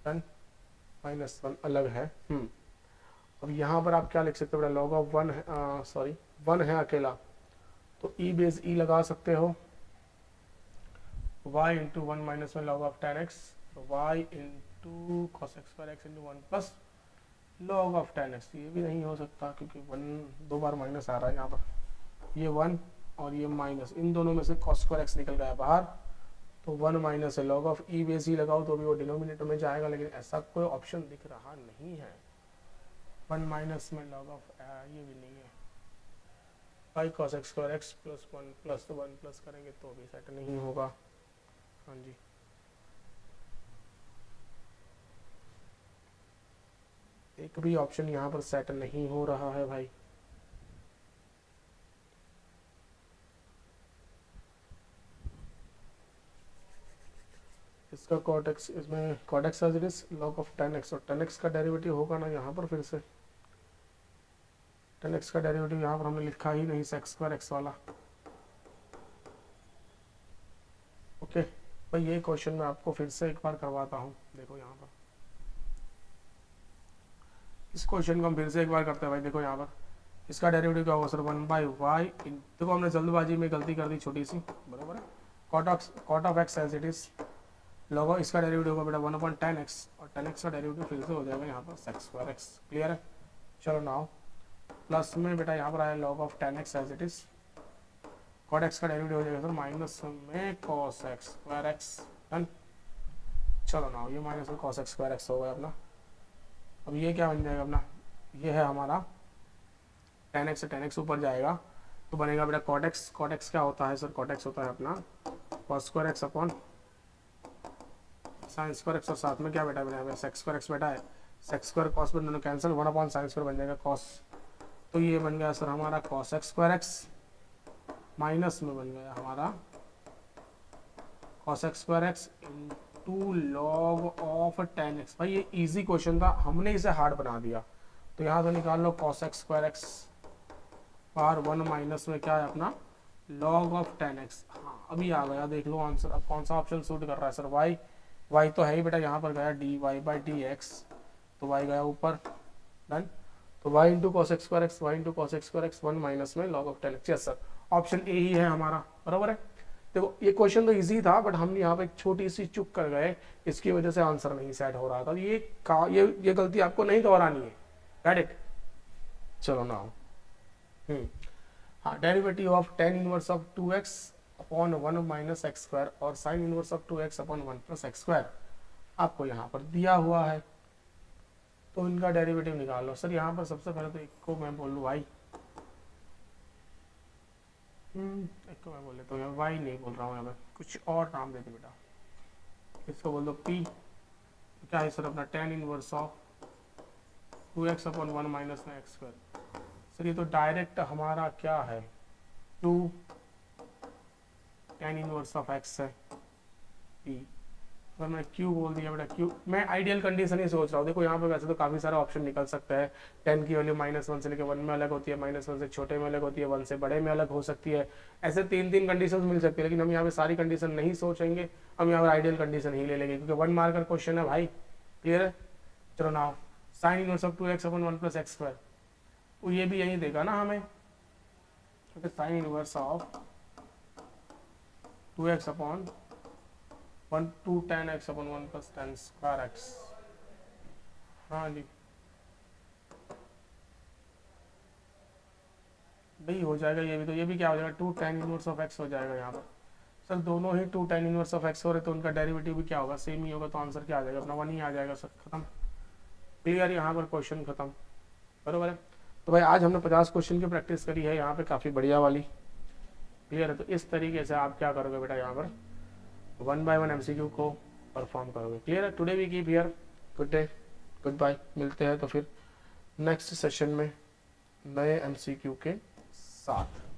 डन, -1 अलग है। अब यहाँ पर आप क्या लिख सकते हो बेटा, log ऑफ 1 है, सॉरी 1 है अकेला तो e बेस e लगा सकते हो, y इंटू 1 माइनस में log ऑफ tan x, तो y into cos x square x into 1 plus log of tan x, ये भी नहीं हो सकता क्योंकि 1 दो बार माइनस आ रहा है यहाँ पर, ये 1 और ये माइनस, इन दोनों में से cos स्क्वायर x निकल गया बाहर, तो 1 माइनस है log of e base e लगाओ तो भी वो डिनोमिनेटर में जाएगा, लेकिन ऐसा कोई ऑप्शन दिख रहा नहीं है, 1 माइनस में log ऑफ ये भी नहीं है, y cos x square x plus 1 plus 1 plus करेंगे तो भी सेट नहीं होगा, हाँ जी एक भी ऑप्शन यहाँ पर सेट नहीं हो रहा है भाई। इसका cot x, इसमें cot x as it is log of tan x, और tan x का डेरिवेटिव होगा ना यहाँ पर, फिर से tan x का डेरिवेटिव यहाँ पर हमने लिखा ही नहीं sec स्क्वायर x वाला, ओके भाई ये क्वेश्चन मैं आपको फिर से एक बार करवाता हूँ, देखो यहाँ पर इस क्वेश्चन को हम फिर से एक बार करते हैं भाई, देखो यहाँ पर इसका डेरिवेटिव क्या होगा सर, 1/y, देखो हमने जल्दबाजी में गलती कर दी छोटी सी, बराबर है, cot of x as it is log, इसका डेरिवेटिव होगा बेटा 1/tan x, और tan x का डेरिवेटिव फिर से हो जाएगा यहाँ पर sec स्क्वायर x, क्लियर है। चलो नाउ प्लस में बेटा यहाँ पर आया log of tan x as it is, cot x का डेरिवेटिव हो जाएगा सर माइनस में cos x square x, done. चलो नाउ ये माइनस में cos x स्क्वायर x हो गया अपना, अब ये क्या बन जाएगा अपना, ये है हमारा tan x से tan x ऊपर जाएगा तो बनेगा बेटा cot x क्या होता है सर, cot x होता है अपना cos square x upon sin square x, और साथ में क्या बेटा बनेगा sec स्क्वायर x बेटा है, sec स्क्वायर cos में दोनों कैंसिल, 1/sin स्क्वायर बन जाएगा cos, तो ये बन गया सर हमारा cos x square x, minus में बन गया हमारा cos x square x into log of tan x। भाई ये इजी क्वेश्चन था, हमने इसे हार्ड बना दिया, तो यहाँ से निकाल लो cos x स्क्वायर x बार 1 माइनस में क्या है अपना log ऑफ tan x, हाँ अभी आ गया, देख लो आंसर, अब कौन सा ऑप्शन सूट कर रहा है सर, y वाई तो है ही बेटा, यहाँ पर गया d Y by D x, तो वाई गया ऊपर, डन। तो y into cos x square x, y into cos x square x, 1 minus में log of tan x. Yes sir, option A ही है हमारा, बराबर है। देखो ये क्वेश्चन तो इजी था, बट हम यहाँ पे एक छोटी सी चूक कर गए, इसकी वजह से आंसर नहीं सेट हो रहा था। ये गलती आपको नहीं दोहरानी है, गॉट इट। चलो नाउ हाँ, derivative of tan inverse of 2x upon 1 minus x square और sine inverse of 2x upon 1 plus x square आपको यहाँ पर दिया हुआ है, तो इनका डेरिवेटिव निकाल लो। सर यहाँ पर सबसे पहले तो एक को मैं बोल लूँ y, एक को मैं बोल लेता हूँ, y नहीं बोल रहा हूँ, यहाँ पे कुछ और नाम देते बेटा, इसको बोल दो p। क्या है सर अपना tan inverse of 2x upon 1 minus में एक्स स्क्वायर। सर ये तो डायरेक्ट हमारा क्या है, 2 tan इनवर्स ऑफ x है p। अगर मैं q बोल दिया बेटा, q मैं आइडियल कंडीशन ही सोच रहा हूँ। देखो यहाँ पे वैसे तो काफ़ी सारे ऑप्शन निकल सकते हैं, 10 की वैल्यू -1 से लेकर 1 में अलग होती है, -1 से छोटे में अलग होती है, 1 से बड़े में अलग हो सकती है, ऐसे 3 कंडीशन मिल सकती है। लेकिन हम यहाँ पे सारी कंडीशन नहीं सोचेंगे, हम यहाँ पर आइडियल कंडीशन ही ले लेंगे, क्योंकि 1 मार्कर क्वेश्चन है भाई, क्लियर है। चलो now sine inverse of 2x upon 1 plus x square, वो ये भी यही देगा ना हमें, क्योंकि sign inverse of 2x upon 1 2 tan x upon 1 plus tan square x. हाँ जी भाई हो जाएगा ये भी, तो ये भी क्या हो जाएगा, 2 tan इनवर्स ऑफ x हो जाएगा यहाँ पर। सर दोनों ही 2 tan इनवर्स ऑफ x हो रहे, तो उनका डेरिवेटिव भी क्या होगा, सेम ही होगा, तो आंसर क्या आ जाएगा अपना 1 ही आ जाएगा सर, खत्म, क्लियर। यहाँ पर क्वेश्चन खत्म, बरोबर है। तो भाई आज हमने 50 क्वेश्चन की प्रैक्टिस करी है यहाँ पे, काफ़ी बढ़िया वाली, क्लियर है। तो इस तरीके से आप क्या करोगे बेटा, यहाँ पर 1 बाय 1 MCQ को परफॉर्म करोगे, क्लियर है। Today we keep here, good day, goodbye, मिलते हैं तो फिर नेक्स्ट सेशन में नए MCQ के साथ।